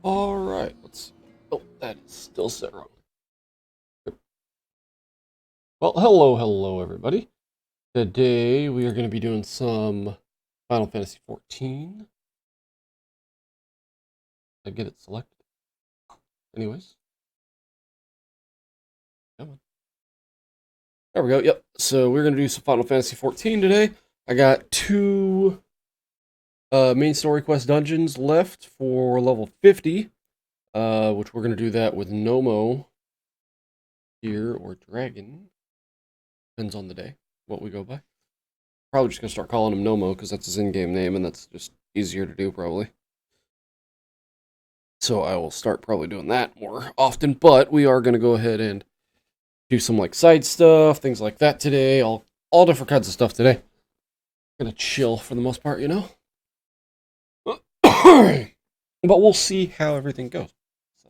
Alright, let's see. Oh, that is still set wrong. Well, hello, everybody. Today we are going to be doing some Final Fantasy XIV. I get it selected. Anyways, come on. There we go. Yep. So we're going to do some Final Fantasy XIV today. I got two main story quest dungeons left for level 50, which we're going to do that with Nomo here, or Dragon. Depends on the day, what we go by. Probably just gonna start calling him Nomo because that's his in-game name, and that's just easier to do probably. So I will start probably doing that more often. But we are gonna go ahead and do some like side stuff, things like that today. All different kinds of stuff today. Gonna chill for the most part, you know. But we'll see how everything goes. So,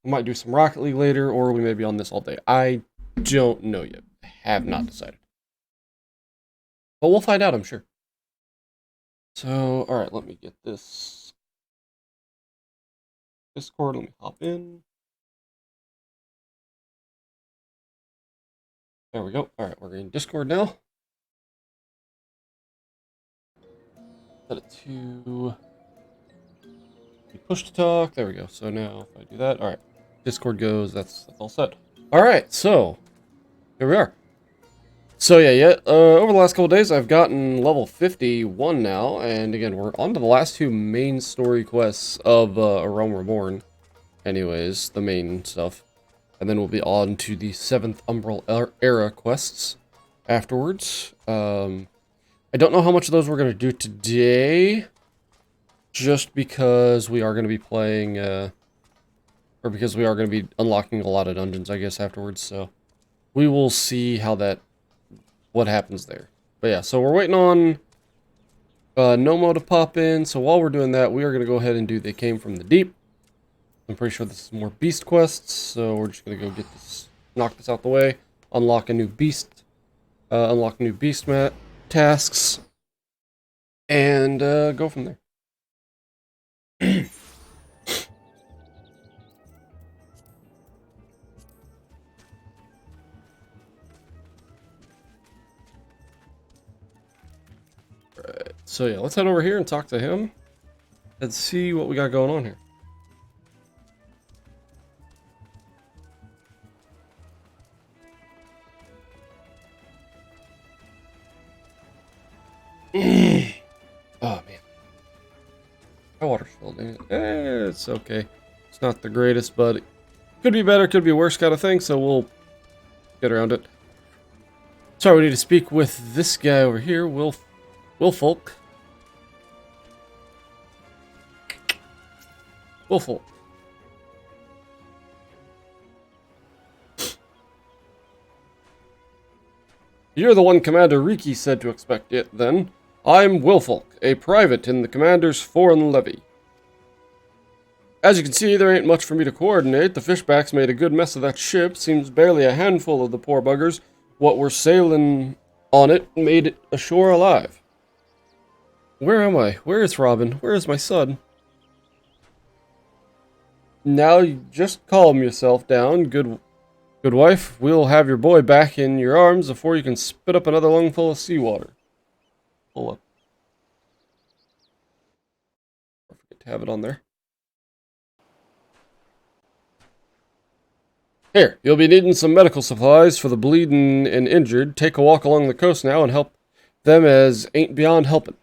we might do some Rocket League later, or we may be on this all day. I don't know yet. I have not decided. But we'll find out, I'm sure. So, alright, let me get this Discord. Let me hop in. There we go. Alright, we're in Discord now. Set it to push to talk. There we go. So now if I do that, alright. Discord goes, that's all set. Alright, so here we are. So over the last couple days I've gotten level 51 now, and again we're on to the last two main story quests of A Realm Reborn. Anyways, the main stuff. And then we'll be on to the 7th Umbral Era quests afterwards. I don't know how much of those we're going to do today, just because we are going to be playing, or because we are going to be unlocking a lot of dungeons, I guess, afterwards. So we will see what happens there. But yeah, so we're waiting on Nomo to pop in. So while we're doing that, we are going to go ahead and do They Came from the Deep. I'm pretty sure this is more beast quests, so we're just going to go get this, knock this out the way, unlock new beast tasks, and go from there. Right. So yeah, let's head over here and talk to him and see what we got going on here. Oh man, my water's filled in. It's okay. It's not the greatest, but it could be better, could be worse, kind of thing. So we'll get around it. Sorry, we need to speak with this guy over here, Wilfolk. Wilfolk. You're the one Commander Riki said to expect it, then. I'm Wilfolk, a private in the Commander's foreign levy. As you can see, there ain't much for me to coordinate. The fishbacks made a good mess of that ship. Seems barely a handful of the poor buggers what were sailing on it made it ashore alive. Where am I? Where is Robin? Where is my son? Now you just calm yourself down, good wife. We'll have your boy back in your arms before you can spit up another lungful of seawater. Pull up. Don't forget to have it on there. Here, you'll be needing some medical supplies for the bleeding and injured. Take a walk along the coast now and help them, as ain't beyond helping.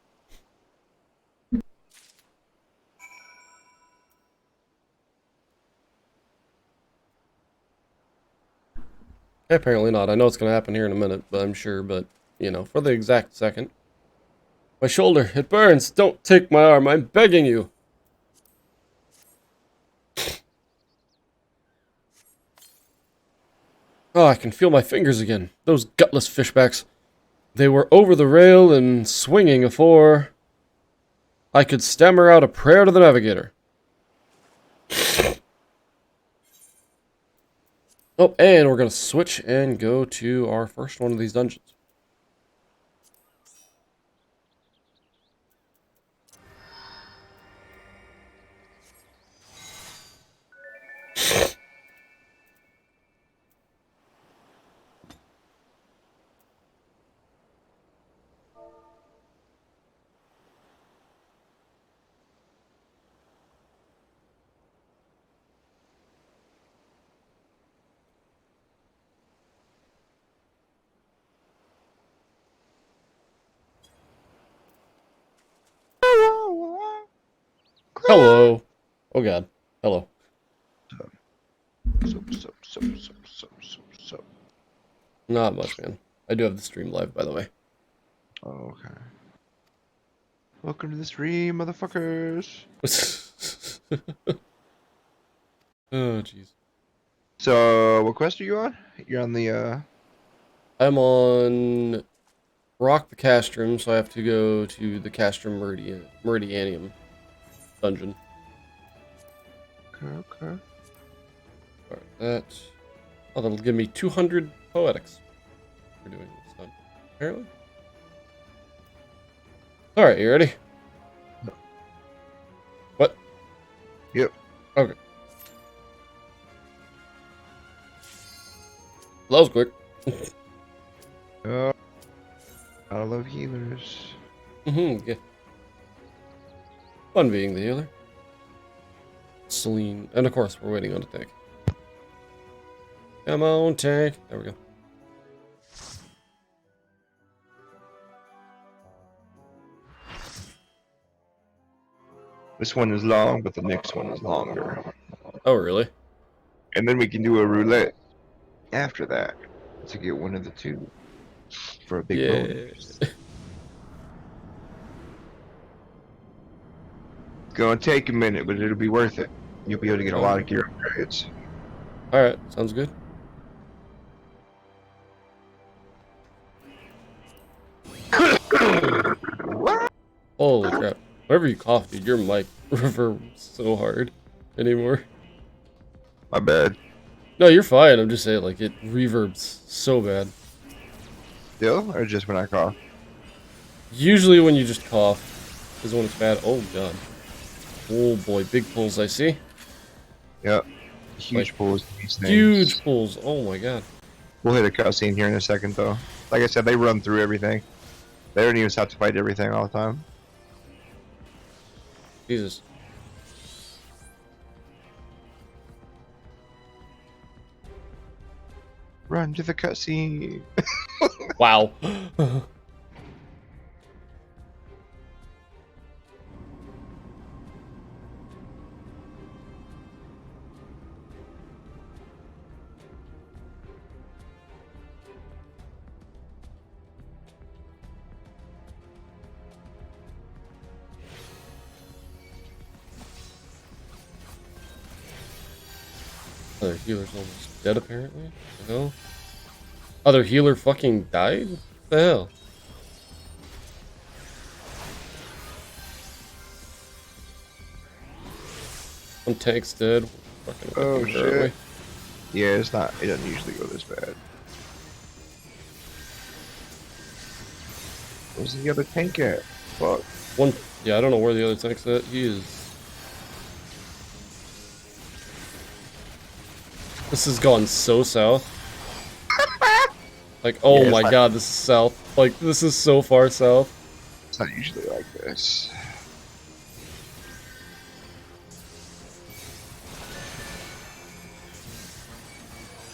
Apparently not. I know it's going to happen here in a minute, but I'm sure, but, you know, for the exact second. My shoulder, it burns. Don't take my arm. I'm begging you. Oh, I can feel my fingers again. Those gutless fishbacks. They were over the rail and swinging afore I could stammer out a prayer to the navigator. Oh, and we're going to switch and go to our first one of these dungeons. Oh god. Hello. So. Not much, man. I do have the stream live, by the way. Oh, okay. Welcome to the stream, motherfuckers. Oh, jeez. So, what quest are you on? You're on the, I'm on Rock the Castrum, so I have to go to the Castrum Meridianium dungeon. Okay. Alright, that. Oh, that'll give me 200 poetics for doing this stuff, apparently. Alright, you ready? No. What? Yep. Okay. That was quick. Oh, I love healers. Yeah. Fun being the healer. Celine. And of course, we're waiting on a tank. Come on, tank. There we go. This one is long, but the next one is longer. Oh, really? And then we can do a roulette after that to get one of the two for a big bonus. Yeah. It's gonna take a minute, but it'll be worth it. You'll be able to get a lot of gear upgrades. Alright, sounds good. What? Holy crap. Whenever you cough, dude, your mic reverbs so hard anymore. My bad. No, you're fine. I'm just saying, like, it reverbs so bad. Still, or just when I cough? Usually when you just cough is when it's bad. Oh, God. Oh, boy. Big pulls, I see. Yep. Huge Like, pulls. These things. Huge pulls. Oh, my God. We'll hit a cutscene here in a second, though. Like I said, they run through everything. They don't even have to fight everything all the time. Jesus. Run to the cutscene. Wow. Other healer's almost dead, apparently. What the hell? Other healer fucking died? What the hell? One tank's dead. Fucking Oh whipping her away. shit. Yeah, it's not. It doesn't usually go this bad. Where's the other tank at? Fuck. One. Yeah, I don't know where the other tank's at. He is. This has gone so south. Like, oh Yeah, my god, this is south. Like, this is so far south. It's not usually like this.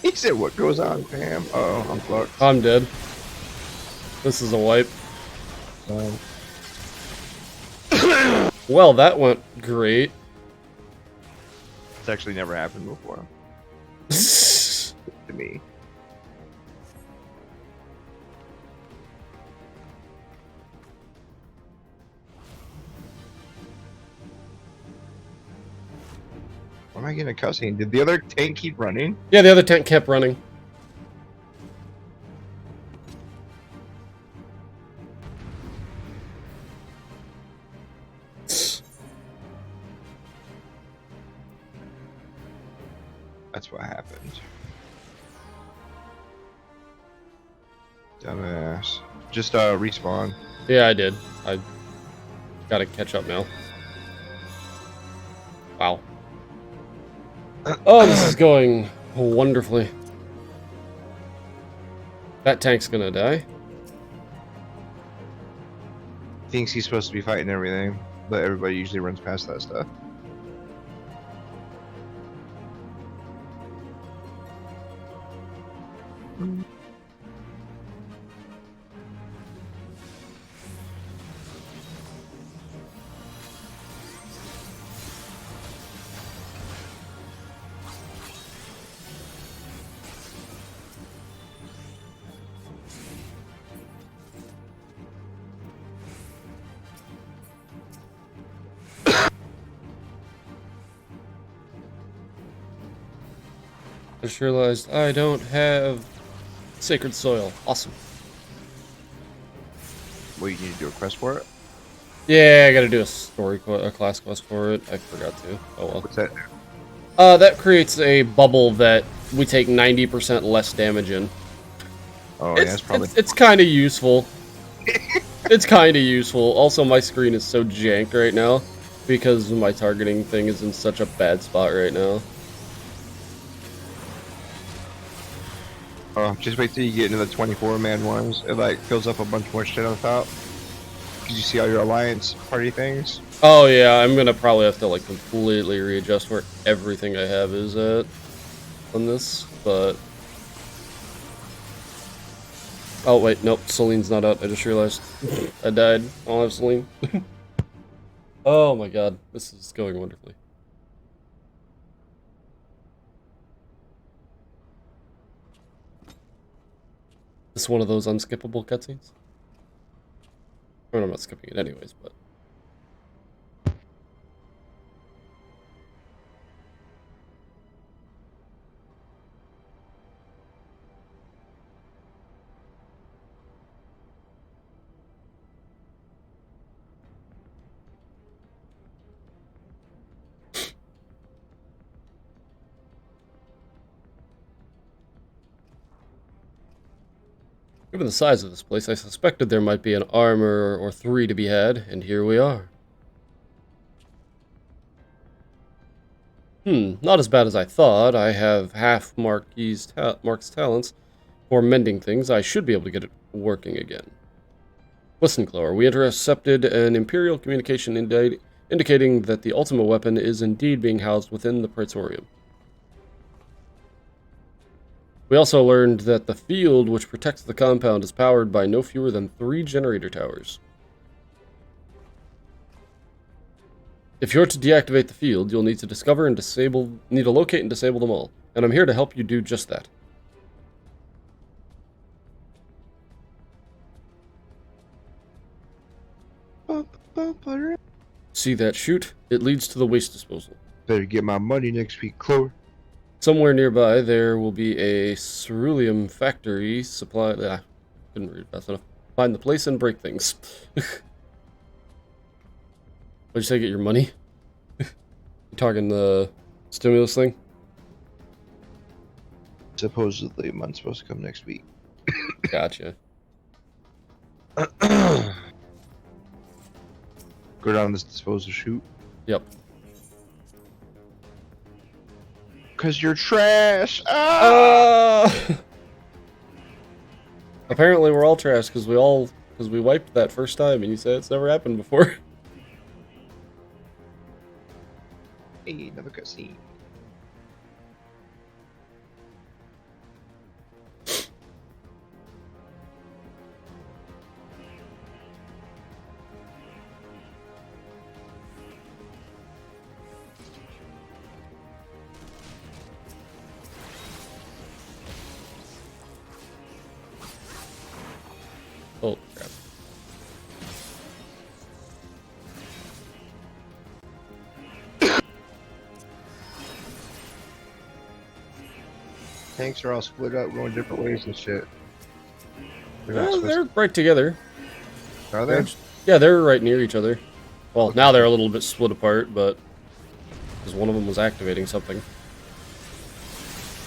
He said, "What goes on, Pam?" Oh, I'm fucked. I'm dead. This is a wipe. Well, that went great. It's actually never happened before to me. Why am I getting a cutscene? Did the other tank keep running? Yeah, the other tank kept running. That's what happened. Dumbass. Just respawn. Yeah, I did. I gotta catch up now. Wow. Oh, this is going wonderfully. That tank's gonna die. Thinks he's supposed to be fighting everything, but everybody usually runs past that stuff. I just realized I don't have Sacred Soil. Awesome. Well, you need to do a quest for it? Yeah, I gotta do a class quest for it. I forgot to. Oh well. What's that? That creates a bubble that we take 90% less damage in. Oh, yeah, that's probably... It's kind of useful. It's kind of useful. Also, my screen is so jank right now because my targeting thing is in such a bad spot right now. Oh, just wait till you get into the 24-man ones. It, like, fills up a bunch more shit on top. Because you see all your alliance party things. Oh yeah, I'm gonna probably have to like completely readjust where everything I have is at on this, but... Oh wait, nope, Celine's not out. I just realized I died. I don't have Celine. Oh my god, this is going wonderfully. This is one of those unskippable cutscenes. I mean, I'm not skipping it anyways, but... Given the size of this place, I suspected there might be an armor or three to be had, and here we are. Not as bad as I thought. I have half Mark's talents for mending things. I should be able to get it working again. Listen, Clower, we intercepted an Imperial communication indicating that the ultimate weapon is indeed being housed within the Praetorium. We also learned that the field which protects the compound is powered by no fewer than 3 generator towers. If you're to deactivate the field, you'll need to locate and disable them all, and I'm here to help you do just that. See that chute? It leads to the waste disposal. Better get my money next week, Chloe. Somewhere nearby, there will be a ceruleum factory supply. Couldn't read fast enough. Find the place and break things. What'd you say? Get your money? You talking the stimulus thing? Supposedly, mine's supposed to come next week. Gotcha. Go down this disposal chute. Yep. Cause you're trash. Ah! Apparently we're all trash because we wiped that first time, and you said it's never happened before. Hey, another cutscene. Oh crap. Tanks are all split up, going different ways and shit. They're right together. Are they? Yeah, they're right near each other. Well, now they're a little bit split apart, but because one of them was activating something.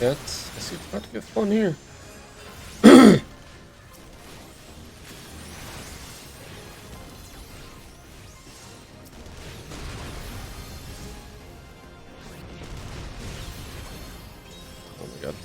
Yeah, I see it's about to get fun here. Oh my god.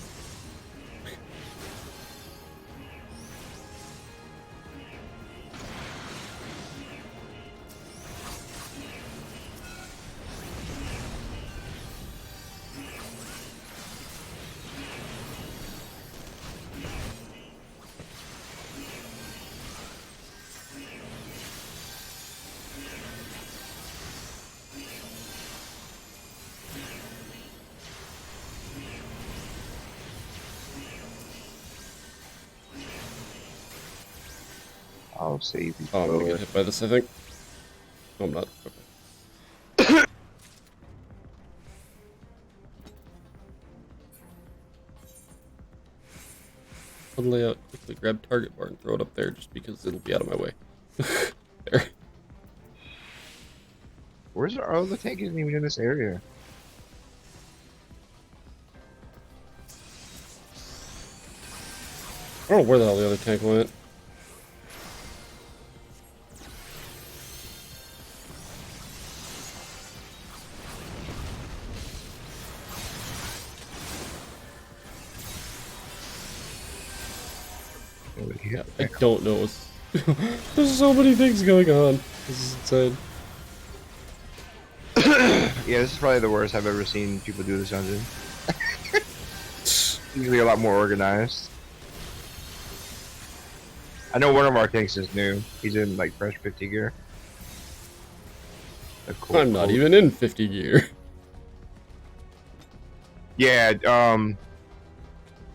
I'll save you. Oh, I'm gonna get hit by this, I think. No, I'm not. Okay. One layout, quickly grab target bar and throw it up there just because it'll be out of my way. There. Where's our other tank? Isn't even in this area. I don't know where the hell the other tank went. Yeah, I don't know what's... There's so many things going on. This is insane. Yeah, this is probably the worst I've ever seen people do this dungeon. Usually a lot more organized. I know one of our tanks is new. He's in like fresh 50 gear. I'm not even in 50 gear. Yeah,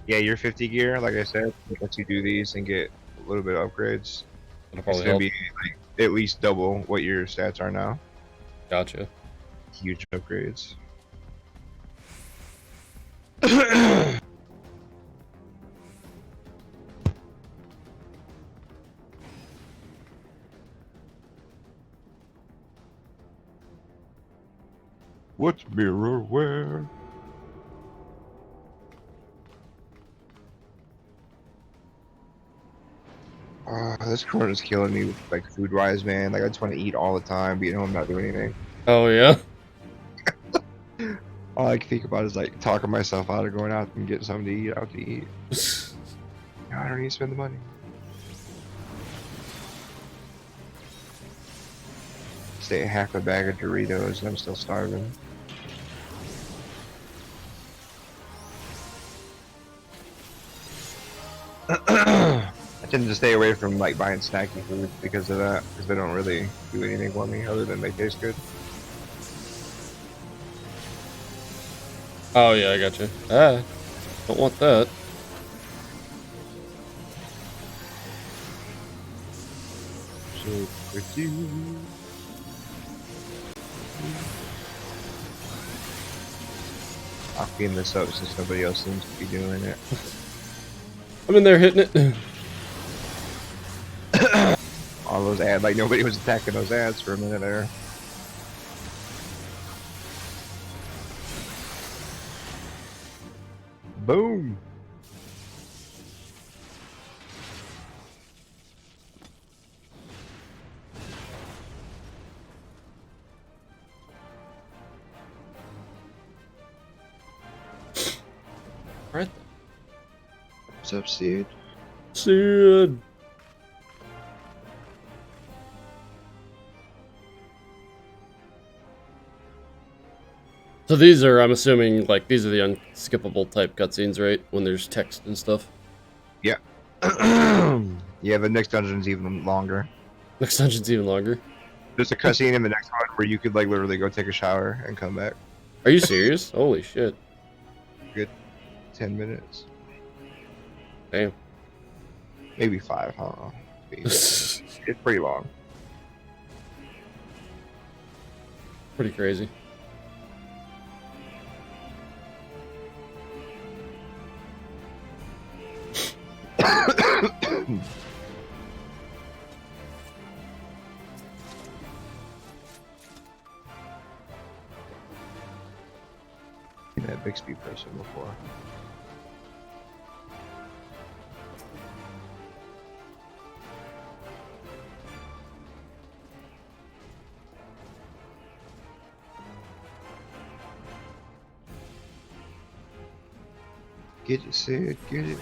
yeah, you're 50 gear, like I said. Once you do these and get a little bit of upgrades, That'll it's probably gonna help. be like at least double what your stats are now. Gotcha. Huge upgrades. What's mirrorware? This corner's killing me, like food-wise, man. Like I just want to eat all the time, but you know I'm not doing anything. Oh, yeah? All I can think about is like talking myself out of going out and getting something to eat. Out to eat. No, I don't need to spend the money. Stay at half a bag of Doritos, and I'm still starving. I tend to stay away from like buying snacky food because of that, because they don't really do anything for me other than they taste good. Oh, yeah, I gotcha. Ah, don't want that. So pretty. I'll clean this up since nobody else seems to be doing it. I'm in there hitting it. All those ads, like nobody was attacking those ads for a minute there. Boom! Right. What's up, Sid? Sid. So these are, I'm assuming, like, these are the unskippable type cutscenes, right? When there's text and stuff. Yeah. Yeah, the next dungeon's even longer. Next dungeon's even longer. There's a cutscene in the next one where you could like literally go take a shower and come back. Are you serious? Holy shit. Good 10 minutes. Damn. Maybe 5, I don't know. It's pretty long. Pretty crazy. That Bixby person before. Get it, Sid, get it.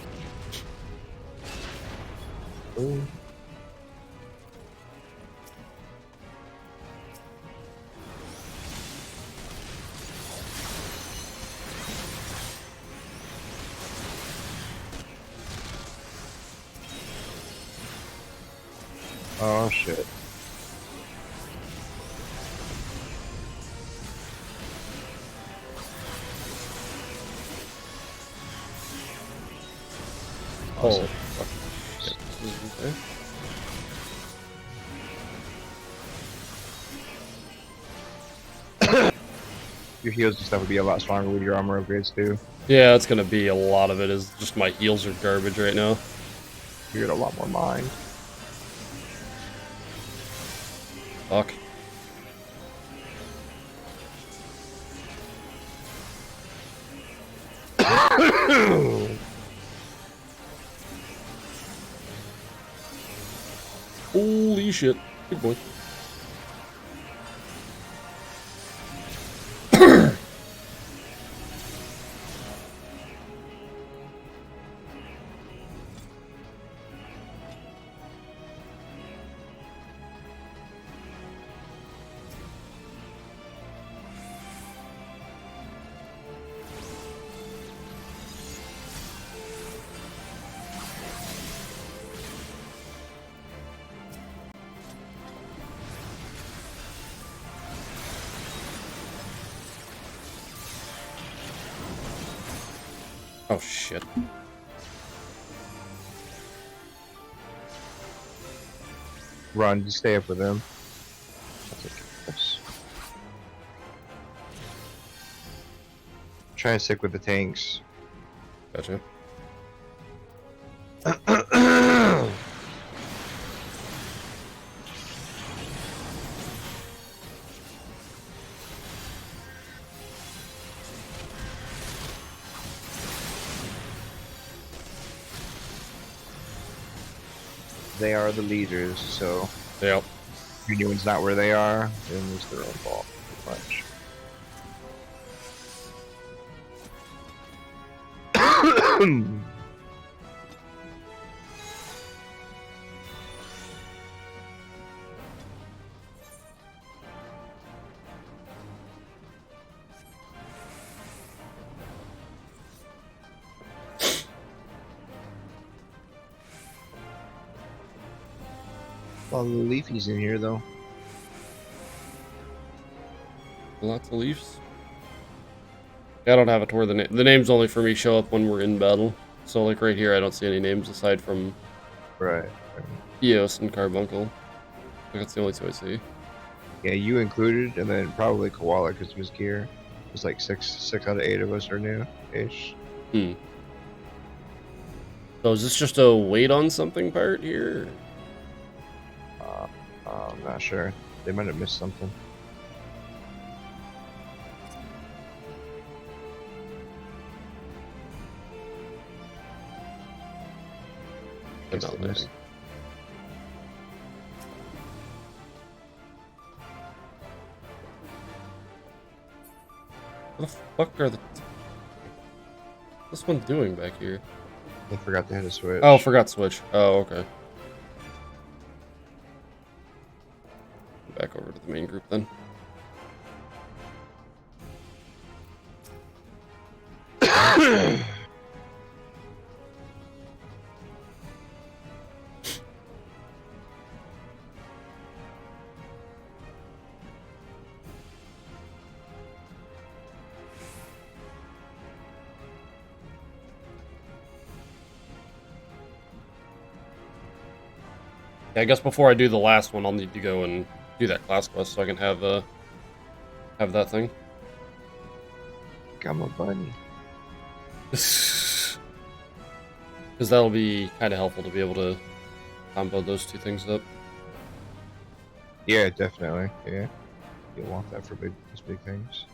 Oh. Oh shit. Oh, fuck. Shit. This is insane. Your heals and stuff would be a lot stronger with your armor upgrades too. Yeah, it's gonna be a lot of it is just my heals are garbage right now. You get a lot more mind. Fuck. Holy shit. Good boy. Oh shit. Run, just stay up with them. Try and stick with the tanks. Gotcha. They are the leaders, so Yep. if your new one's not where they are, then it's their own fault, pretty much. All the leafies in here, though. Lots of leaves. Yeah, I don't have it to where the names only for me show up when we're in battle. So like right here, I don't see any names aside from Right. Eos and Carbuncle. Like that's the only two I see. Yeah, you included, and then probably Koala because of his gear. It's like six out of 8 of us are new-ish. Hmm. So is this just a wait on something part here? I'm not sure. They might have missed something. They're Guess not they missed. landing. What the fuck are what's one doing back here? They forgot they had a switch. Oh, forgot switch. Oh, okay. Back over to the main group then. Yeah, I guess before I do the last one, I'll need to go and do that class quest so I can have that thing. Got my bunny. Because that'll be kind of helpful to be able to combo those two things up. Yeah, definitely. Yeah, you'll want that for those big things.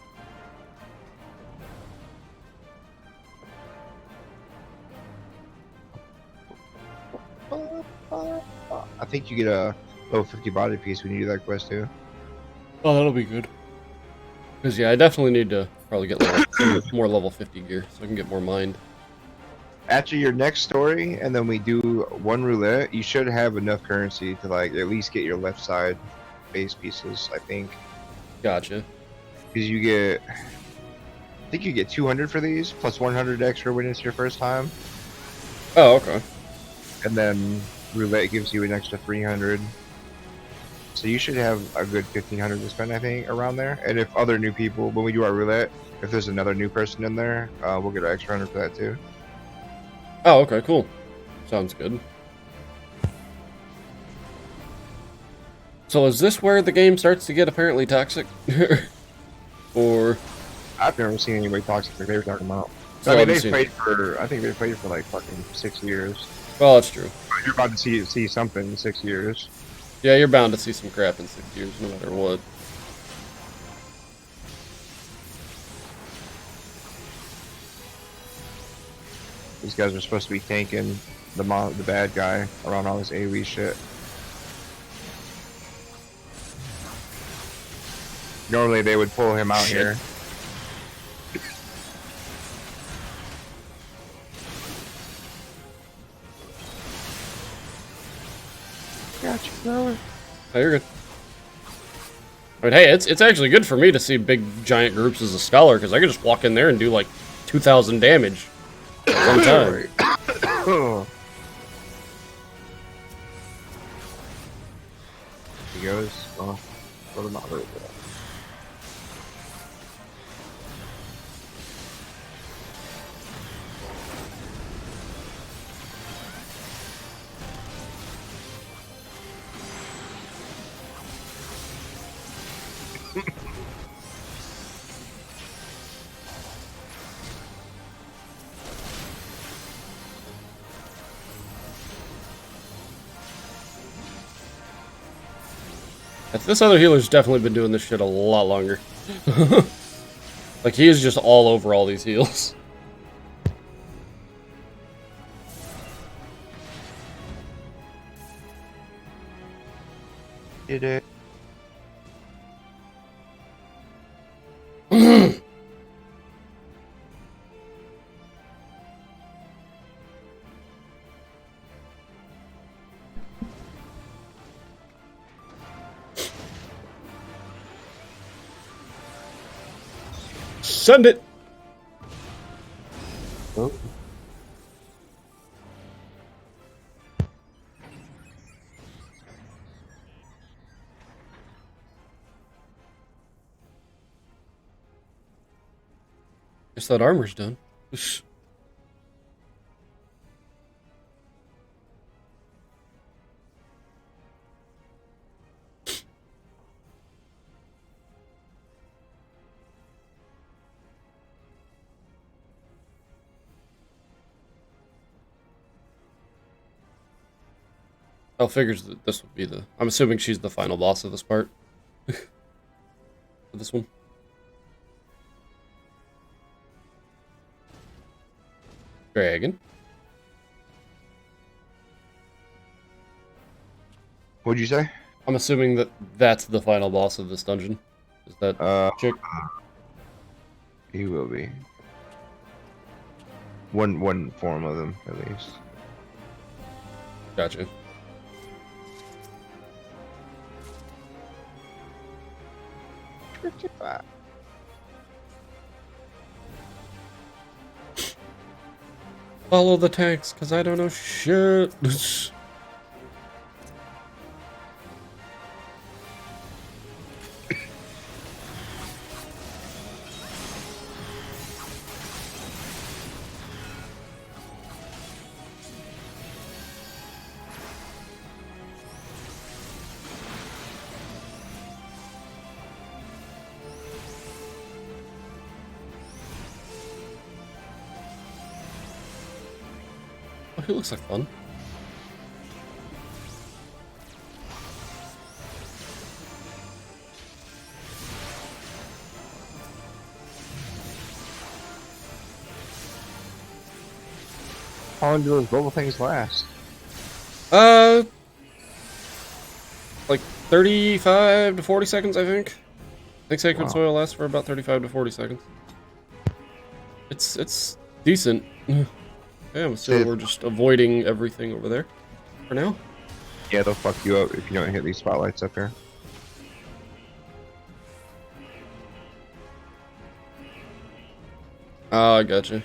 I think you get a level 50 body piece when you do that quest too. Oh, that'll be good. Because, yeah, I definitely need to probably get some more level 50 gear so I can get more mind. After your next story, and then we do one roulette, you should have enough currency to like at least get your left side base pieces, I think. Gotcha. Because you get, I think you get 200 for these, plus 100 extra when it's your first time. Oh, okay. And then roulette gives you an extra 300. So you should have a good 1,500 to spend, I think, around there. And if other new people, when we do our roulette, if there's another new person in there, we'll get an extra 100 for that too. Oh, okay, cool. Sounds good. So is this where the game starts to get apparently toxic? Or... I've never seen anybody toxic like they were talking about. So I mean, have you they seen- played for. I think they played for like fucking 6 years. Well, that's true. You're about to see something in 6 years. Yeah, you're bound to see some crap in 6 years, no matter what. These guys are supposed to be tanking the bad guy around all this AoE shit. Normally they would pull him out Shit. here. Gotcha, brother. Oh, you're good. I mean, hey, it's actually good for me to see big giant groups as a scholar because I can just walk in there and do like 2,000 damage at one time. He goes. Oh, what am I hurt? This other healer's definitely been doing this shit a lot longer. Like, he is just all over all these heals. Did it? Send it! Oh. Guess that armor's done. Oh, figures that this would be the... I'm assuming she's the final boss of this part. For this one. Dragon. What'd you say? I'm assuming that that's the final boss of this dungeon. Is that chick? He will be. One form of them, at least. Gotcha. Follow the tanks, because I don't know shit. Oh, he looks like fun. How long do those global things last? Like 35 to 40 seconds, I think. I think Sacred Wow. Soil lasts for about 35 to 40 seconds. It's decent. Yeah, so we're just avoiding everything over there for now. Yeah, they'll fuck you up if you don't hit these spotlights up here. Ah, I gotcha.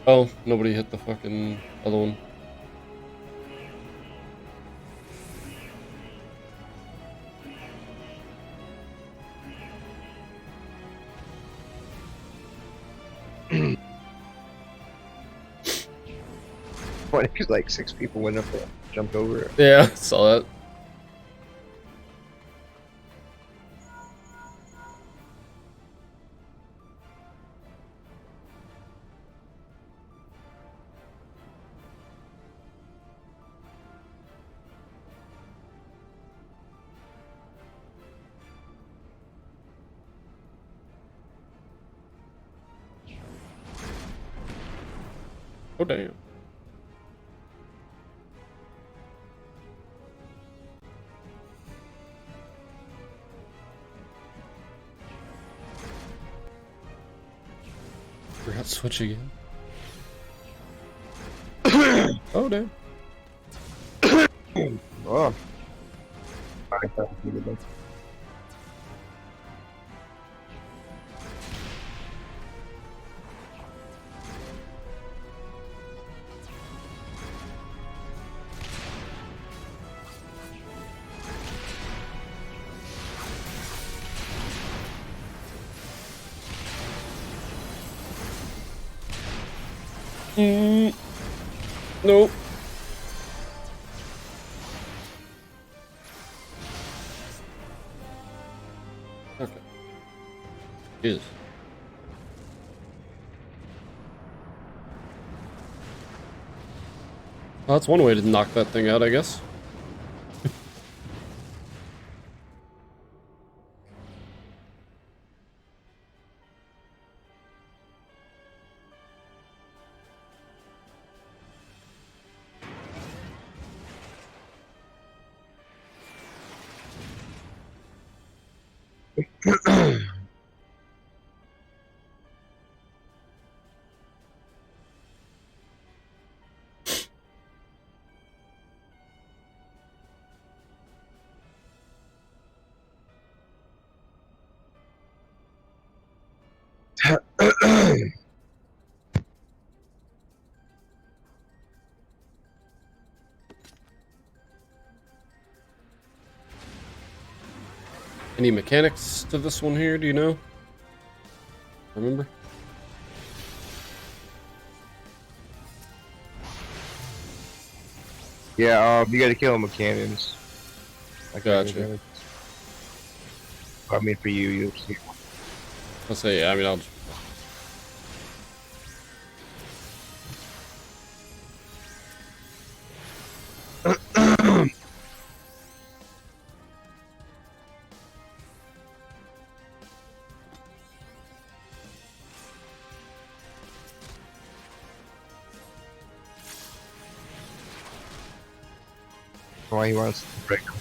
Oh, nobody hit the fucking other one. Funny because like 6 people went up there, jumped over it. Yeah, saw that. Oh, damn. Forgot switch again. Oh, damn. Oh. I thought we did that. Nope. Okay. Jesus. Well, that's one way to knock that thing out, I guess. Any mechanics to this one here, do you know? Remember? Yeah, you gotta kill them with cannons. Like Gotcha. I mean, for you, you'll see. I'll say, yeah, I mean, I'll just... Why he wants to break them.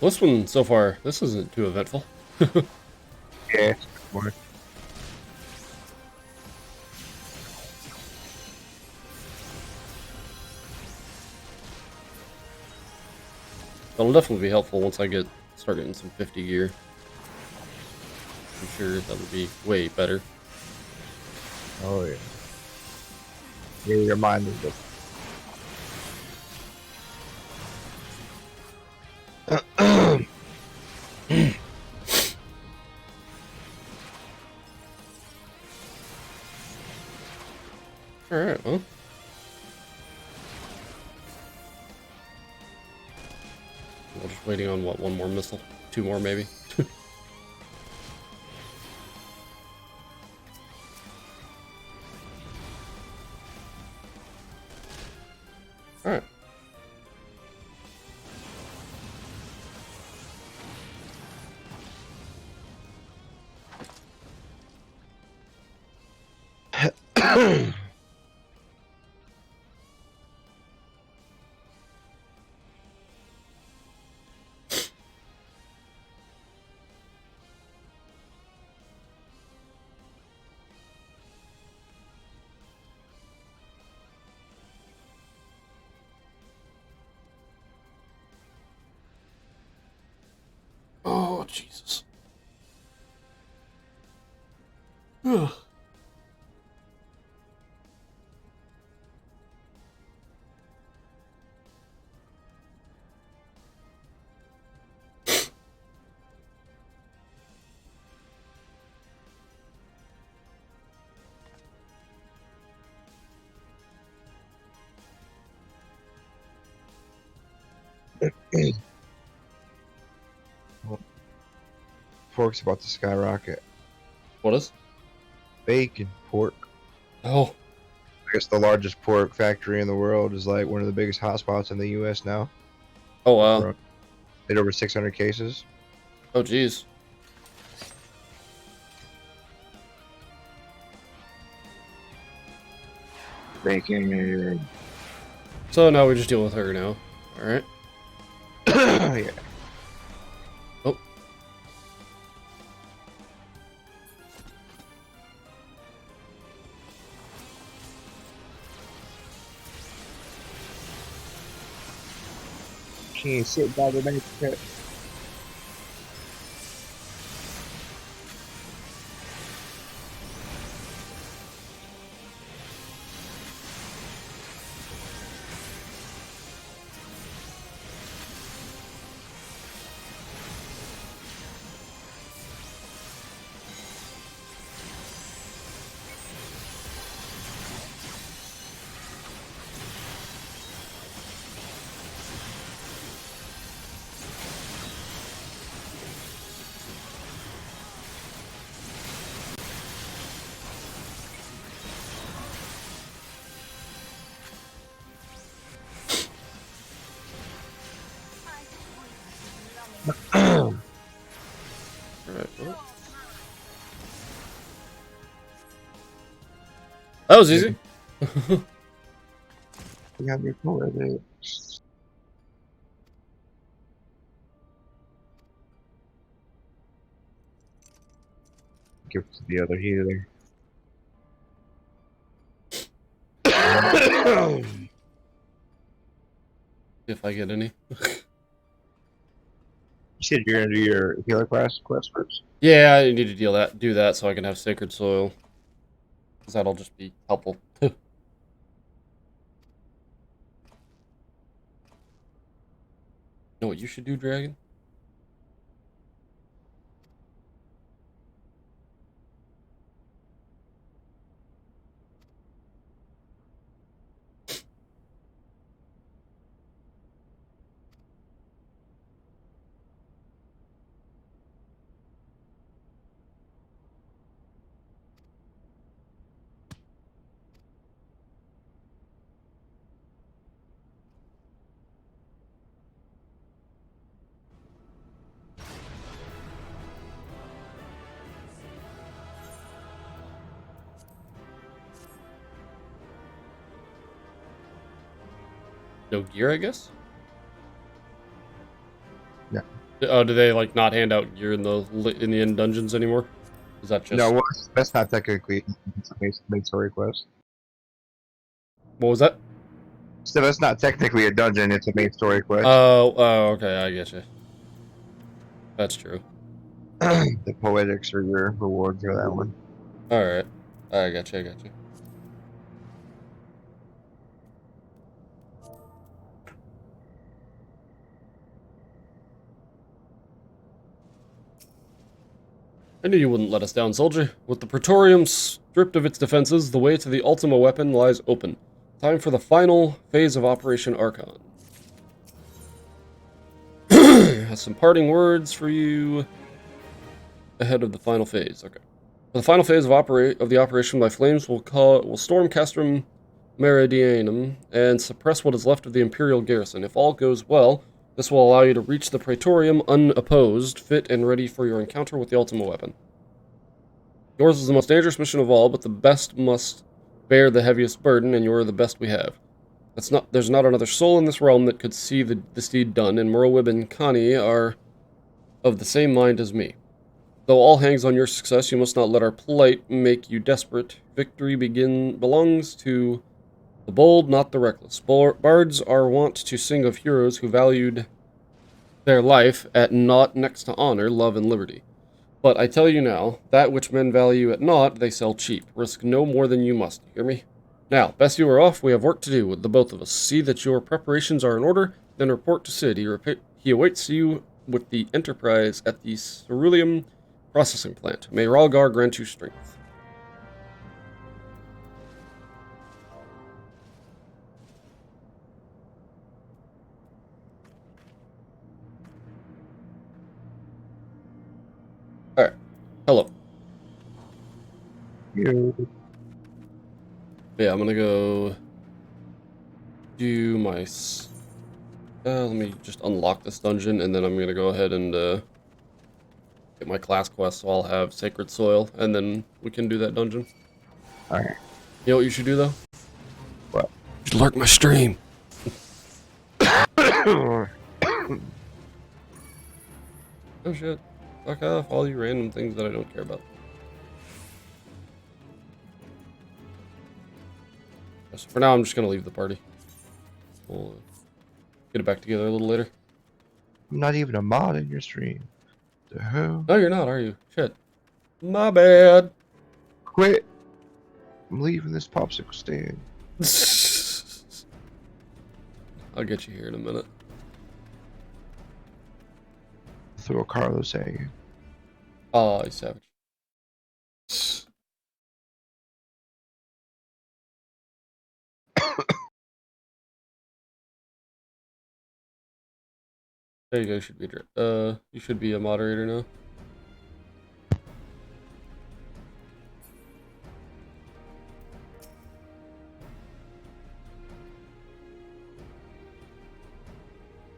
This one, so far, this isn't too eventful. Yeah, more. That'll definitely be helpful once I start getting some 50 gear. I'm sure that would be way better. Oh yeah. Yeah, your mind is different. Alright, well. We're just waiting on, what, one more missile? Two more, maybe? Alright. Oh, Jesus. Ugh. Pork's about to skyrocket. What is? Bacon, pork. Oh, I guess the largest pork factory in the world is like one of the biggest hotspots in the U.S. now. oh wow. Hit over 600 cases. Oh, jeez. Bacon. So now we just deal with her now. Alright. Yeah. Oh. Can't sit by the next pit. Alright, well. That was easy. You got me cool with it. Give it to the other healer. If I get any. You said you're gonna do your healer quest first? Yeah, I need to do that so I can have Sacred Soil. Because that'll just be helpful. You know what you should do, Dragon? No gear, I guess? Yeah. Oh, do they like not hand out gear in the end dungeons anymore? Is that just... No, well, that's not technically a main story quest. What was that? So that's not technically a dungeon, it's a main story quest. Oh, okay, I get you. That's true. The poetics are your reward for that one. Alright. I got you, I got you. I knew you wouldn't let us down, soldier. With the Praetorium stripped of its defenses, the way to the Ultima weapon lies open. Time for the final phase of Operation Archon. Has some parting words for you ahead of the final phase. Okay. For the final phase of the operation, my flames will storm Castrum Meridianum and suppress what is left of the Imperial garrison. If all goes well, this will allow you to reach the Praetorium unopposed, fit and ready for your encounter with the Ultima weapon. Yours is the most dangerous mission of all, but the best must bear the heaviest burden, and you're the best we have. There's not another soul in this realm that could see this deed done, and Merlwyb and Connie are of the same mind as me. Though all hangs on your success, you must not let our plight make you desperate. Victory belongs to the bold, not the reckless. Bards are wont to sing of heroes who valued their life at naught next to honor, love, and liberty. But I tell you now, that which men value at naught, they sell cheap. Risk no more than you must, hear me? Now, best you are off, we have work to do with the both of us. See that your preparations are in order, then report to Cid. He awaits you with the Enterprise at the Ceruleum processing plant. May Ralgar grant you strength. Alright. Hello. Yeah, I'm gonna go do my... let me just unlock this dungeon, and then I'm gonna go ahead and get my class quest, so I'll have Sacred Soil, and then we can do that dungeon. Alright. You know what you should do, though? What? You should lurk my stream. Oh, Oh shit. Fuck off all you random things that I don't care about. So for now, I'm just gonna leave the party. We'll get it back together a little later. I'm not even a mod in your stream. The hell? No, you're not, are you? Shit. My bad. Quit. I'm leaving this popsicle stand. I'll get you here in a minute. Throw Carlos at you. Oh, you savage. There you go. You should be a moderator now.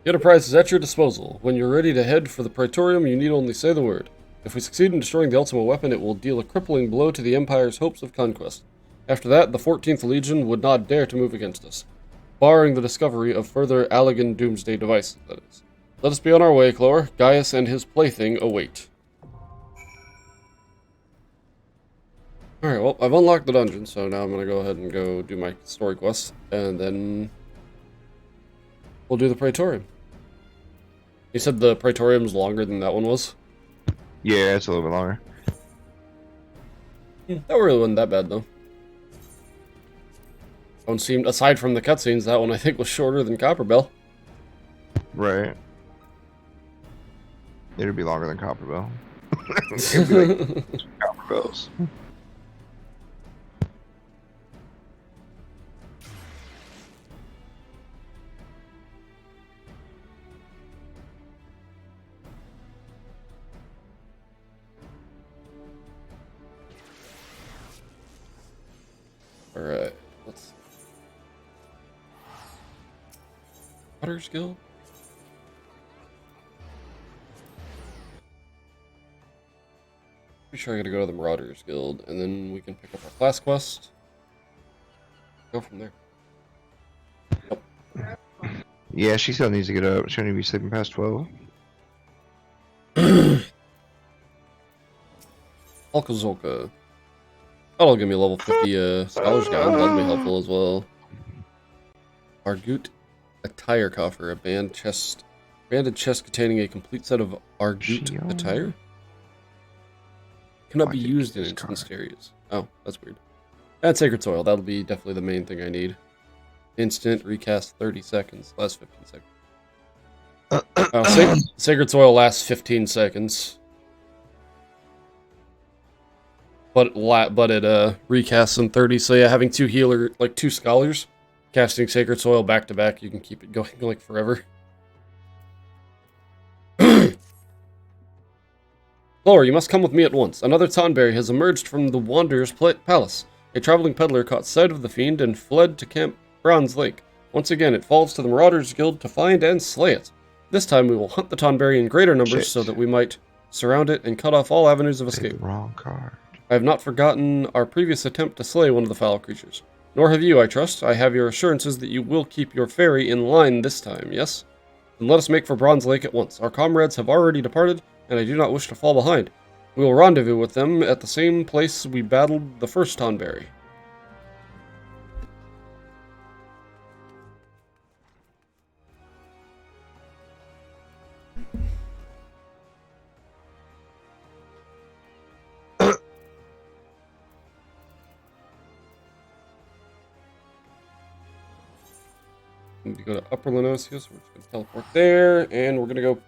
The Enterprise is at your disposal. When you're ready to head for the Praetorium, you need only say the word. If we succeed in destroying the Ultima weapon, it will deal a crippling blow to the Empire's hopes of conquest. After that, the 14th Legion would not dare to move against us, barring the discovery of further Allagan doomsday devices, that is. Let us be on our way, Chlor. Gaius and his plaything await. Alright, well, I've unlocked the dungeon, so now I'm gonna go ahead and go do my story quest, and then we'll do the Praetorium. You said the Praetorium's longer than that one was? Yeah, it's a little bit longer. That really wasn't that bad, though. That one seemed, aside from the cutscenes, that one I think was shorter than Copperbell. Right. It'd be longer than Copperbell. It'd be like Copperbells. Alright, let's see. Potter's Guild? Pretty sure I gotta go to the Marauders Guild, and then we can pick up our class quest. Go from there. Yeah, she still needs to get up. She's gonna be sleeping past 12. Alkazolka. That'll give me a level 50 Scholar's Guide. That'll be helpful as well. Argut Attire Coffer. A banded chest containing a complete set of Argut Shion. attire. Cannot be Logic used in is instance tar. areas. Oh, that's weird. And Sacred Soil. That'll be definitely the main thing I need. Instant recast 30 seconds. Last 15 seconds. Oh, Sacred Soil lasts 15 seconds. But it recasts in 30. So yeah, having two scholars, casting Sacred Soil back to back, you can keep it going like forever. Lore, you must come with me at once. Another Tonberry has emerged from the Wanderer's Palace. A traveling peddler caught sight of the fiend and fled to Camp Bronze Lake. Once again, it falls to the Marauders Guild to find and slay it. This time we will hunt the Tonberry in greater numbers so that we might surround it and cut off all avenues of escape. Wrong card. I have not forgotten our previous attempt to slay one of the foul creatures. Nor have you, I trust. I have your assurances that you will keep your fairy in line this time, yes? Then let us make for Bronze Lake at once. Our comrades have already departed, and I do not wish to fall behind. We will rendezvous with them at the same place we battled the first Tonberry. We need to go to Upper Lenosia, so we're just going to teleport there, and we're going to go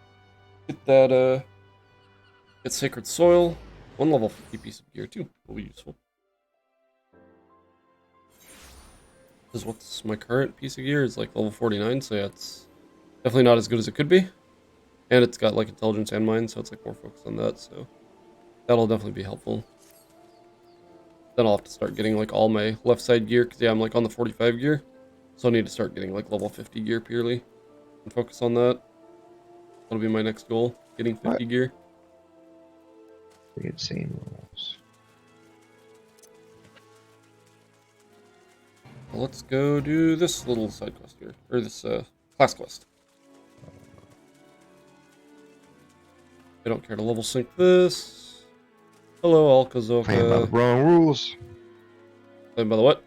get Sacred Soil. One level 50 piece of gear, too. Will be useful. This is what's my current piece of gear is like level 49, so yeah, it's definitely not as good as it could be. And it's got like intelligence and mind, so it's like more focused on that, so that'll definitely be helpful. Then I'll have to start getting like all my left side gear, because yeah, I'm like on the 45 gear. So I need to start getting like level 50 gear purely and focus on that. That'll be my next goal, getting 50 gear. We had same rules. Well, let's go do this little side quest here, or this class quest. I don't care to level sync this. Hello, Playing by the Alkazoka. wrong rules. Playing by the what?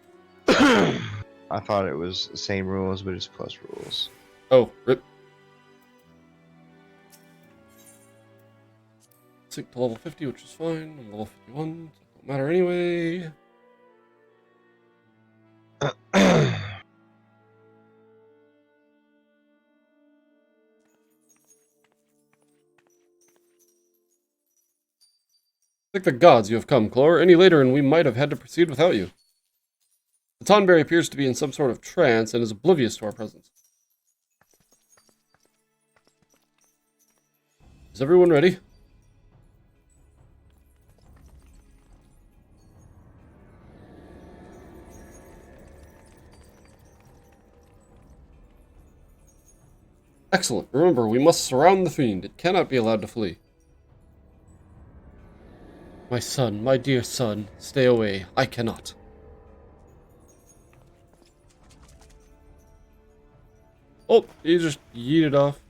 I thought it was the same rules, but it's plus rules. Oh, rip. Sync to level 50, which is fine. I'm level 51, so it don't matter anyway. Thank the gods you have come, Clore. Any later and we might have had to proceed without you. The Tonberry appears to be in some sort of trance and is oblivious to our presence. Is everyone ready? Excellent. Remember, we must surround the fiend. It cannot be allowed to flee. My son, my dear son, stay away. I cannot. Oh, he just yeeted off.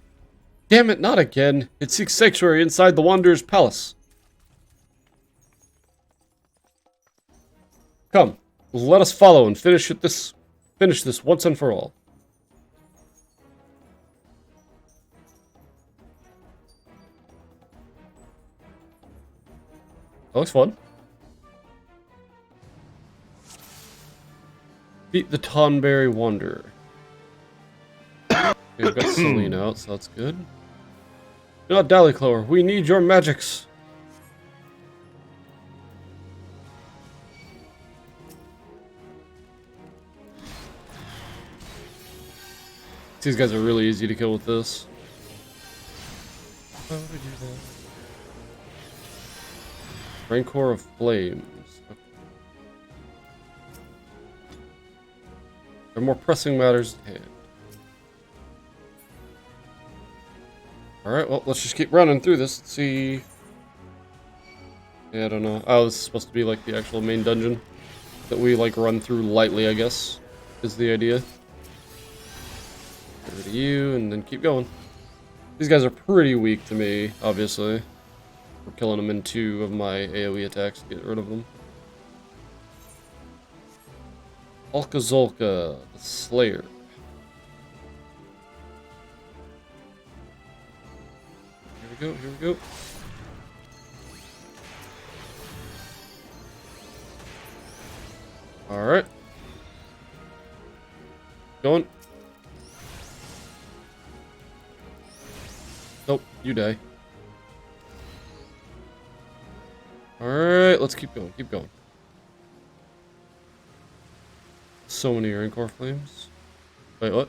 Damn it, not again. It seeks sanctuary inside the Wanderer's Palace. Come, let us follow and finish this once and for all. That looks fun. Beat the Tonberry Wanderer. We've got Celine out, so that's good. Do not dally, Clover. We need your magics. These guys are really easy to kill with this. How do we do that? Rancor of Flames. Okay. There are more pressing matters at hand. Alright, well, let's just keep running through this. Let's see. Yeah, I don't know. Oh, this is supposed to be like the actual main dungeon that we like run through lightly, I guess, is the idea. Get rid of you and then keep going. These guys are pretty weak to me, obviously. We're killing them in 2 of my AoE attacks to get rid of them. Alkazolka, the Slayer. Here we go, here we go. Alright. Going. Nope, you die. Alright, let's keep going, keep going. So many Rancor flames. Wait, what?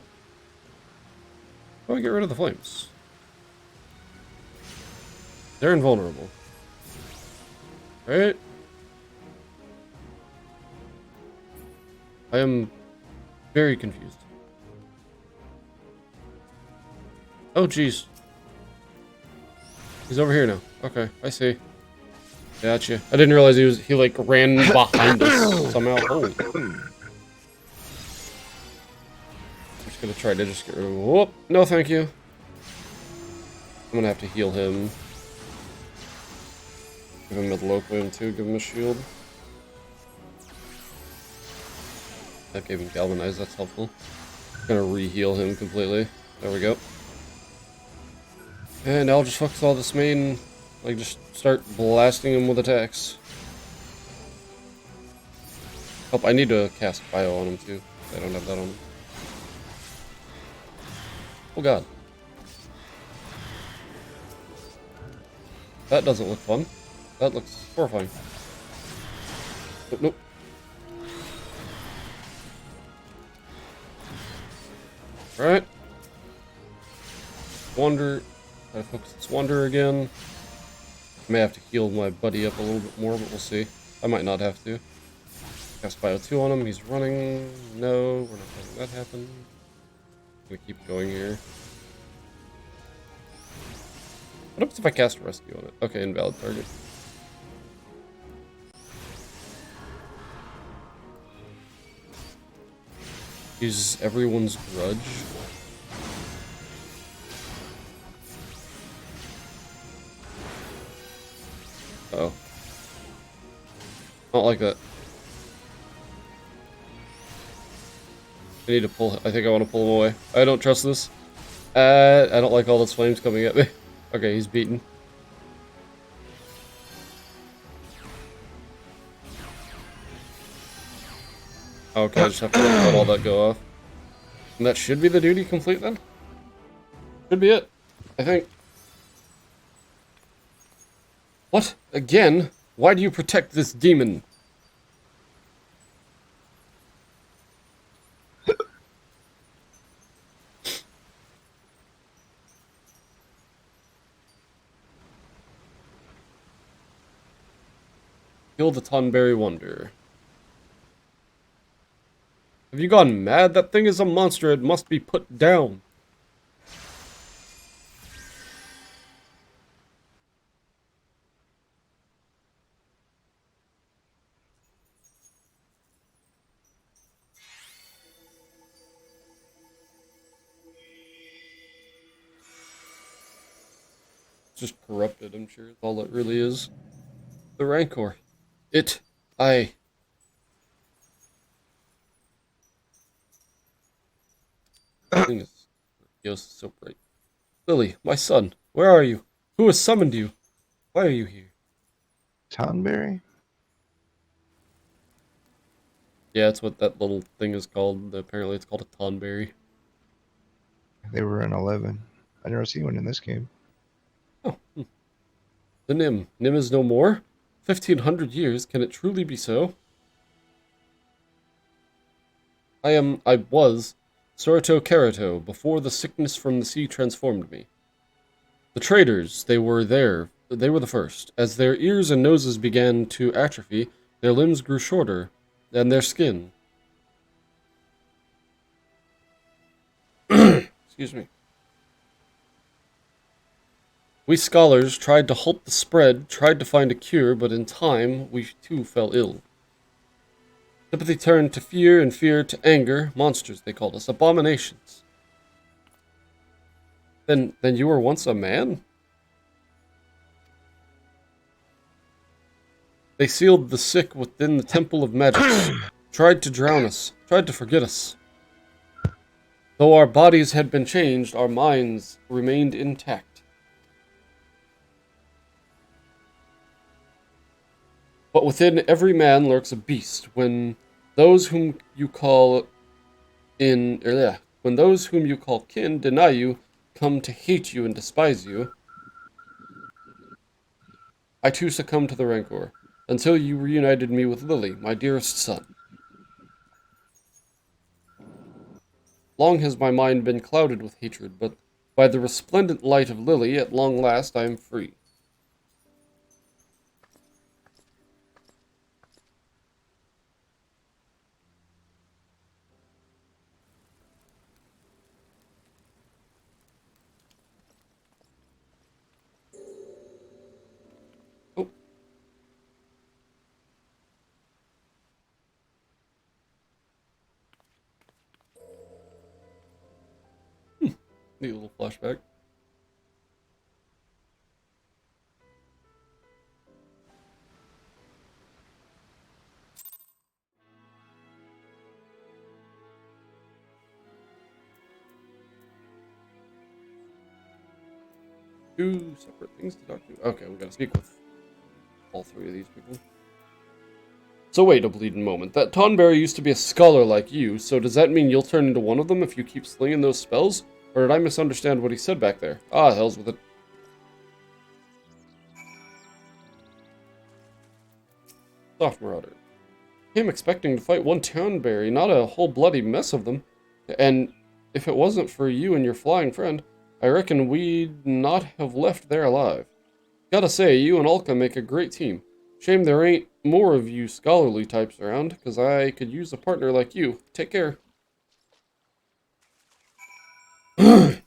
How do we get rid of the flames? They're invulnerable. Right? I am very confused. Oh, jeez. He's over here now. Okay, I see. Gotcha. I didn't realize he like ran behind us somehow. Holy. I'm just gonna try to just get rid of him. Whoop. No, thank you. I'm gonna have to heal him. Give him a Loquium too, give him a shield. That gave him Galvanize, that's helpful. I'm gonna re-heal him completely. There we go. And I'll just focus all this main, like just start blasting him with attacks. Oh, I need to cast Bio on him too. I don't have that on him. Oh god. That doesn't look fun. That looks horrifying. Oh, nope. Alright. Wander. I focus this Wander again. I may have to heal my buddy up a little bit more, but we'll see. I might not have to. Cast Bio 2 on him. He's running. No, we're not letting that happen. I'm gonna keep going here. What happens if I cast Rescue on it? Okay, invalid target. Use everyone's grudge. Uh-oh. Not like that. I need to pull. I think I want to pull him away. I don't trust this. I don't like all those flames coming at me. Okay, he's beaten. Okay, I just have to let all that go off. And that should be the duty complete then? Should be it. I think. What? Again? Why do you protect this demon? Kill the Tonberry Wonder. Have you gone mad? That thing is a monster. It must be put down. It's just corrupted, I'm sure. That's all it really is. The Rancor. I... thing is, Eos is so bright. Lily, my son, where are you? Who has summoned you? Why are you here? Tonberry? Yeah, that's what that little thing is called. Apparently it's called a Tonberry. They were in 11. I never seen one in this game. Oh. The Nim. Nim is no more? 1,500 years, can it truly be so? I was Sorito Kerato, before the sickness from the sea transformed me. The traders, they were the first. As their ears and noses began to atrophy, their limbs grew shorter, and their skin. Excuse me. We scholars tried to halt the spread, tried to find a cure, but in time, we too fell ill. Sympathy turned to fear, and fear to anger. Monsters, they called us. Abominations. Then you were once a man? They sealed the sick within the Temple of Magic, tried to drown us, tried to forget us. Though our bodies had been changed, our minds remained intact. But within every man lurks a beast. When those whom you call when those whom you call kin deny you, come to hate you and despise you, I too succumb to the rancor, until you reunited me with Lily, my dearest son. Long has my mind been clouded with hatred, but by the resplendent light of Lily, at long last I am free. Oh, neat little flashback. Two separate things to talk to. Okay, we gotta speak with all three of these people. So wait a bleeding moment. That Tonberry used to be a scholar like you, so does that mean you'll turn into one of them if you keep slinging those spells? Or did I misunderstand what he said back there? Ah, hell's with it. Soft Marauder. Came expecting to fight one Tonberry, not a whole bloody mess of them. And if it wasn't for you and your flying friend, I reckon we'd not have left there alive. Gotta say, you and Ulka make a great team. Shame there ain't more of you scholarly types around, 'cause I could use a partner like you. Take care. I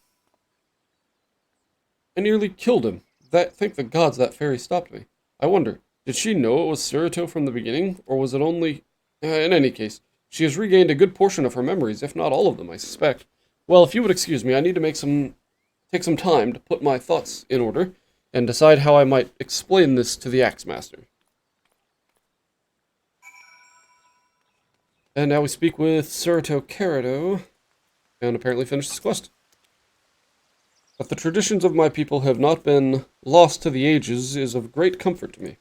nearly killed him. Thank the gods that fairy stopped me. I wonder, did she know it was Cirito from the beginning, or was it only... in any case, she has regained a good portion of her memories, if not all of them, I suspect. Well, if you would excuse me, I need to take some time to put my thoughts in order, and decide how I might explain this to the Axemaster. And now we speak with Cirito Carido, and apparently finish this quest. That the traditions of my people have not been lost to the ages is of great comfort to me.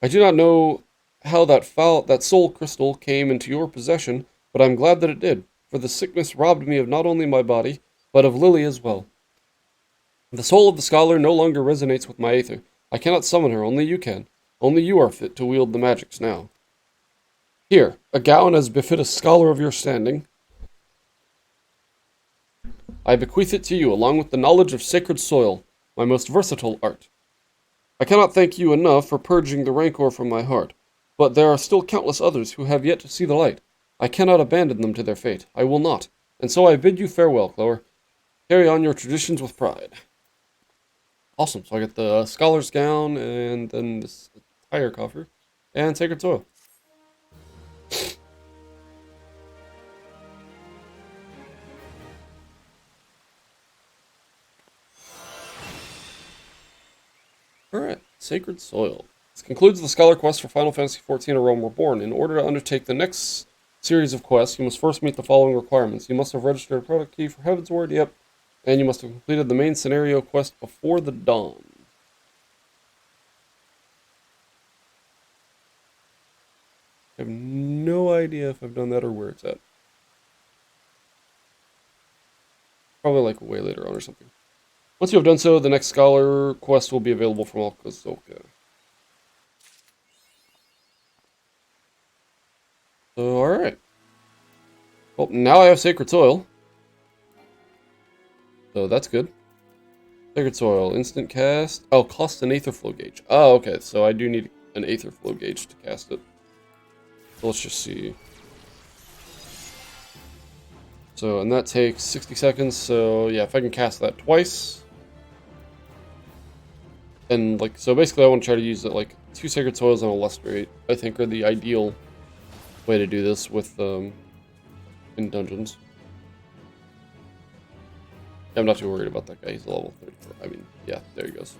I do not know how that soul crystal came into your possession, but I'm glad that it did, for the sickness robbed me of not only my body, but of Lily as well. The soul of the scholar no longer resonates with my aether. I cannot summon her, only you can. Only you are fit to wield the magics now. Here, a gown as befit a scholar of your standing. I bequeath it to you, along with the knowledge of sacred soil, my most versatile art. I cannot thank you enough for purging the rancor from my heart, but there are still countless others who have yet to see the light. I cannot abandon them to their fate. I will not. And so I bid you farewell, Clower. Carry on your traditions with pride. Awesome, so I get the scholar's gown, and then this tire coffer, and sacred soil. Alright, Sacred Soil. This concludes the Scholar quest for Final Fantasy XIV: A Realm Reborn. In order to undertake the next series of quests, you must first meet the following requirements. You must have registered a product key for Heavensward, yep, and you must have completed the main scenario quest before the dawn. I have no idea if I've done that or where it's at. Probably like way later on or something. Once you have done so, the next Scholar quest will be available from Alkazoka. So, alright. Well, now I have Sacred Soil. So that's good. Sacred Soil, instant cast. Oh, costs an Aether Flow gauge. Oh, okay, so I do need an Aether Flow gauge to cast it. So let's just see. So, and that takes 60 seconds, so yeah, if I can cast that twice. And, like, so basically I want to try to use it, like, 2 Sacred Soils on a Lustrate, I think are the ideal way to do this with, in dungeons. I'm not too worried about that guy, he's a level 34. I mean, yeah, there he goes.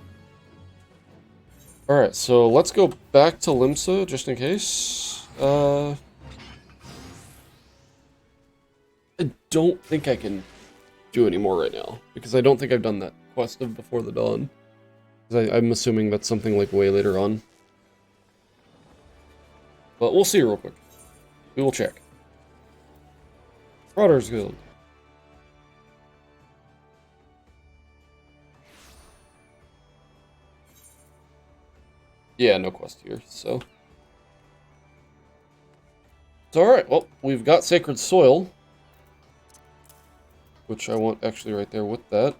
Alright, so let's go back to Limsa, just in case. I don't think I can do any more right now, because I don't think I've done that quest of Before the Dawn. I'm assuming that's something like way later on. But we'll see real quick. We will check. Marauders Guild. Yeah, no quest here, so. It's alright, well, we've got Sacred Soil. Which I want actually right there with that.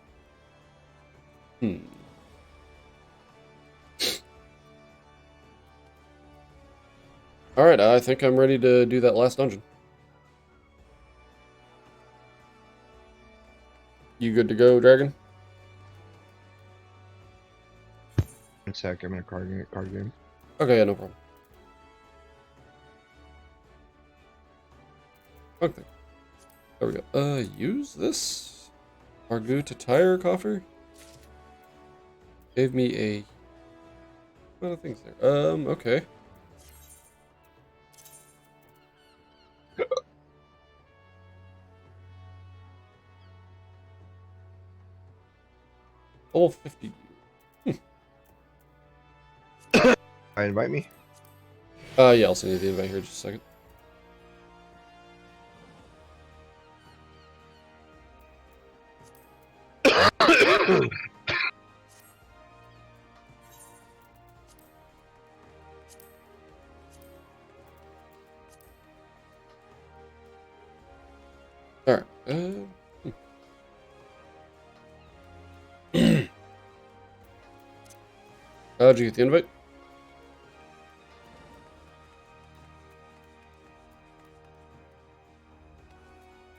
Alright, I think I'm ready to do that last dungeon. You good to go, Dragon? One sec, I'm in a card game. Okay, yeah, no problem. Okay. There we go. Use this? Argu to tire coffer? Gave me a... What are things there? Okay. Level 50. Invite me? Yeah, I'll send you the invite here in just a second. Alright. Did you get the invite?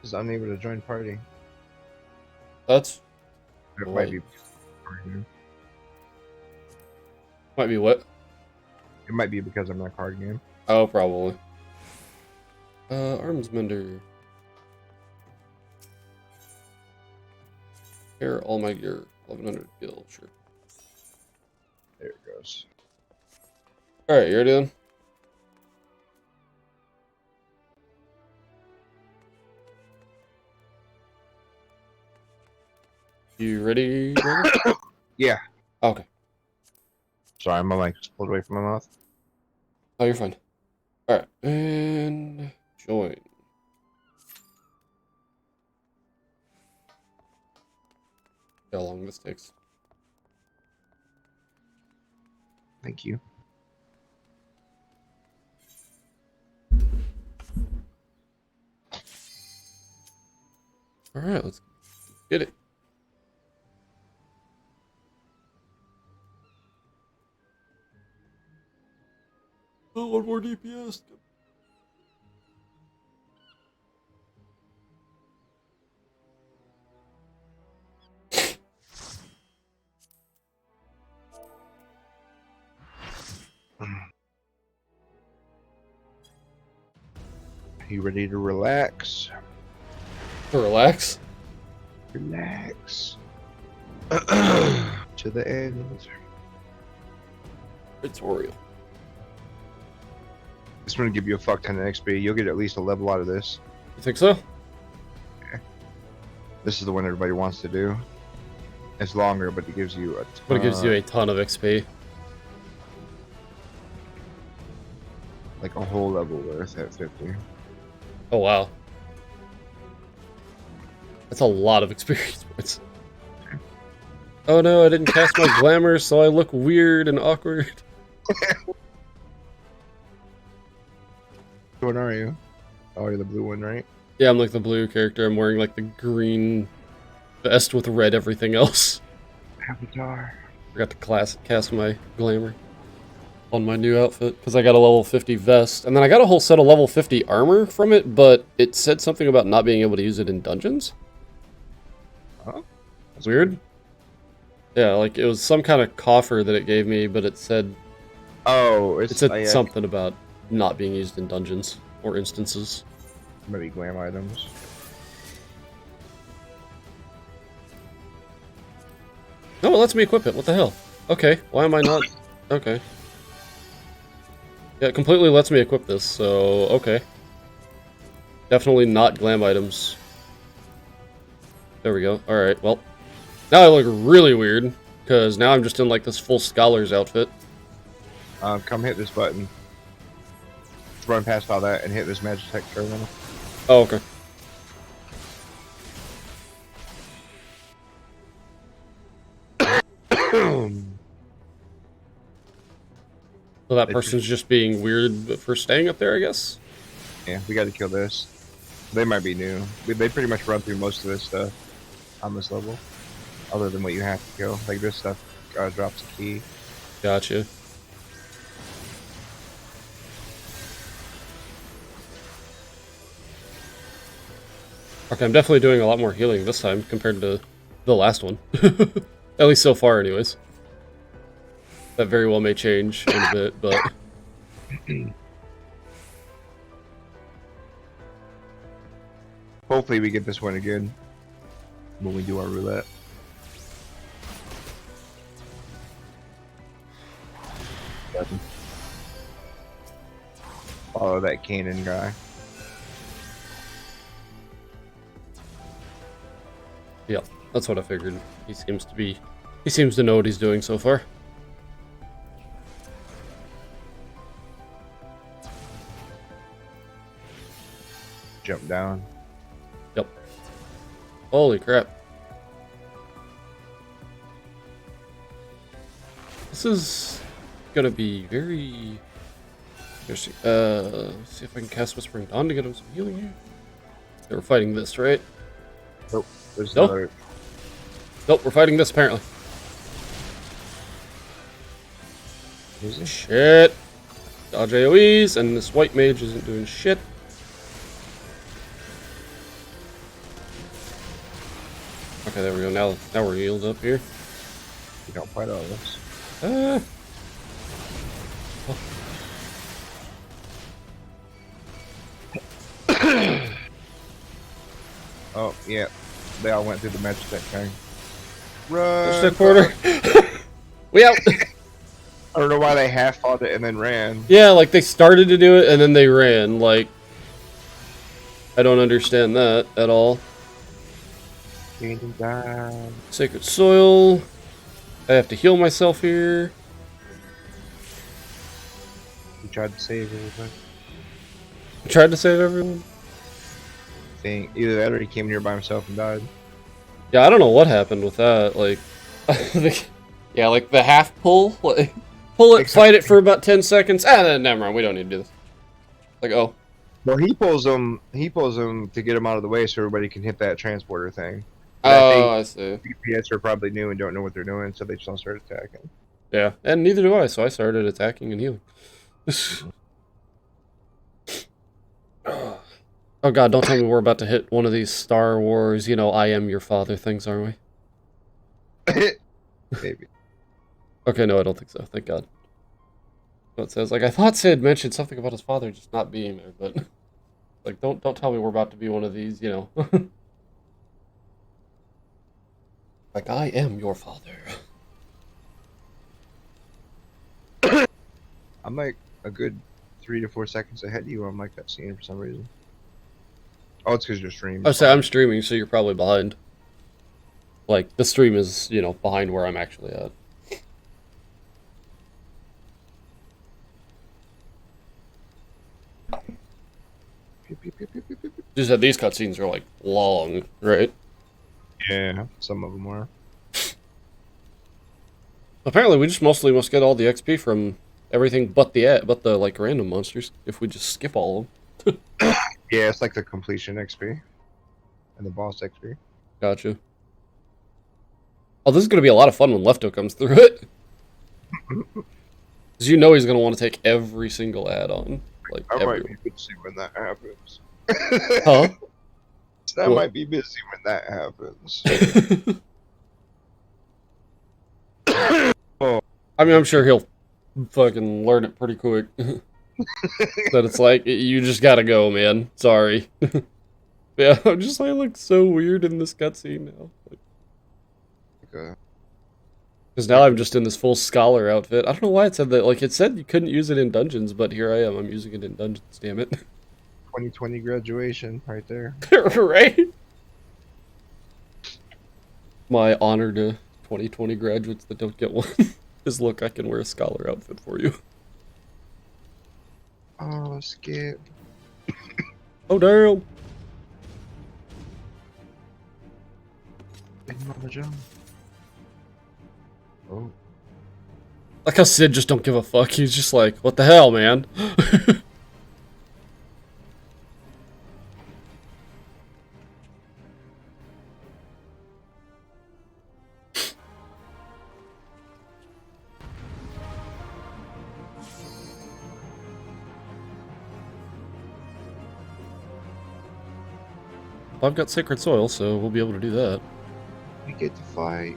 Is unable to join party. That's... It Wait. might be Might be what? It might be because I'm in a card game. Oh, probably. Arms Mender. Here, all my gear. 1100 gil, sure. There it goes. Alright, you ready then? You ready, Dragon? Yeah. Okay. Sorry, my mic just pulled away from my mouth. Oh, you're fine. Alright, and join. See how long this takes. Thank you. Alright, let's get it. Oh, one more DPS. You ready to relax? Relax. Relax. To the end. Tutorial. It's gonna give you a fuck ton of XP. You'll get at least a level out of this. You think so? This is the one everybody wants to do. It's longer, but it gives you a ton. But it gives you a ton of XP. Like a whole level worth at 50. Oh, wow. That's a lot of experience points. Oh no, I didn't cast my glamour, so I look weird and awkward. Which one are you? Oh, you're the blue one, right? Yeah, I'm like the blue character. I'm wearing like the green vest with red everything else. Avatar. Forgot to cast my glamour on my new outfit because I got a level 50 vest. And then I got a whole set of level 50 armor from it, but it said something about not being able to use it in dungeons. Oh, that's Weird. Yeah, like it was some kind of coffer that it gave me, but it said Oh, it said something about not being used in dungeons or instances. Maybe glam items. No, it lets me equip it. What the hell? Okay, why am I not? Okay. Yeah, it completely lets me equip this, so okay. Definitely not glam items. There we go. Alright, well. Now I look really weird, because now I'm just in like this full scholar's outfit. Come hit this button. just run past all that and hit this Magitech terminal. Oh, okay. So that person's just being weird for staying up there, I guess? Yeah, we gotta kill this. They might be new. They pretty much run through most of this stuff on this level. Other than what you have to kill. Like this stuff drops a key. Gotcha. Okay, I'm definitely doing a lot more healing this time compared to the last one. At least so far, anyways. That very well may change in a bit, but... Hopefully we get this one again when we do our roulette. Follow that Kanan guy. Yeah, that's what I figured. He seems to know what he's doing so far. Jump down. Yep. Holy crap. This is gonna be very interesting. See if I can cast Whispering Dawn to get him some healing here. They were fighting this, right? Nope. There's Nope. another. Nope, we're fighting this apparently. Is it? Shit. Dodge AoEs, and this white mage isn't doing shit. Okay, there we go. Now we're healed up here. We don't fight all this. Oh, yeah. They all went through the Magitech thing. Run! Push the quarter. We out. I don't know why they half fought it and then ran. Yeah, like they started to do it and then they ran. Like, I don't understand that at all. Down. Sacred Soil. I have to heal myself here. He tried to save everybody. I tried to save everyone. Thing. Either that or he came here by himself and died. Yeah, I don't know what happened with that. Like, yeah, like the half pull. Like, pull it, fight it for about 10 seconds. Then never mind. We don't need to do this. Like, oh. Well, he pulls them to get them out of the way so everybody can hit that transporter thing. Oh, I see. DPS are probably new and don't know what they're doing, so they just don't start attacking. Yeah, and neither do I, so I started attacking and healing. Oh god, don't tell me we're about to hit one of these Star Wars, I am your father things, aren't we? Maybe. Okay, no, I don't think so, thank god. So it says, like, I thought Sid mentioned something about his father just not being there, but... Like, don't tell me we're about to be one of these, Like, I am your father. I'm like a good 3 to 4 seconds ahead of you on my cutscene for some reason. Oh, it's because you're streaming. I say I'm streaming, so you're probably behind. Like, the stream is, behind where I'm actually at. Just that these cutscenes are, like, long, right? Yeah, some of them are. Apparently, we just mostly must get all the XP from everything but the like random monsters. If we just skip all of them. Yeah, it's like the completion XP and the boss XP. Gotcha. Oh, this is gonna be a lot of fun when Lefto comes through it. Because he's gonna want to take every single add-on. Like, I might be busy when that happens. Huh? I might be busy when that happens. Oh. I mean, I'm sure he'll fucking learn it pretty quick. That it's like, you just gotta go, man. Sorry. Yeah, I'm just like, I look so weird in this cutscene now. Okay. Because now I'm just in this full scholar outfit. I don't know why it said that. Like, it said you couldn't use it in dungeons, but here I am. I'm using it in dungeons, damn it. 2020 graduation, right there. Right? My honor to 2020 graduates that don't get one is, look, I can wear a scholar outfit for you. Oh, skip. Oh, damn. Big Mama John. Oh. Like how Sid just don't give a fuck. He's just like, what the hell, man? I've got Sacred Soil, so we'll be able to do that. We get to fight.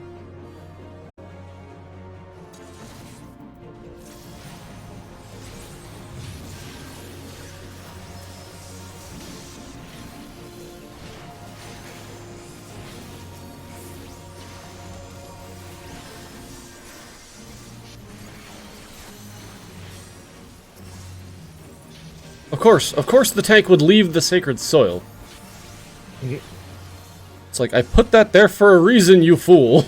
Of course the tank would leave the Sacred Soil. It's like, I put that there for a reason, you fool.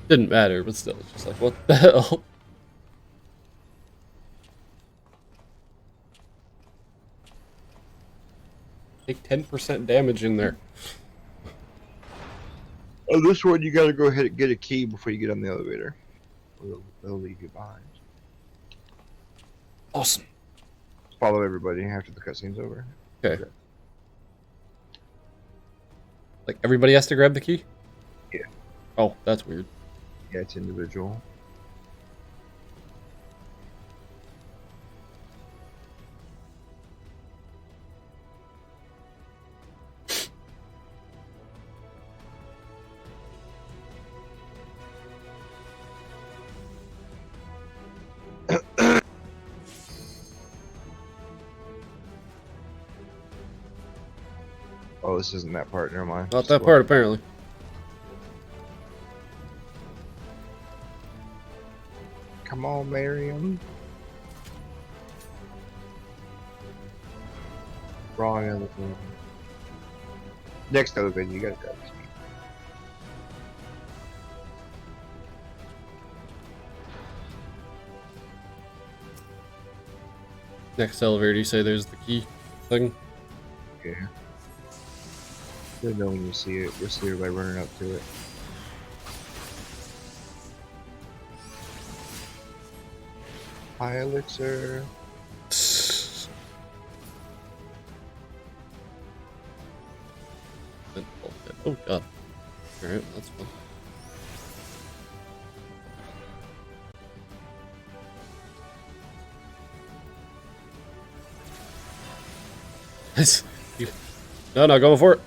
Didn't matter, but still, it's just like, what the hell? Take 10% damage in there. Oh, this one you gotta go ahead and get a key before you get on the elevator. Or they'll leave you behind. Awesome. Follow everybody after the cutscene's over. Okay. Like, everybody has to grab the key? Yeah. Oh, that's weird. Yeah, it's individual. Oh, this isn't that part. Never mind. Not that part, apparently. Come on, Miriam. Wrong elevator. Next elevator, you gotta grab this key. Next elevator, you say there's the key thing? Yeah. You'll know when you see it. You'll see everybody running up to it. Hi, Elixir. Oh god. Alright, that's fun. No, going for it.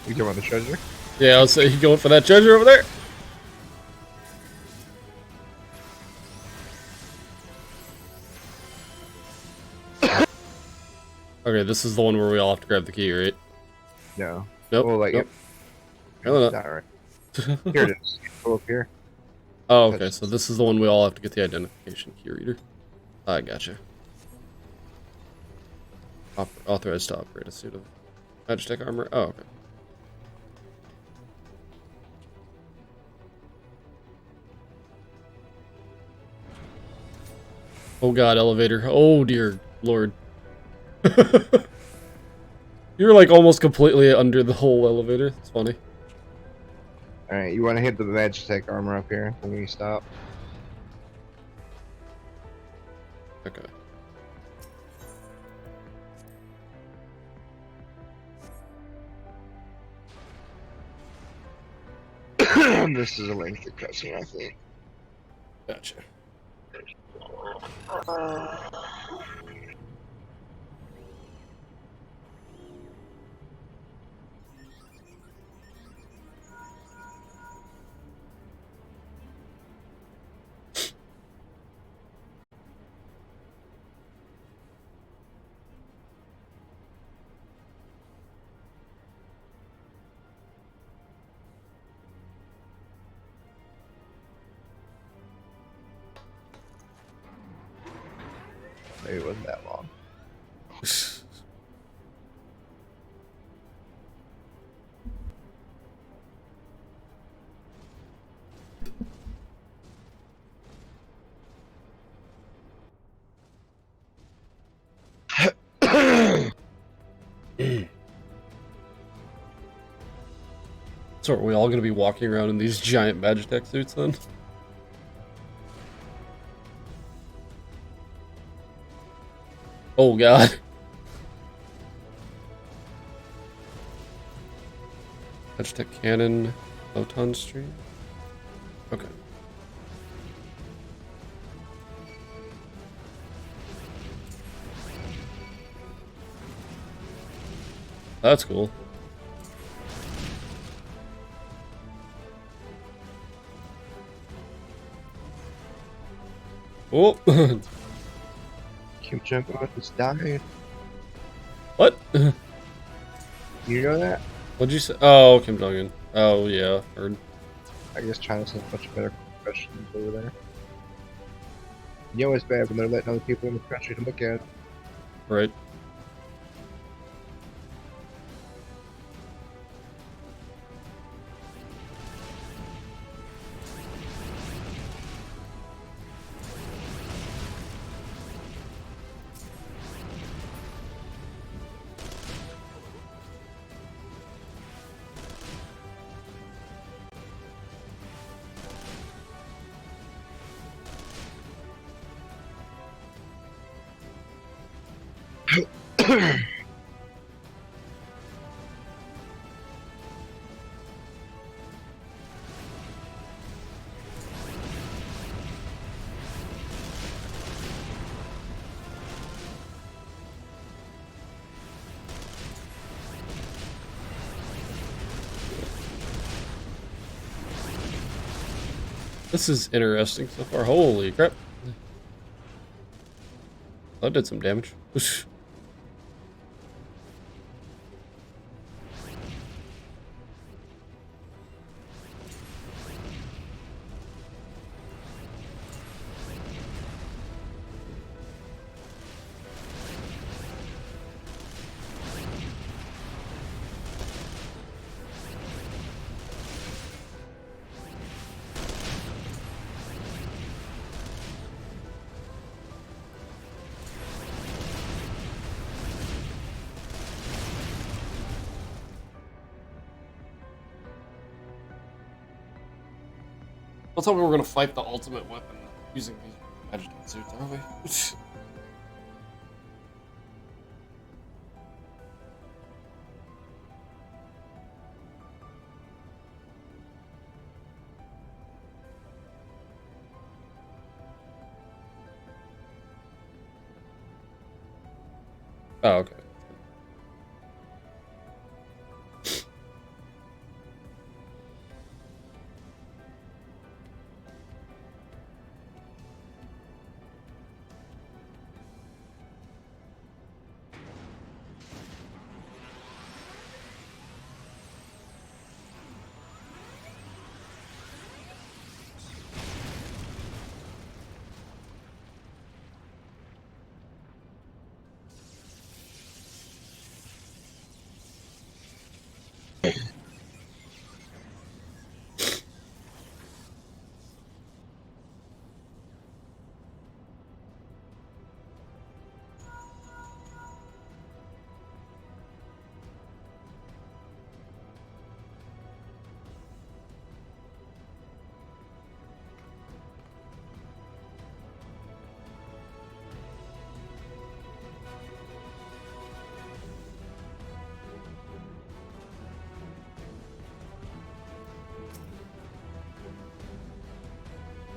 You talking about the treasure? Yeah, I'll say you going for that treasure over there. Okay, this is the one where we all have to grab the key, right? No. Nope. Well, like, nope. no, No, no. not right. Here it is. Go up here. Oh, okay, so this is the one we all have to get the identification key reader. I gotcha. Authorized to operate a suit of Magitech armor. Oh, okay. Oh god, elevator. Oh dear lord. You're like almost completely under the whole elevator. It's funny. Alright, you want to hit the Magitech armor up here when we stop? Okay. This is a lengthy cutscene, I think. Gotcha. Maybe it wasn't that long. So are we all gonna be walking around in these giant Magitech suits then? Oh god. Magitech cannon, photon stream. Okay. That's cool. Oh. Kim Jong-un is dying. What? You know that? What'd you say? Oh, Kim Jong-un. Oh, yeah. Heard. I guess China's has much better professionals over there. You know it's bad when they're letting other people in the country to look at it. Right. This is interesting so far. Holy crap. That did some damage. I thought we were gonna fight the ultimate weapon using these Magitech suits, are we? Oh, okay.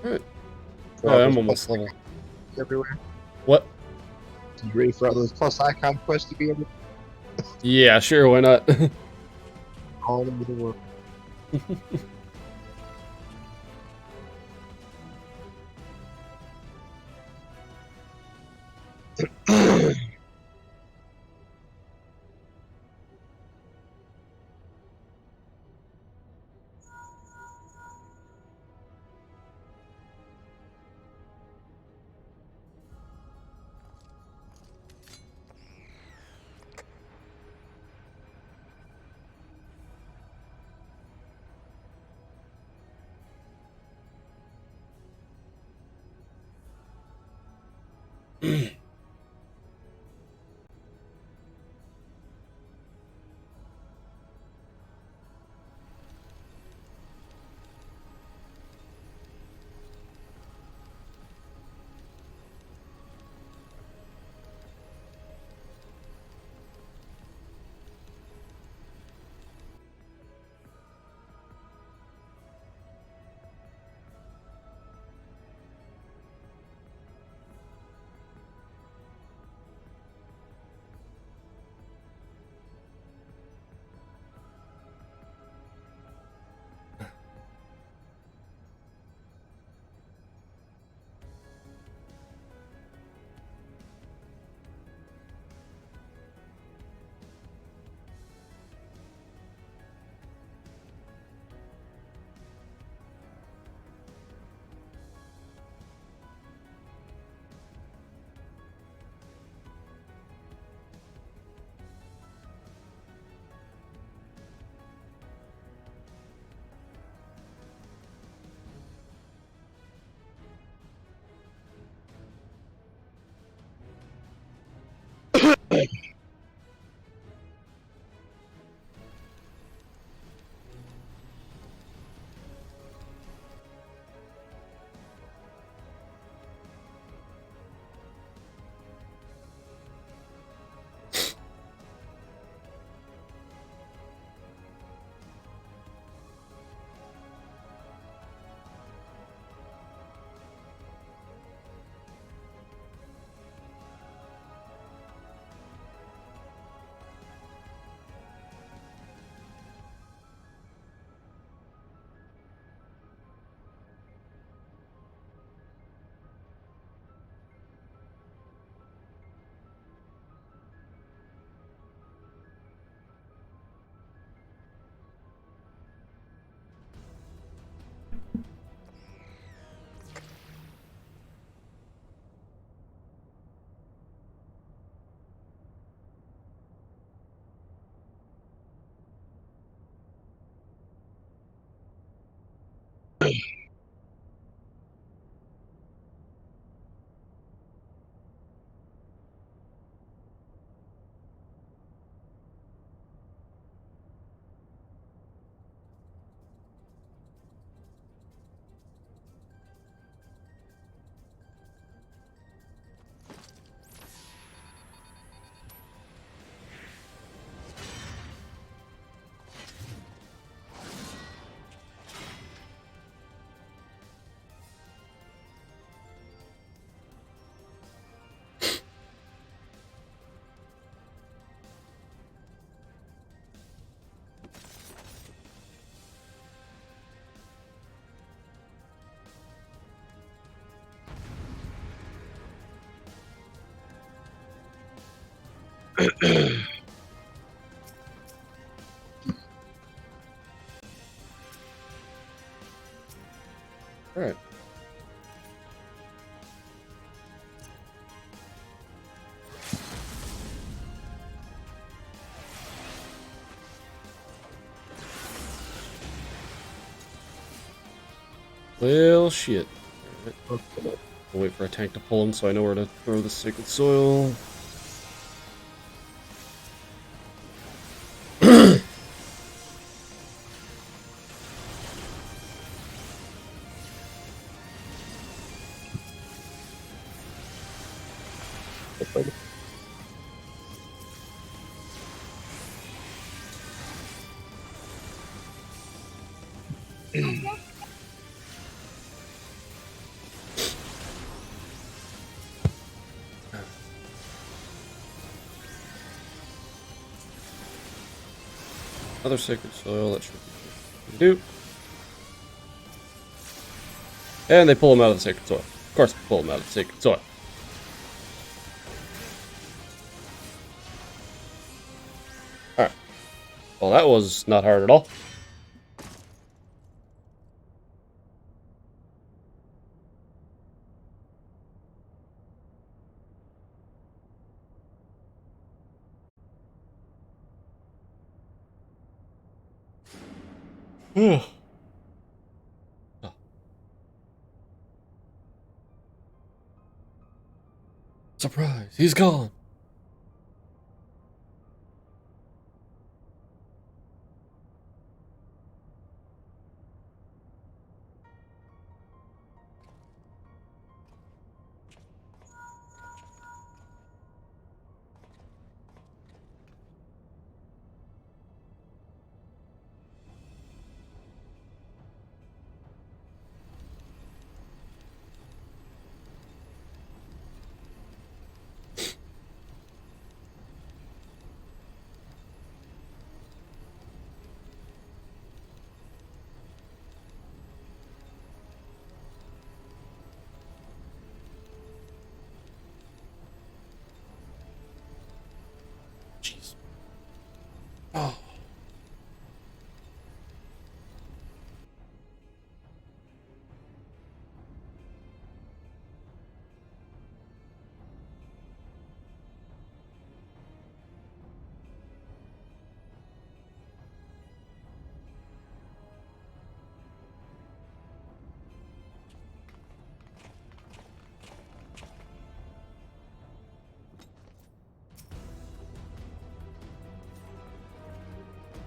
Alright. Oh, I'm almost level. Everywhere. What? You ready for all those plus icon quests to be able Yeah, sure, why not? all over the world? Alright. Well, shit. Alright. I'll wait for a tank to pull him so I know where to throw the sacred soil. Another sacred soil, that should be do. And they pull him out of the sacred soil. Of course, they pull him out of the sacred soil. Alright. Well, that was not hard at all. Oh. Surprise, he's gone. Jeez. Oh.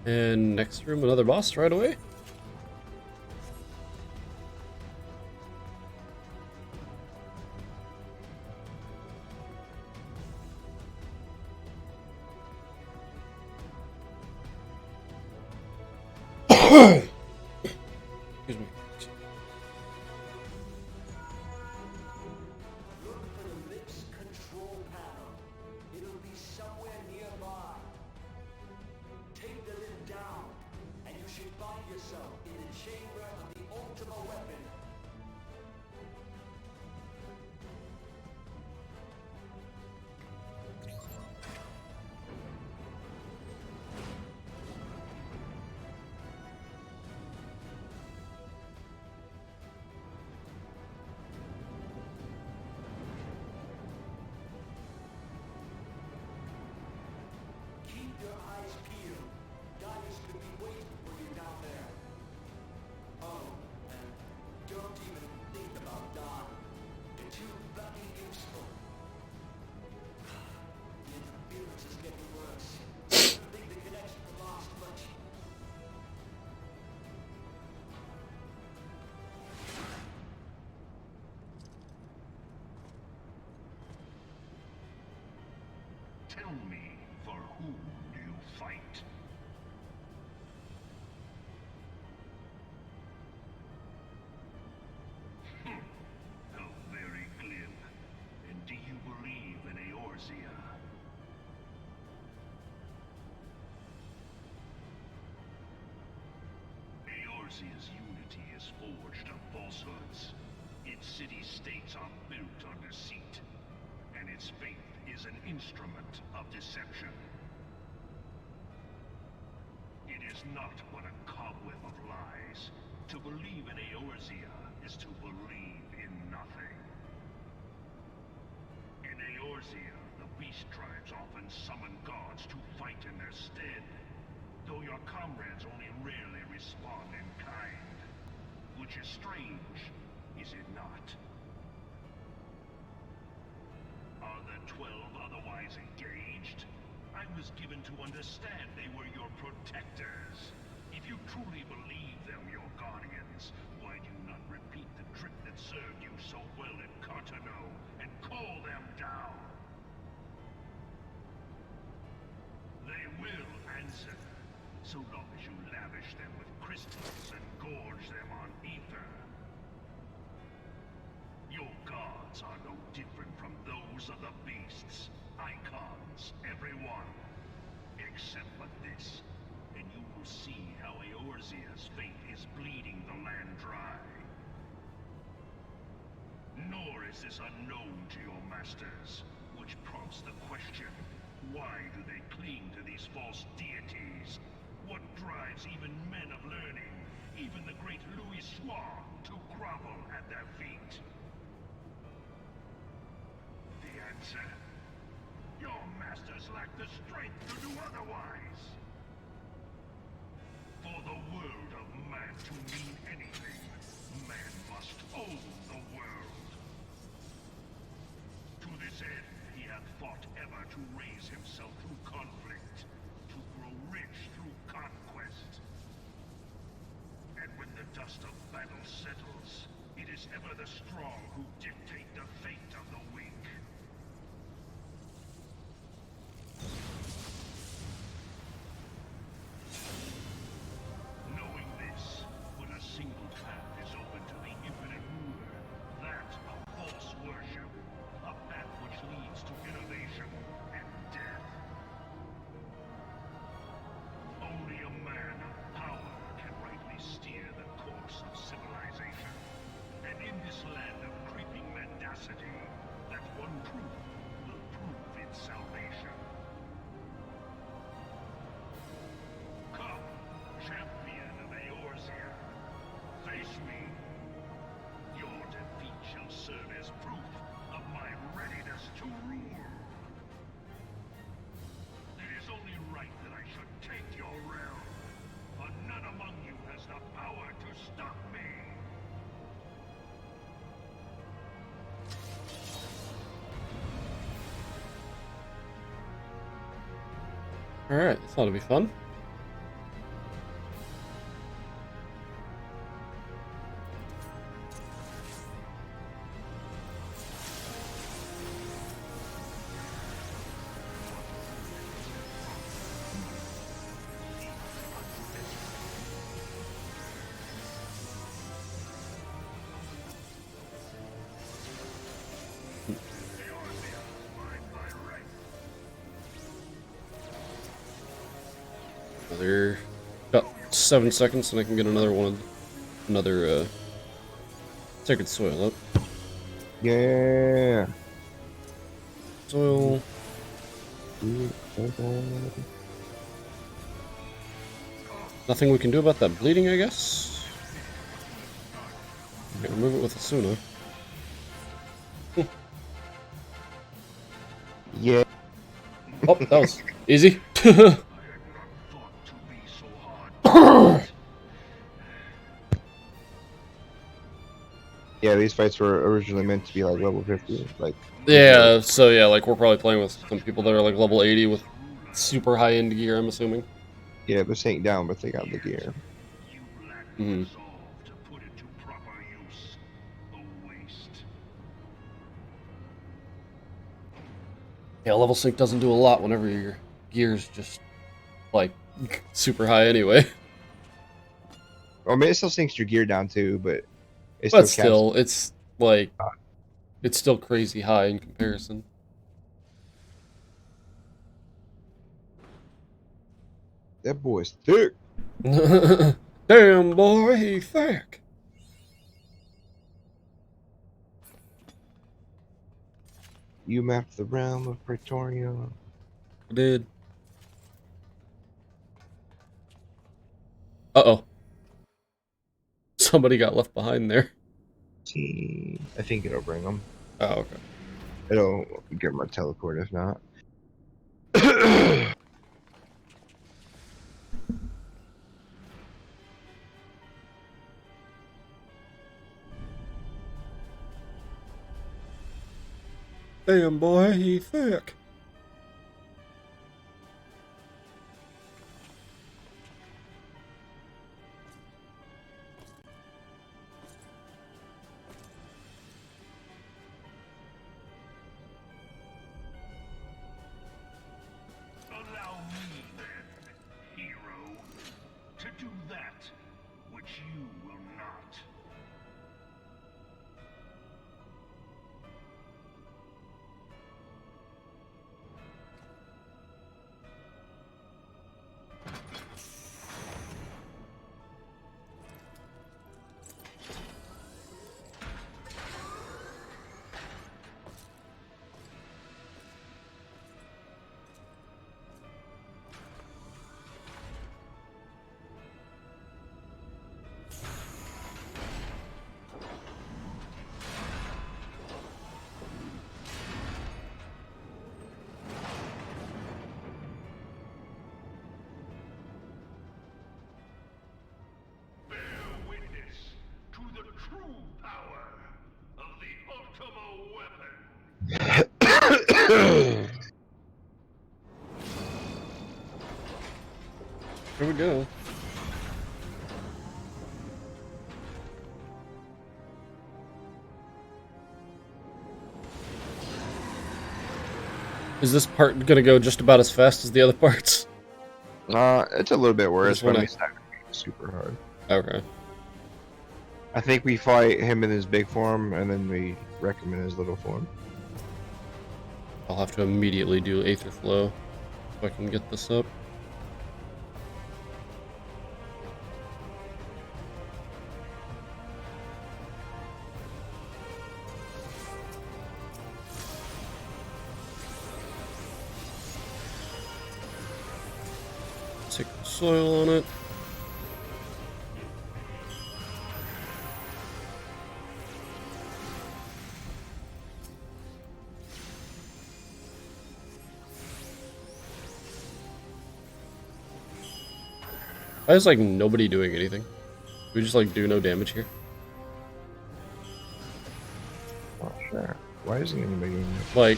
And next room, another boss right away. Excuse me. Look for the mix control panel. It'll be somewhere nearby. Take the lid down, and you should find yourself in the chamber of the Ultima weapon. Keep your eyes peeled. Darius could be waiting for you down there. Oh, and don't even think about Don. You're too bloody useful. The interference is getting worse. I don't think the connection will last much. Tell me, for whom do you fight? How very glib. And do you believe in Eorzea? Eorzea's unity is forged of falsehoods. Its city-states are built on deceit. And its faith is an instrument of deception. It is not but a cobweb of lies. To believe in Eorzea is to believe in nothing. In Eorzea, the beast tribes often summon gods to fight in their stead, though your comrades only rarely respond in kind. Which is strange, is it not? Are the 12 otherwise engaged? I was given to understand they were your protectors. If you truly believe them your guardians, why do you not repeat the trick that served you so well in Cartano and call them down? They will answer, so long as you lavish them with crystals and gorge them on ether. Your gods are no different from those of the beasts. Icons, every one. Except for this, and you will see how Eorzea's fate is bleeding the land dry. Nor is this unknown to your masters, which prompts the question, why do they cling to these false deities? What drives even men of learning, even the great Louis Swan, to grovel at their feet? The answer? Your masters lack the strength to do otherwise. For the world of man to mean anything, man must own the world. To this end, he hath fought ever to raise himself through conflict, to grow rich through conquest. And when the dust of battle settles, it is ever the strong who dictate the fate of the weak. Knowing this, but a single path is open to the infinite ruler, that of false worship, a path which leads to innovation and death. Only a man of power can rightly steer the course of civilization. And in this land of creeping mendacity, that one truth will prove its salvation. Come, champion of Eorzea, face me. Your defeat shall serve as proof of my readiness to rule. It is only right that I should take your realm, but none among you has the power to stop me. Alright, this ought to be fun. Another about 7 seconds, and I can get another one, another sacred soil up. Yeah. Soil. Nothing we can do about that bleeding, I guess. Okay, remove it with Asuna. Yeah. Oh, that was easy. I had not thought to be so hard. Yeah, these fights were originally meant to be like level 50. Like. Yeah, so yeah, like we're probably playing with some people that are like level 80 with super high end gear, I'm assuming. Yeah, they're staying down, but they got the gear. You lack Mhm. resolve to put it to proper use. A waste. Yeah, level sync doesn't do a lot whenever your gear's just like super high anyway. Well, I mean, it still sinks your gear down too, but it But caps- still, it's like it's still crazy high in comparison. That boy's thick. Damn boy, he thick. You mapped the realm of Praetoria. I did. Uh-oh. Somebody got left behind there. I think it'll bring them. Oh, okay. It'll give them a teleport if not. Damn, boy, he thick. Allow me then, hero, to do that which you will not. Bear witness to the true power of the Ultimo weapon. Here we go. Is this part gonna go just about as fast as the other parts? It's a little bit worse, Just but wanna- it's not gonna be super hard. Okay. I think we fight him in his big form, and then we wreck him in his little form. I'll have to immediately do Aether Flow so I can get this up. Take the soil on it. Why is like nobody doing anything? We just like do no damage here. Oh, sure. Why isn't anybody doing that?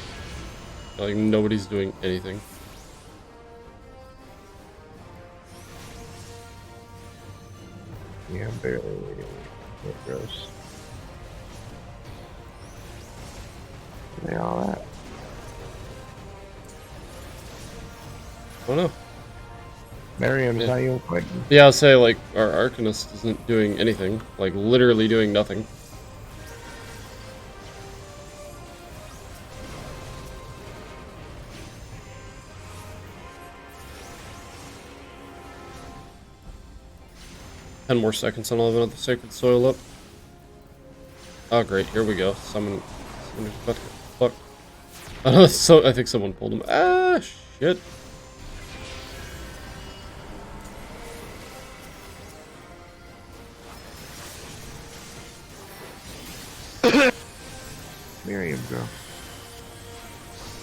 Like nobody's doing anything. Yeah, barely. There goes. Where they all at? I don't know. Miriam's Yeah. not even fighting. Yeah, I'll say like our Arcanist isn't doing anything. Like literally doing nothing. Ten more seconds and I'll have another sacred soil up. Oh great, here we go. Someone's about to get fucked. I know, so I think someone pulled him. Ah shit. Miriam, go.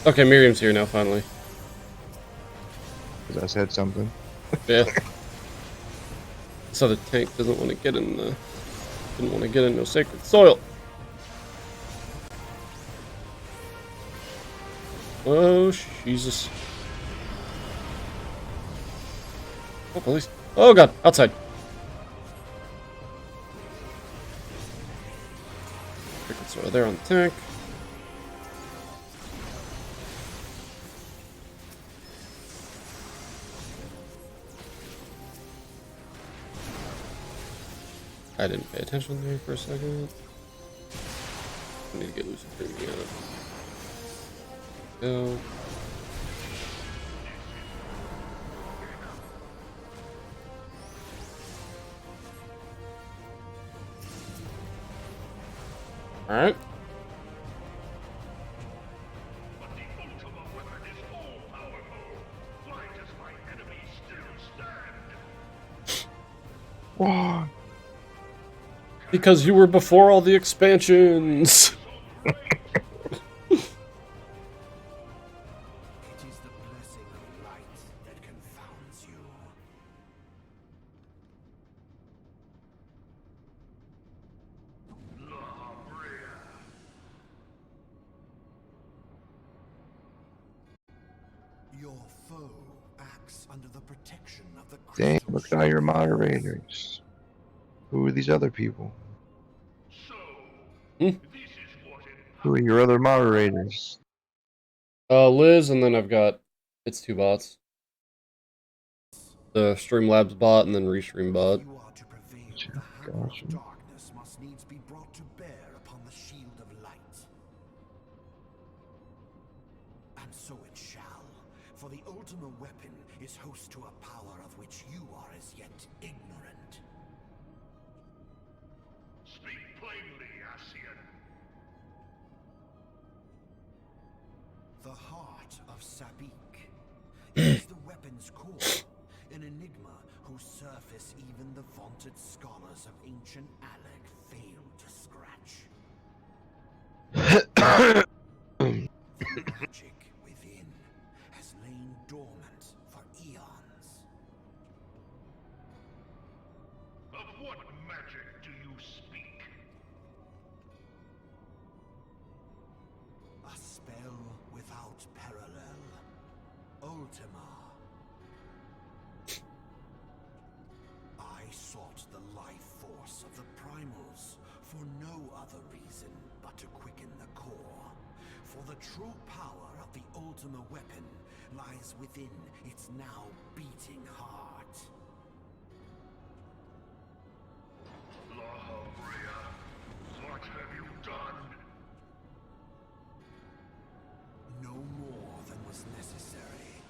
Okay, Miriam's here now finally. Because I said something. Yeah. So the tank doesn't want to get in the didn't want to get in no sacred soil. Oh Jesus. Oh police. Oh god, outside. Sacred soil there on the tank. I didn't pay attention there for a second. I need to get Lucid Dreaming out. Go. Alright. Oh, Because you were before all the expansions. It is the blessing of light that confounds you. Your foe acts under the protection of the dang, crystal look at all your Shadow. moderators. Who are these other people? So, Hmm. this is what it Who are your other moderators? Liz, and then I've got it's two bots. The Streamlabs bot and then Restream bot. If you are to prevail, Gotcha, the hammer gotcha. of darkness must needs be brought to bear upon the shield of light. And so it shall, for the Ultima weapon is host to a power of which you are as yet ignorant. Speak plainly, Ascian. The heart of Sabik. It is the weapon's core, an enigma whose surface even the vaunted scholars of ancient Alec failed to scratch. The magic within has lain dormant for eons. Of what magic do you speak? A spell without parallel. Ultima. I sought the life force of the primals for no other reason but to quicken the core. For the true power of the Ultima weapon lies within its now beating heart. Lahabrea, what have you done? No more than was necessary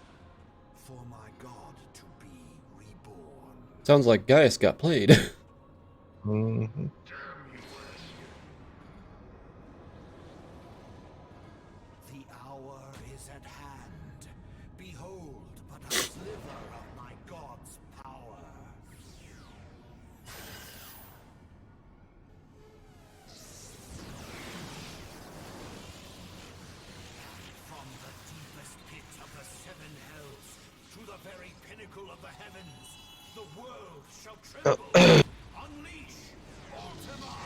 for my god to be reborn. Sounds like Gaius got played. Mhm. Damn you, Ascian. The hour is at hand. Behold but a sliver of my god's power. From the deepest pit of the seven hells to the very pinnacle of the heavens, the world shall tremble. Unleash Ultima!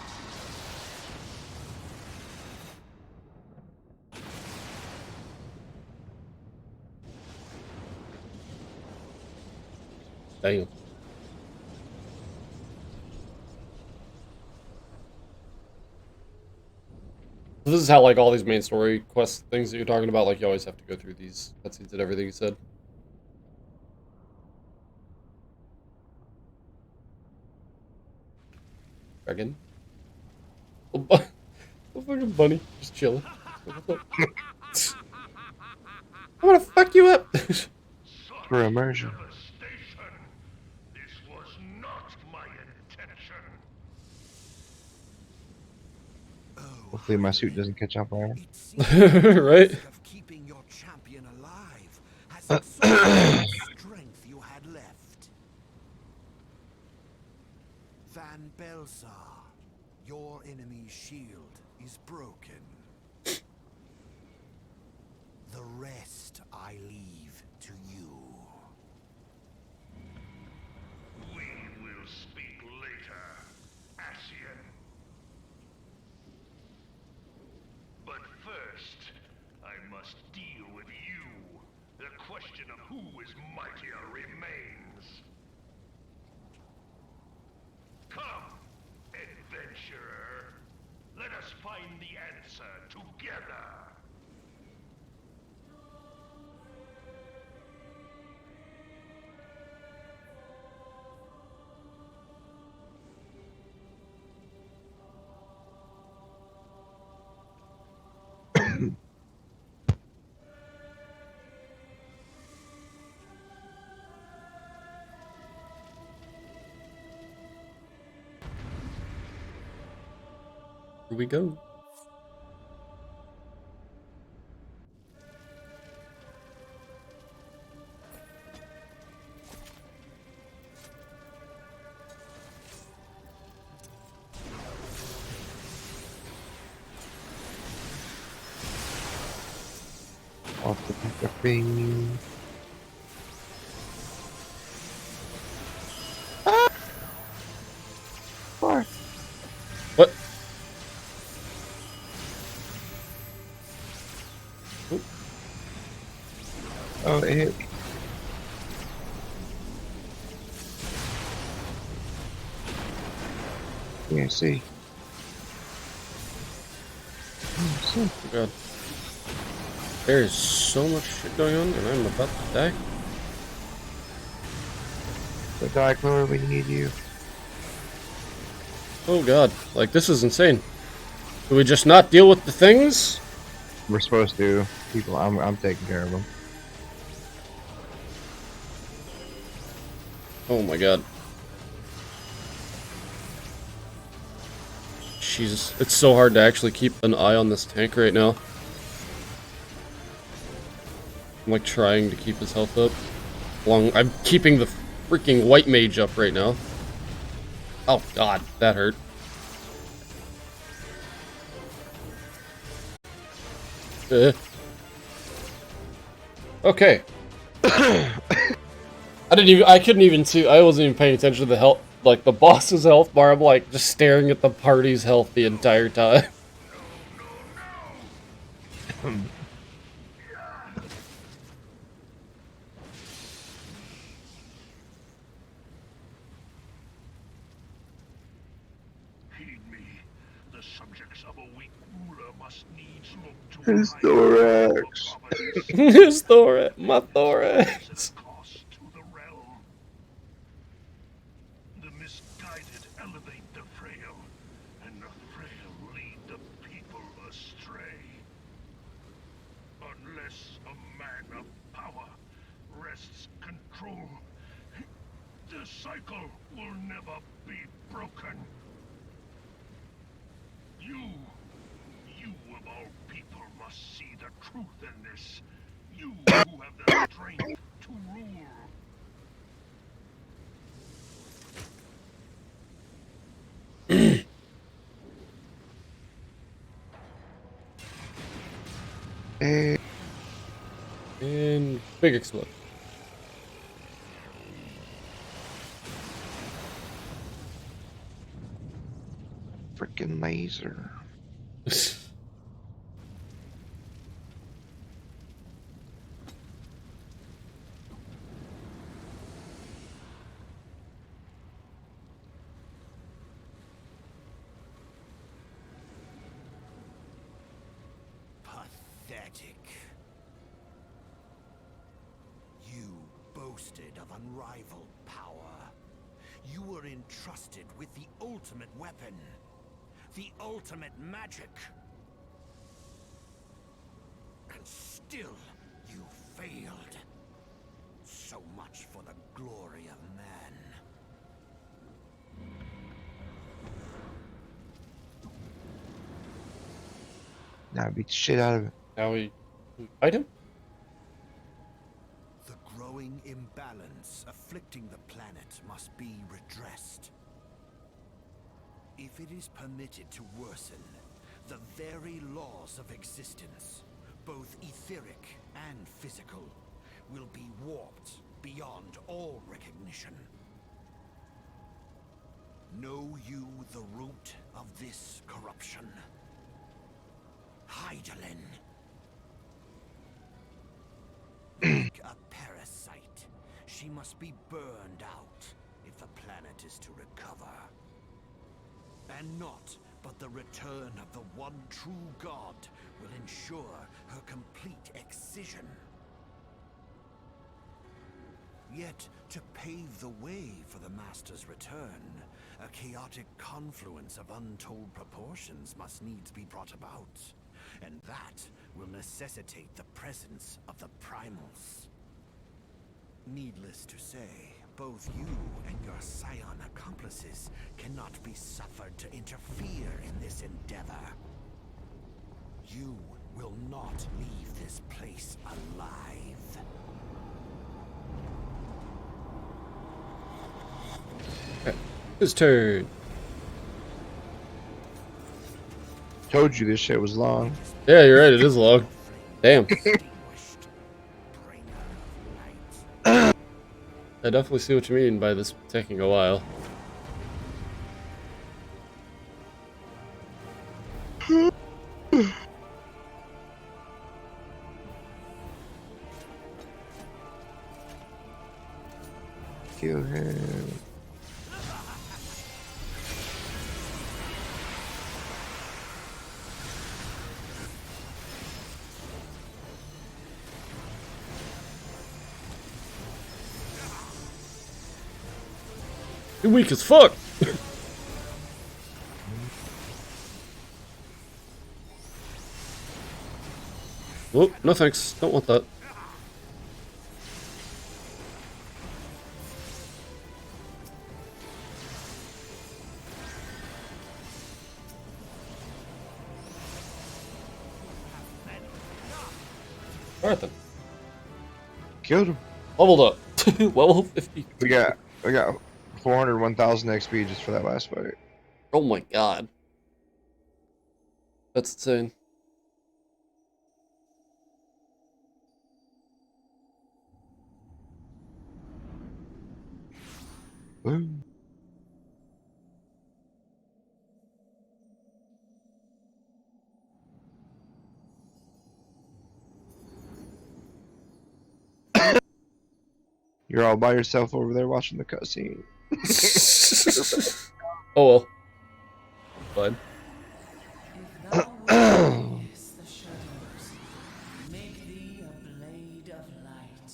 Damn. This is how, like, all these main story quest things that you're talking about, like, you always have to go through these cutscenes and everything you said. Dragon? Oh, fucking bunny. Just chilling. What's up? I'm gonna fuck you up! For immersion. Devastation! This was not my intention. Hopefully my suit doesn't catch on fire. It seems the Right? task of keeping your champion alive has exhausted what strength you had left. Van Belsar, your enemy's shield is broken. The rest I leave to you. We will speak later, Ascian. But first, I must deal with you. The question of who is mightier remains. Come, adventurer. Let us find the answer together. Here we go. I'll protect the thing. Ah! Why? What? Oop. Oh, it hit me. Can't see. Oh god. There is so much shit going on, and I'm about to die. The Dark Lord, we need you. Oh god. Like, this is insane. Do we just not deal with the things? We're supposed to. People, I'm taking care of them. Oh my god. Jesus. It's so hard to actually keep an eye on this tank right now. I'm like trying to keep his health up. I'm keeping the freaking white mage up right now. Oh god, that hurt. Okay. I couldn't even see, I wasn't even paying attention to the health, like the boss's health bar. I'm like just staring at the party's health the entire time. Heed me. The subjects of a weak ruler must needs look His to thorax. His thorax, my thorax. cost to the realm. The misguided elevate the frail, and the frail lead the people astray. Unless a man of power wrests control, the cycle will never be broken. You of all people must see the truth in this. You who have the strength to rule. Hey, And big explode. freaking laser. Pathetic. You boasted of unrivaled power. You were entrusted with the ultimate weapon. The ultimate magic. And still, you failed. So much for the glory of man. Now beat the shit out of it. Now we fight him? The growing imbalance afflicting the planet must be redressed. If it is permitted to worsen, the very laws of existence, both etheric and physical, will be warped beyond all recognition. Know you the root of this corruption? Hydaelyn. Like a parasite, she must be burned out if the planet is to recover. And not but the return of the one true god will ensure her complete excision. Yet, to pave the way for the Master's return, a chaotic confluence of untold proportions must needs be brought about. And that will necessitate the presence of the primals. Needless to say, both you and your Scion accomplices cannot be suffered to interfere in this endeavor. You will not leave this place alive. His turn. Told you this shit was long. Yeah, you're right, it is long. Damn. Distinguished. I definitely see what you mean by this taking a while. Kill him. You're weak as fuck! Whoop, no thanks. Don't want that. Alright then. Killed him. Leveled up. Level 50. We got 400, 1,000 XP just for that last fight. Oh my god. That's insane. Woo. You're all by yourself over there watching the cutscene. Oh well. Fine. If thou wilt pierce the shadows, make thee a blade of light.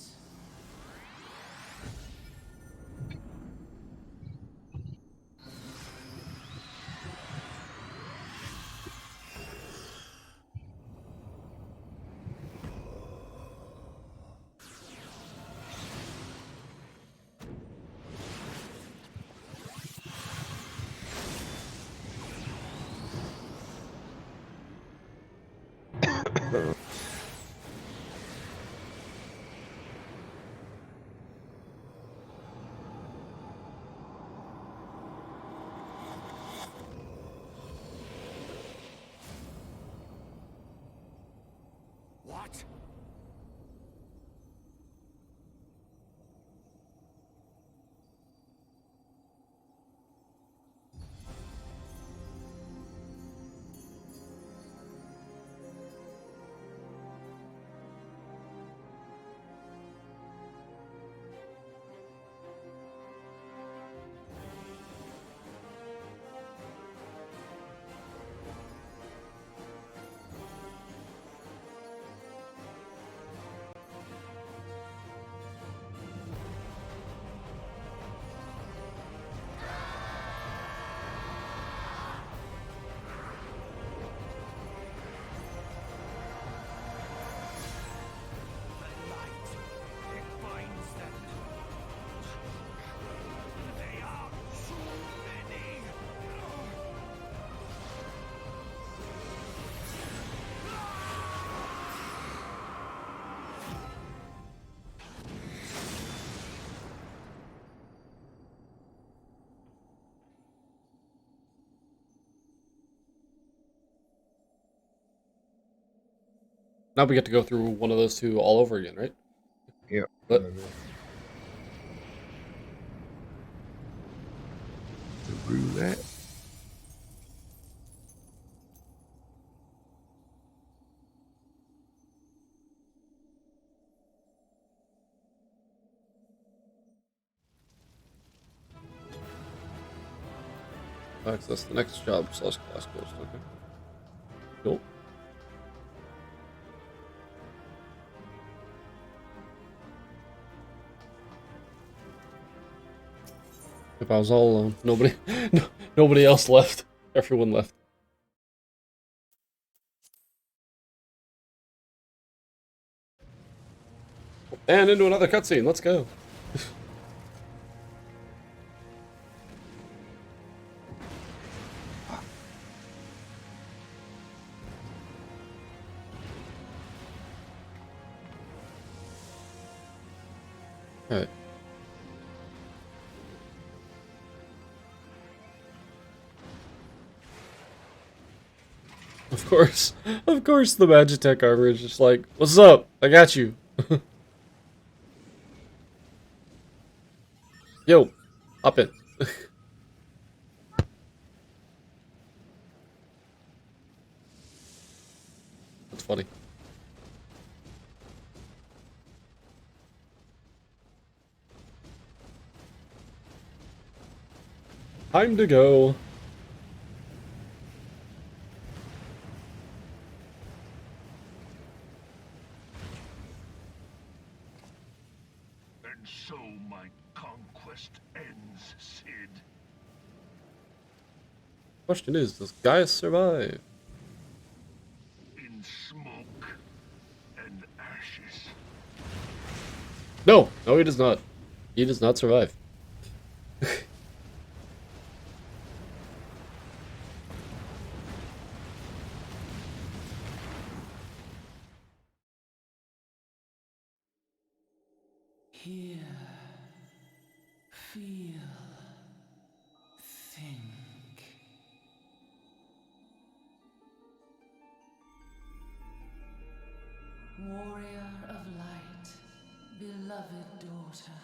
What? Now we get to go through one of those two all over again, right? Yep. But The roulette. access the next job / class quest. Okay. Cool. If I was all alone, nobody else left. Everyone left. And into another cutscene. Let's go. Alright. Of course the Magitech armor is just like, what's up? I got you. Yo, hop in. That's funny. Time to go. And so my conquest ends, Sid. Question is, does Gaius survive? In smoke and ashes. No, no, he does not. He does not survive. Hear, feel, think. Warrior of light, beloved daughter.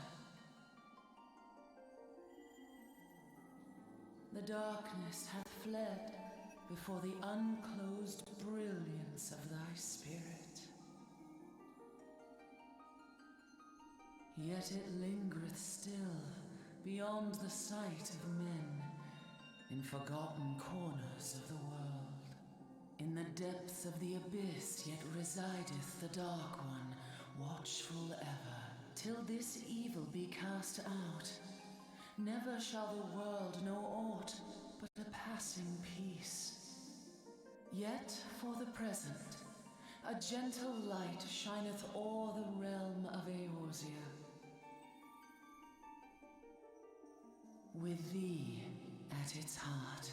The darkness hath fled before the unclosed brilliance of thy spirit. Yet it lingereth still beyond the sight of men, in forgotten corners of the world. In the depths of the abyss yet resideth the Dark One, watchful ever, till this evil be cast out. Never shall the world know aught but a passing peace. Yet for the present, a gentle light shineth o'er the realm of Eorzea. With thee at its heart.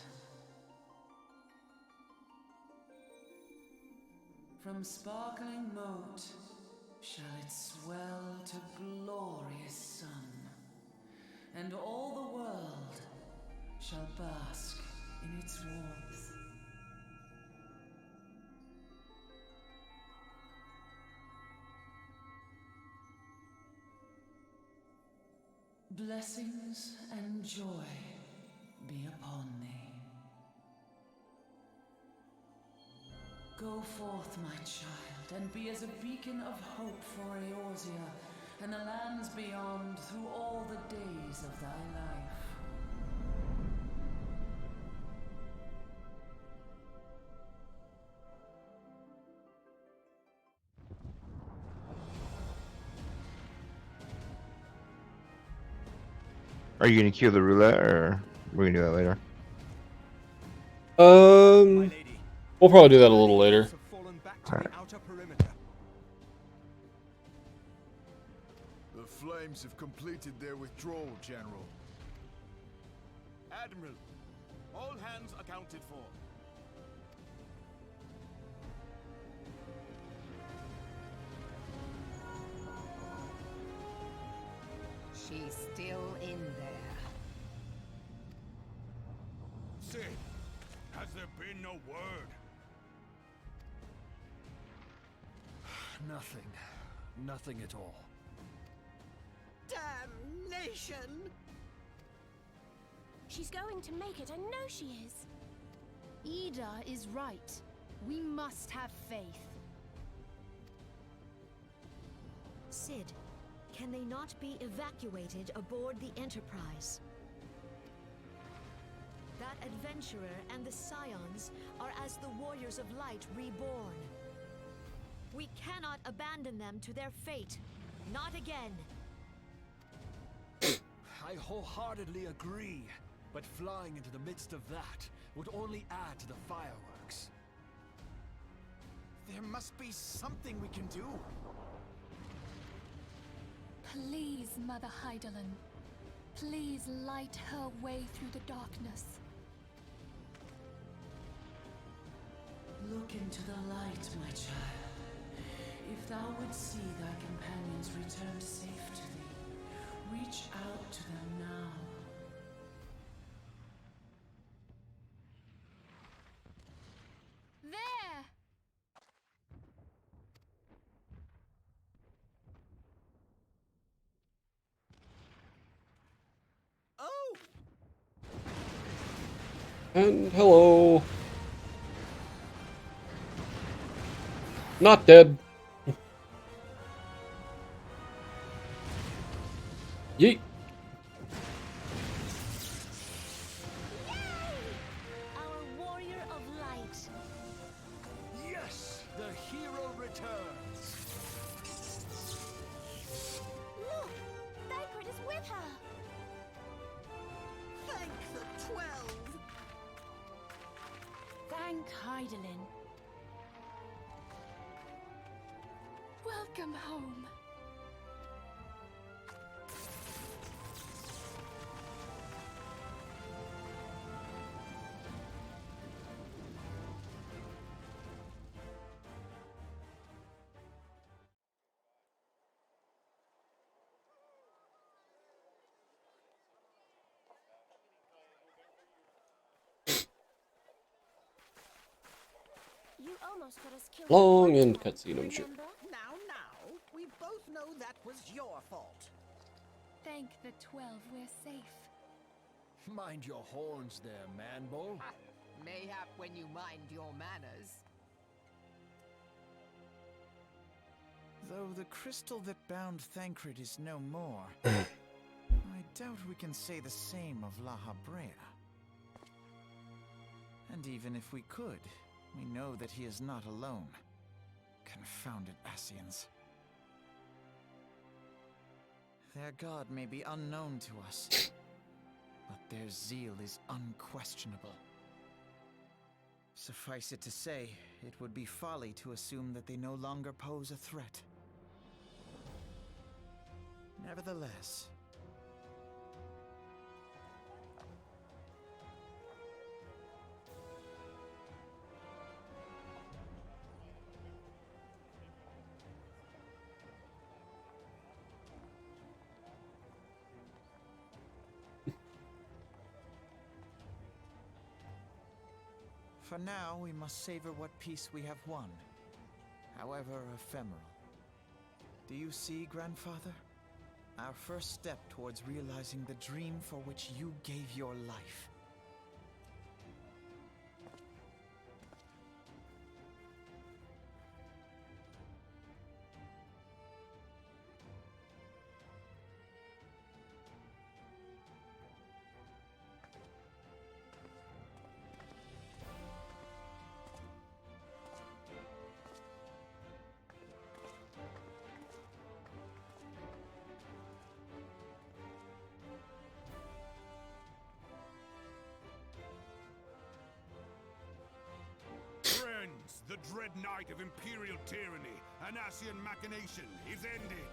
From sparkling moat shall it swell to glorious sun, and all the world shall bask in its warmth. Blessings and joy be upon thee. Go forth, my child, and be as a beacon of hope for Eorzea and the lands beyond through all the days of thy life. Are you gonna queue the roulette, or we're gonna do that later? We'll probably do that a little later. The Flames have completed their withdrawal, General. Admiral, all hands accounted for. She's still in there. Sid, has there been no word? Nothing. Nothing at all. Damnation! She's going to make it, I know she is. Ida is right. We must have faith. Sid, can they not be evacuated aboard the Enterprise? That adventurer and the Scions are as the Warriors of Light reborn. We cannot abandon them to their fate. Not again. I wholeheartedly agree, but flying into the midst of that would only add to the fireworks. There must be something we can do. Please, Mother Hydaelyn. Please light her way through the darkness. Look into the light, my child. If thou would see thy companions return safe to thee, reach out to them now. There! And hello. Not dead. Yeet. Our warrior of light. Yes, the hero returns. Look! Thancred is with her! Thank the 12. Thank Hydaelyn. Welcome home. You almost got us killed. Long end cutscene, I'm sure. Remember? Now, we both know that was your fault. Thank the 12 we're safe. Mind your horns there, Manbull. Mayhap when you mind your manners. Though the crystal that bound Thancred is no more, I doubt we can say the same of La Habrea. And even if we could, we know that he is not alone. Confounded Ascians. Their god may be unknown to us, but their zeal is unquestionable. Suffice it to say, it would be folly to assume that they no longer pose a threat. Nevertheless, for now, we must savor what peace we have won, however ephemeral. Do you see, Grandfather? Our first step towards realizing the dream for which you gave your life. Friends, the dread night of Imperial tyranny and Ascian machination is ended.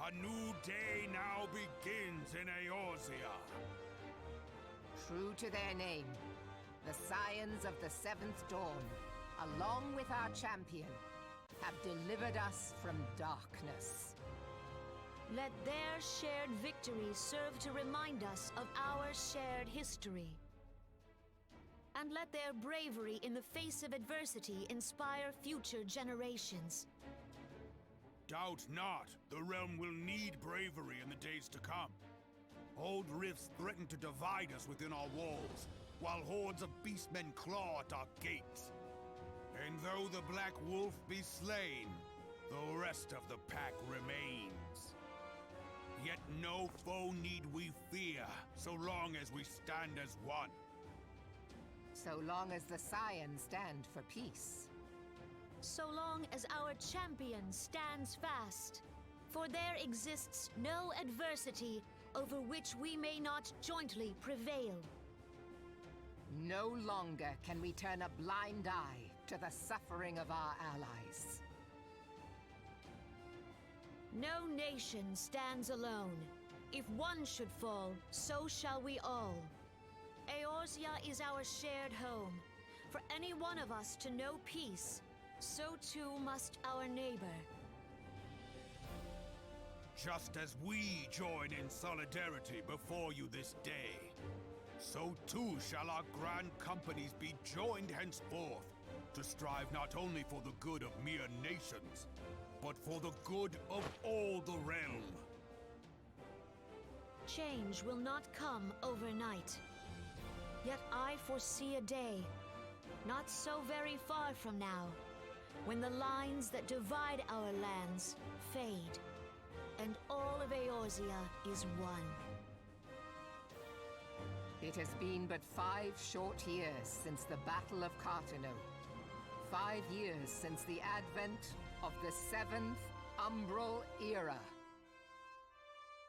A new day now begins in Eorzea. True to their name, the Scions of the Seventh Dawn, along with our champion, have delivered us from darkness. Let their shared victory serve to remind us of our shared history. And let their bravery in the face of adversity inspire future generations. Doubt not, the realm will need bravery in the days to come. Old rifts threaten to divide us within our walls, while hordes of beastmen claw at our gates. And though the Black Wolf be slain, the rest of the pack remains. Yet no foe need we fear, so long as we stand as one. So long as the Scions stand for peace. So long as our champion stands fast. For there exists no adversity over which we may not jointly prevail. No longer can we turn a blind eye to the suffering of our allies. No nation stands alone. If one should fall, so shall we all. Eorzea is our shared home. For any one of us to know peace, so too must our neighbor. Just as we join in solidarity before you this day, so too shall our grand companies be joined henceforth to strive not only for the good of mere nations, but for the good of all the realm. Change will not come overnight. Yet I foresee a day, not so very far from now, when the lines that divide our lands fade, and all of Eorzea is one. It has been but 5 short years since the Battle of Carteneau. 5 years since the advent of the 7th Umbral Era.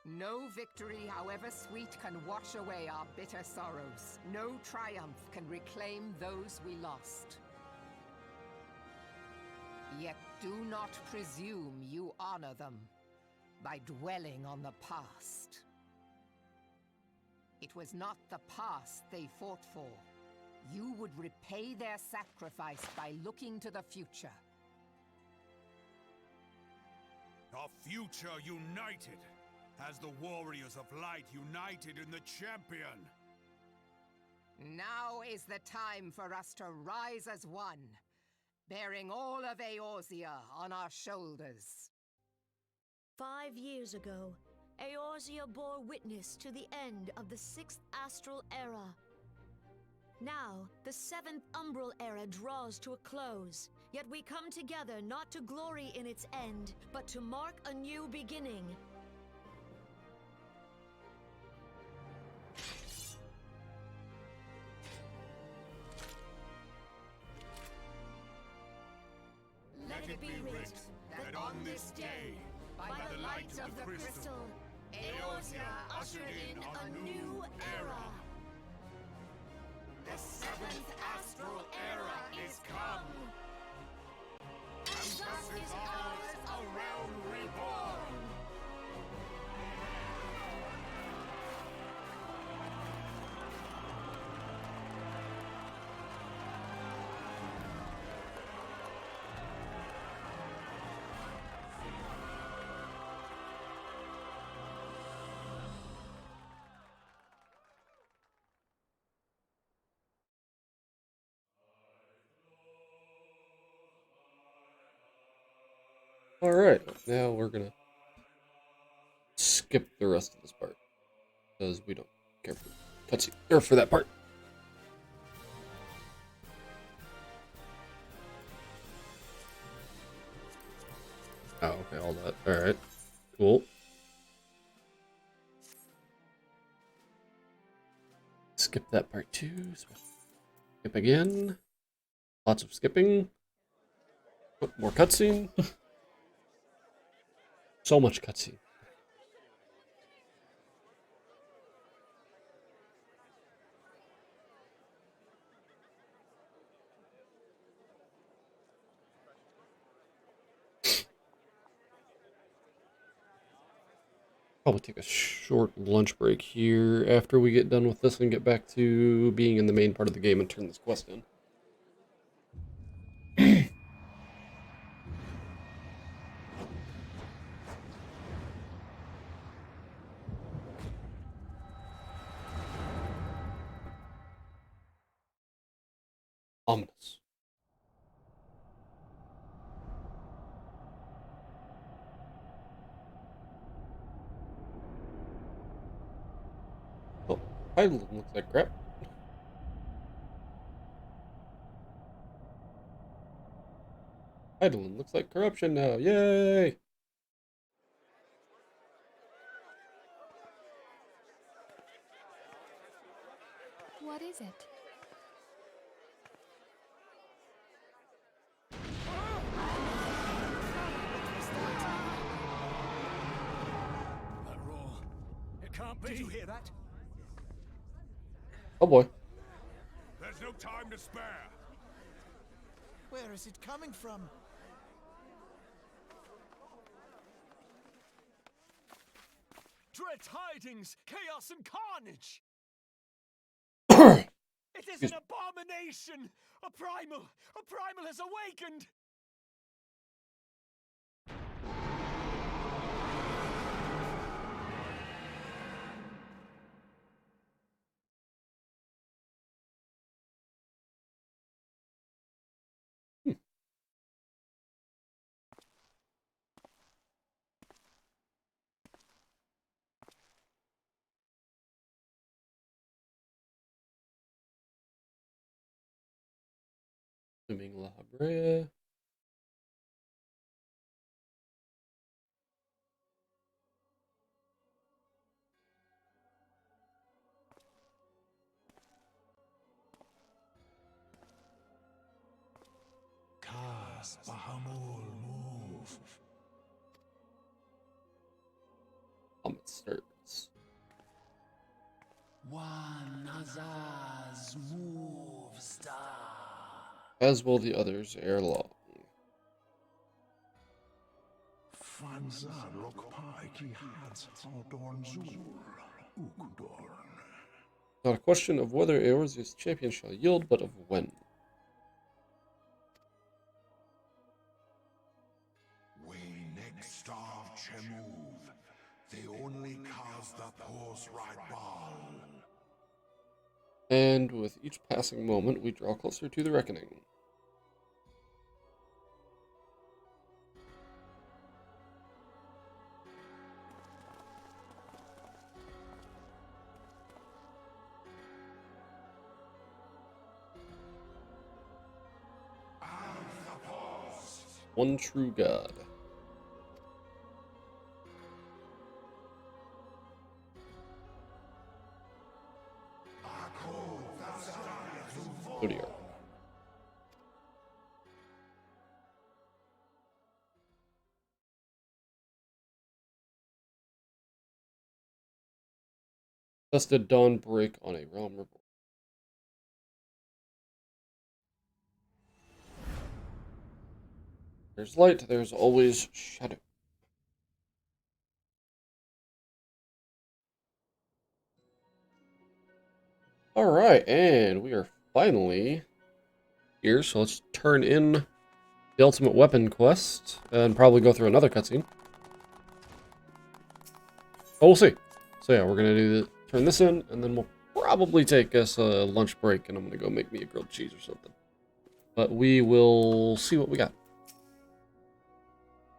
No victory, however sweet, can wash away our bitter sorrows. No triumph can reclaim those we lost. Yet do not presume you honor them by dwelling on the past. It was not the past they fought for. You would repay their sacrifice by looking to the future. A future united, as the warriors of light united in the champion. Now is the time for us to rise as one, bearing all of Eorzea on our shoulders. 5 years ago, Eorzea bore witness to the end of the 6th Astral Era. Now, the 7th Umbral Era draws to a close, yet we come together not to glory in its end, but to mark a new beginning. Let it be writ that on this day, by the light of the crystal, Eorzea ushered in a new era. The 7th Astral Era is come. And thus is ours a realm reborn. Alright, now we're gonna skip the rest of this part, because we don't care for cutscene, or for that part. Oh, okay, all that. Alright, cool. Skip that part too. So skip again. Lots of skipping. Oh, more cutscene. So much cutscene. Probably take a short lunch break here after we get done with this and get back to being in the main part of the game and turn this quest in. Ominous. Oh, Hydaelyn looks like crap. Hydaelyn looks like corruption now. Yay! What is it? That roar. It can't be. Did you hear that? Oh boy. There's no time to spare. Where is it coming from? Dread tidings, chaos and carnage! It is an abomination! A primal has awakened! assuming La Habrea. Kas Bahamul move. Comet stirs. One Azaz move star. As will the others ere long. Fanzad Lokpai ki Hats Haldorn Zul. Ukudorn. Not a question of whether Eorzea's champion shall yield, but of when. We next starve Chemuv. They only cause the pause right ball. And with each passing moment, we draw closer to the reckoning. One true God. Zodiac. Thus did dawn break on a realm reborn. There's light, there's always shadow. Alright, and we are finally here, so let's turn in the Ultimate Weapon quest and probably go through another cutscene. But we'll see. So yeah, we're gonna turn this in, and then we'll probably take us a lunch break, and I'm gonna go make me a grilled cheese or something. But we will see what we got.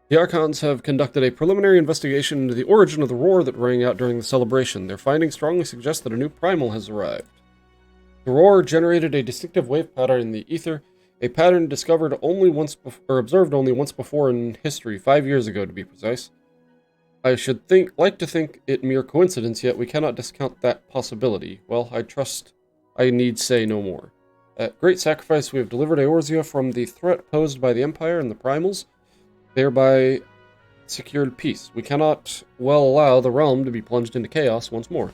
The Archons have conducted a preliminary investigation into the origin of the roar that rang out during the celebration. Their findings strongly suggest that a new primal has arrived. The roar generated a distinctive wave pattern in the ether, a pattern discovered only once observed only once before in history, 5 years ago to be precise. I should like to think it mere coincidence, yet we cannot discount that possibility. Well, I trust I need say no more. At great sacrifice, we have delivered Eorzea from the threat posed by the Empire and the Primals, thereby secured peace. We cannot well allow the realm to be plunged into chaos once more.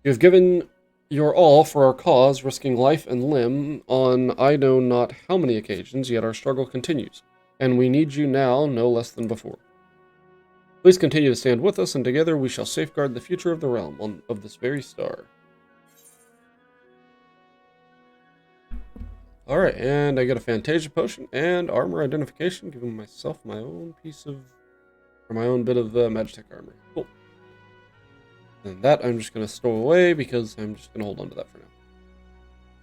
You have given your all for our cause, risking life and limb on I know not how many occasions, yet our struggle continues, and we need you now no less than before. Please continue to stand with us, and together we shall safeguard the future of the realm of this very star. Alright, and I get a Fantasia potion and armor identification, giving myself my own my own bit of Magitech armor. Cool. And that I'm just going to stow away because I'm just going to hold on to that for now.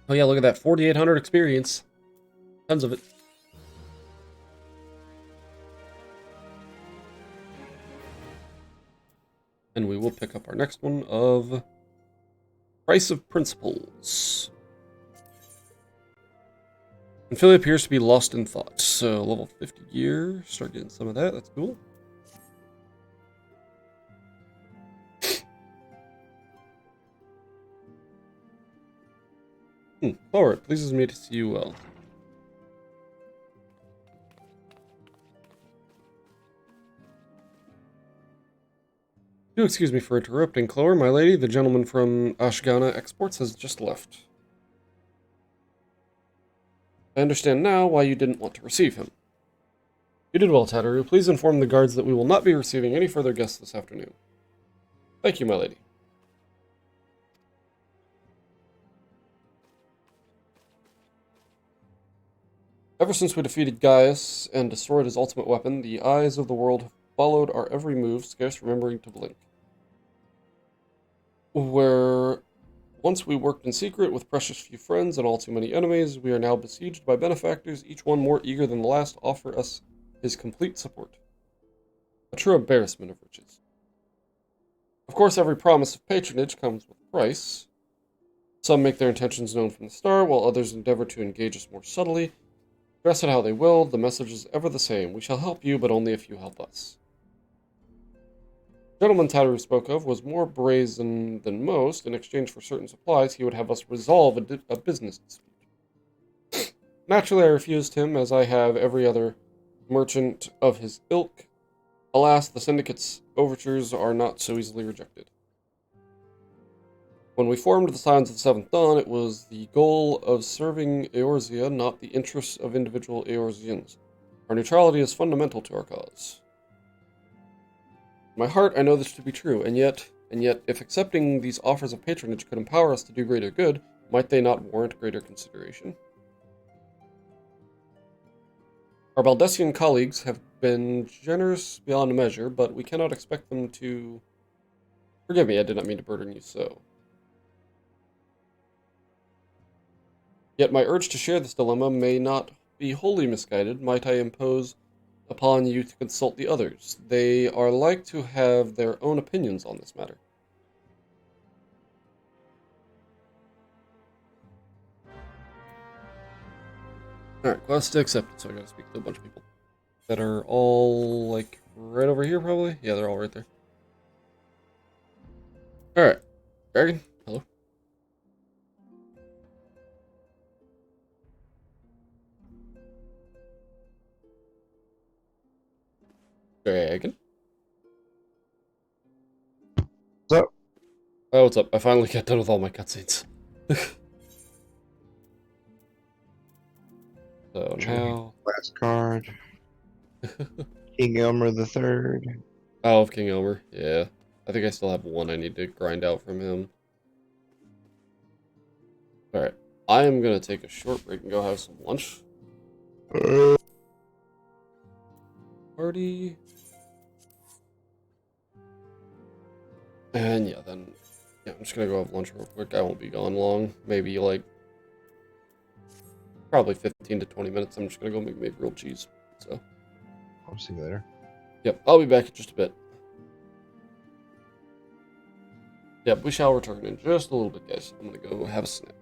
Oh yeah, look at that, 4,800 experience. Tons of it. And we will pick up our next one of Price of Principles. And Philly appears to be lost in thought, so level 50 gear, start getting some of that, that's cool. Flower, it pleases me to see you well. Do excuse me for interrupting, Chloe, my lady. The gentleman from Ashgana Exports has just left. I understand now why you didn't want to receive him. You did well, Tataru. Please inform the guards that we will not be receiving any further guests this afternoon. Thank you, my lady. Ever since we defeated Gaius and destroyed his ultimate weapon, the eyes of the world have followed our every move, scarce remembering to blink. Where once we worked in secret with precious few friends and all too many enemies, we are now besieged by benefactors, each one more eager than the last to offer us his complete support. A true embarrassment of riches. Of course, every promise of patronage comes with a price. Some make their intentions known from the start, while others endeavor to engage us more subtly. Dress it how they will, the message is ever the same. We shall help you, but only if you help us. The gentleman Tattoo spoke of was more brazen than most. In exchange for certain supplies, he would have us resolve a business dispute. Naturally, I refused him, as I have every other merchant of his ilk. Alas, the Syndicate's overtures are not so easily rejected. When we formed the Scions of the Seventh Dawn, it was the goal of serving Eorzea, not the interests of individual Eorzeans. Our neutrality is fundamental to our cause. In my heart, I know this to be true, and yet, if accepting these offers of patronage could empower us to do greater good, might they not warrant greater consideration? Our Baldessian colleagues have been generous beyond measure, but we cannot expect them to... Forgive me, I did not mean to burden you so. Yet my urge to share this dilemma may not be wholly misguided. Might I impose upon you to consult the others? They are like to have their own opinions on this matter. Alright, quest accepted, so I gotta speak to a bunch of people. That are all, like, right over here, probably? Yeah, they're all right there. Alright. Dragon, hello. Dragon? What's up? Oh, what's up? I finally got done with all my cutscenes. So now... Last card. King Elmer the Third. Oh, of King Elmer, yeah. I think I still have one I need to grind out from him. Alright. I am gonna take a short break and go have some lunch. Party. And yeah, then... Yeah, I'm just gonna go have lunch real quick. I won't be gone long. Maybe like... Probably 15 to 20 minutes. I'm just gonna go make grilled cheese. So... I'll see you later. Yep, I'll be back in just a bit. Yep, we shall return in just a little bit, guys. I'm gonna go have a snack.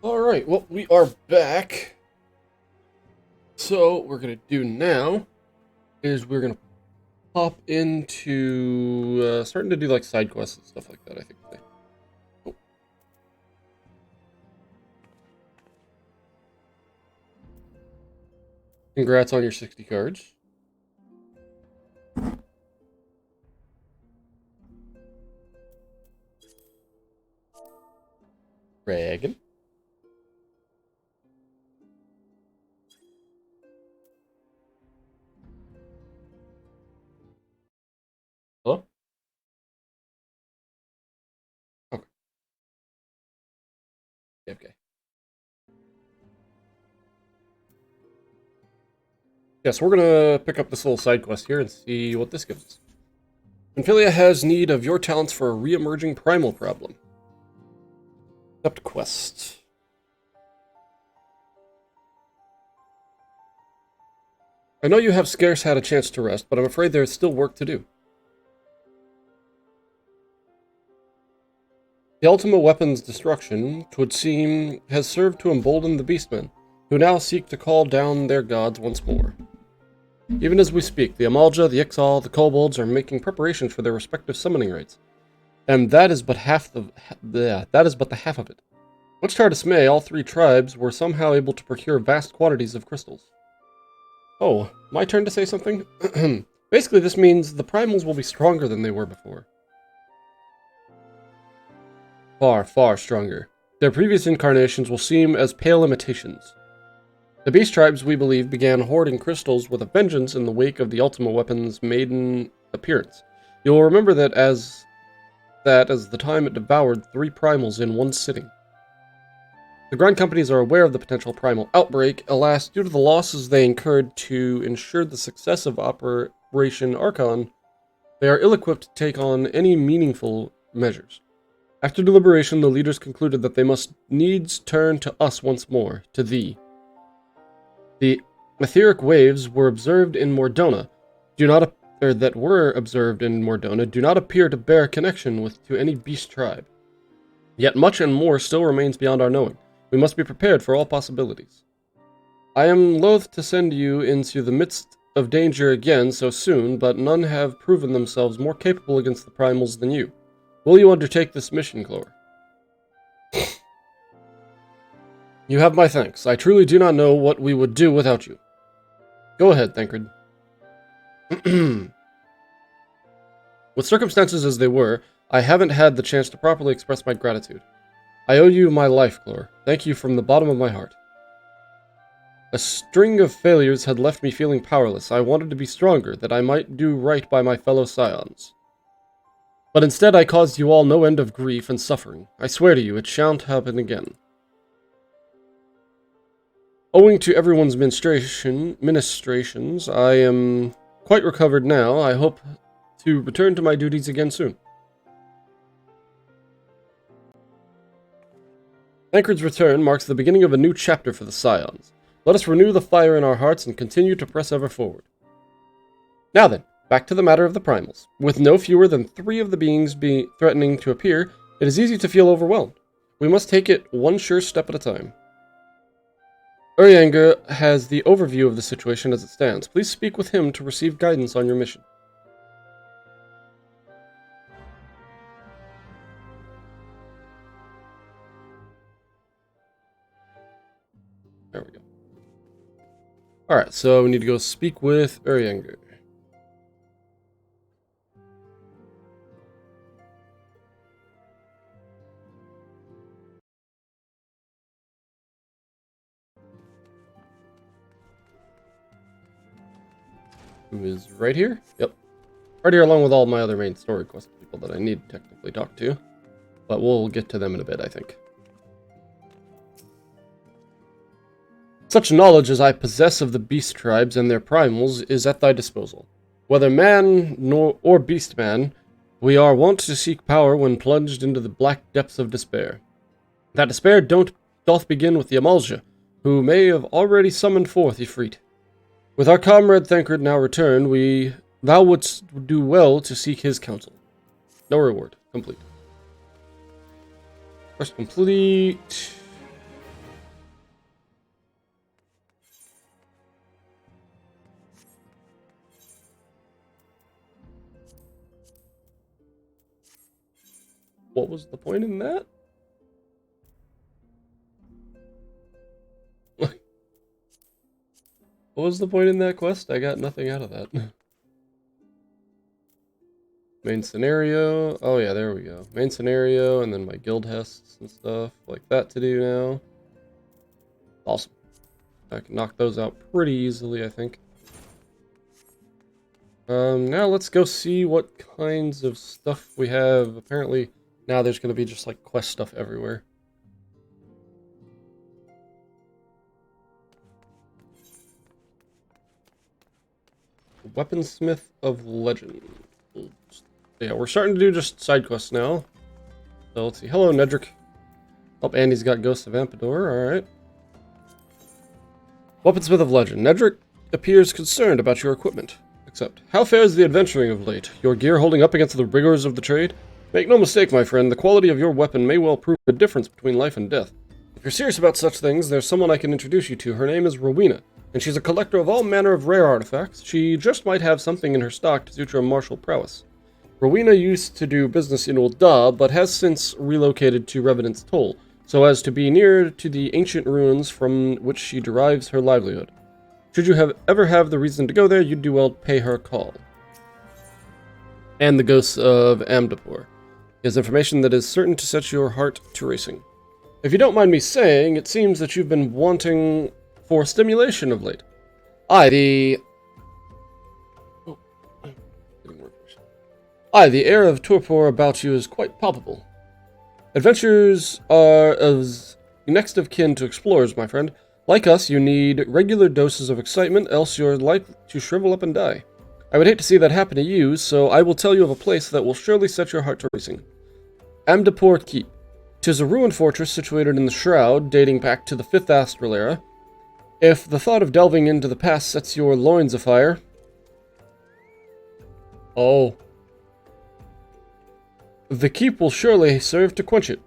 Alright, well, we are back. So, what we're going to do now is we're going to pop into starting to do like side quests and stuff like that, I think. Oh. Congrats on your 60 cards. Dragon. Hello? Okay. Okay. Yeah, so we're gonna pick up this little side quest here and see what this gives us. Symphilia has need of your talents for a re-emerging primal problem. Accept quest. I know you have scarce had a chance to rest, but I'm afraid there is still work to do. The Ultima weapon's destruction, 'twould seem, has served to embolden the Beastmen, who now seek to call down their gods once more. Even as we speak, the Amalja, the Ixal, the Kobolds are making preparations for their respective summoning rites. And that is but the half of it. Much to our dismay, all three tribes were somehow able to procure vast quantities of crystals. Oh, my turn to say something? Basically, this means the primals will be stronger than they were before. Far, far stronger. Their previous incarnations will seem as pale imitations. The beast tribes, we believe, began hoarding crystals with a vengeance in the wake of the Ultima weapon's maiden appearance. You will remember that as the time it devoured 3 primals in one sitting. The Grind companies are aware of the potential primal outbreak. Alas, due to the losses they incurred to ensure the success of Operation Archon, they are ill-equipped to take on any meaningful measures. After deliberation, the leaders concluded that they must needs turn to us once more, to thee. The etheric waves were observed in Mordona, do not appear to bear connection to any beast tribe. Yet much and more still remains beyond our knowing. We must be prepared for all possibilities. I am loath to send you into the midst of danger again so soon, but none have proven themselves more capable against the primals than you. Will you undertake this mission, Chlor? You have my thanks. I truly do not know what we would do without you. Go ahead, Thancred. With circumstances as they were, I haven't had the chance to properly express my gratitude. I owe you my life, Chlor. Thank you from the bottom of my heart. A string of failures had left me feeling powerless. I wanted to be stronger, that I might do right by my fellow scions. But instead I caused you all no end of grief and suffering. I swear to you, it shan't happen again. Owing to everyone's ministrations, I am quite recovered now. I hope to return to my duties again soon. Thancred's return marks the beginning of a new chapter for the Scions. Let us renew the fire in our hearts and continue to press ever forward. Now then, back to the matter of the primals. With no fewer than 3 of the beings threatening to appear, it is easy to feel overwhelmed. We must take it one sure step at a time. Urianger has the overview of the situation as it stands. Please speak with him to receive guidance on your mission. There we go. Alright, so we need to go speak with Urianger. Who is right here? Yep. Right here along with all my other main story quest people that I need to technically talk to. But we'll get to them in a bit, I think. Such knowledge as I possess of the beast tribes and their primals is at thy disposal. Whether man or beast man, we are wont to seek power when plunged into the black depths of despair. That despair doth begin with the Amalja, who may have already summoned forth Ifrit. With our comrade Thancred now returned, thou wouldst do well to seek his counsel. No reward. Complete. First complete. what was the point in that? What was the point in that quest? I got nothing out of that. Main scenario. Oh yeah, there we go. Main scenario, and then my guild hests and stuff like that to do now. Awesome. I can knock those out pretty easily, I think. Now let's go see what kinds of stuff we have. Apparently, now there's going to be just like quest stuff everywhere. Weaponsmith of Legend. Yeah, we're starting to do just side quests now. So let's see. Hello, Nedrick. Oh, Andy's got Ghost of Ampador. Alright. Weaponsmith of Legend. Nedrick appears concerned about your equipment. Except, how fares the adventuring of late? Your gear holding up against the rigors of the trade? Make no mistake, my friend, the quality of your weapon may well prove the difference between life and death. If you're serious about such things, there's someone I can introduce you to. Her name is Rowena, and she's a collector of all manner of rare artifacts. She just might have something in her stock to suit your martial prowess. Rowena used to do business in Ul'dah, but has since relocated to Revenant's Toll, so as to be near to the ancient ruins from which she derives her livelihood. Should you ever have the reason to go there, you'd do well to pay her a call. And the Ghosts of Amdapor is information that is certain to set your heart to racing. If you don't mind me saying, it seems that you've been wanting for stimulation of late. The air of torpor about you is quite palpable. Adventures are as next of kin to explorers, my friend. Like us, you need regular doses of excitement, else you're likely to shrivel up and die. I would hate to see that happen to you, so I will tell you of a place that will surely set your heart to racing. Amdapor Keep. 'Tis a ruined fortress situated in the Shroud, dating back to the 5th Astral era. If the thought of delving into the past sets your loins afire... Oh. The keep will surely serve to quench it.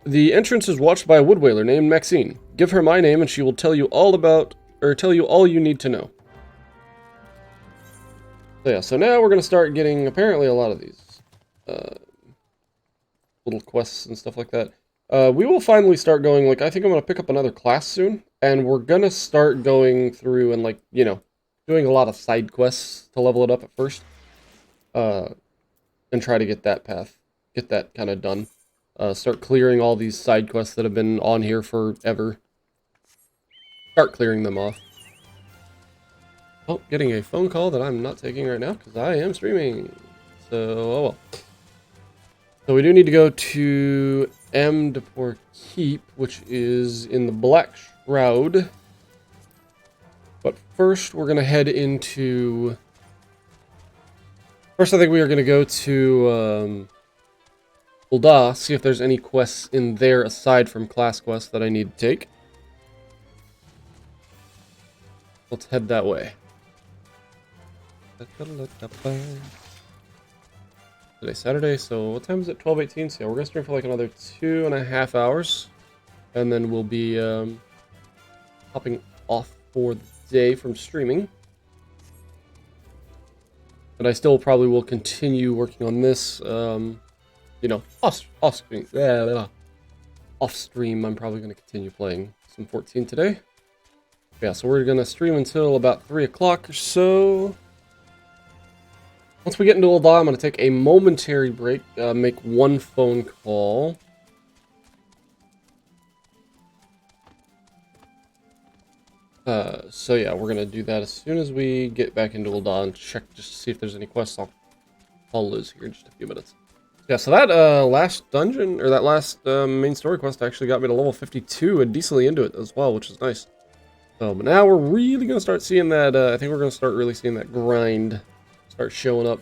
The entrance is watched by a woodwhaler named Maxine. Give her my name and she will tell you all you need to know. So yeah, so now we're going to start getting apparently a lot of these little quests and stuff like that. We will finally start going, like, I think I'm going to pick up another class soon, and we're going to start going through and, like, you know, doing a lot of side quests to level it up at first. And try to get that kind of done. Start clearing all these side quests that have been on here forever. Start clearing them off. Oh, getting a phone call that I'm not taking right now because I am streaming. So, oh well. So we do need to go to Amdapor Keep, which is in the Black Shroud. But first, we're going to head into... First, I think we are going to go to Ul'dah, see if there's any quests in there aside from class quests that I need to take. Let's head that way. Today's Saturday, so what time is it? 12:18. So yeah, we're going to stream for like another 2.5 hours. And then we'll be hopping off for the day from streaming. But I still probably will continue working on this, you know, off stream. I'm probably going to continue playing some 14 today. Yeah, so we're going to stream until about 3 o'clock or so. Once we get into Ul'dah, I'm going to take a momentary break, make one phone call. So yeah, we're going to do that as soon as we get back into Ul'dah and check just to see if there's any quests. I'll lose here in just a few minutes. Yeah, so that last dungeon, or that last main story quest actually got me to level 52 and decently into it as well, which is nice. So, but now we're really going to start seeing that, I think we're going to start really seeing that grind start showing up.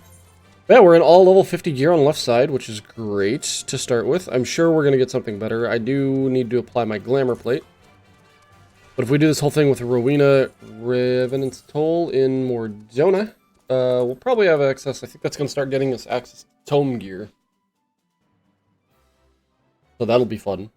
But yeah, we're in all level 50 gear on the left side, which is great to start with. I'm sure we're going to get something better. I do need to apply my glamour plate. But if we do this whole thing with Rowena Revenant's Toll in Mordona, we'll probably have access. I think that's going to start getting us access to tome gear. So that'll be fun.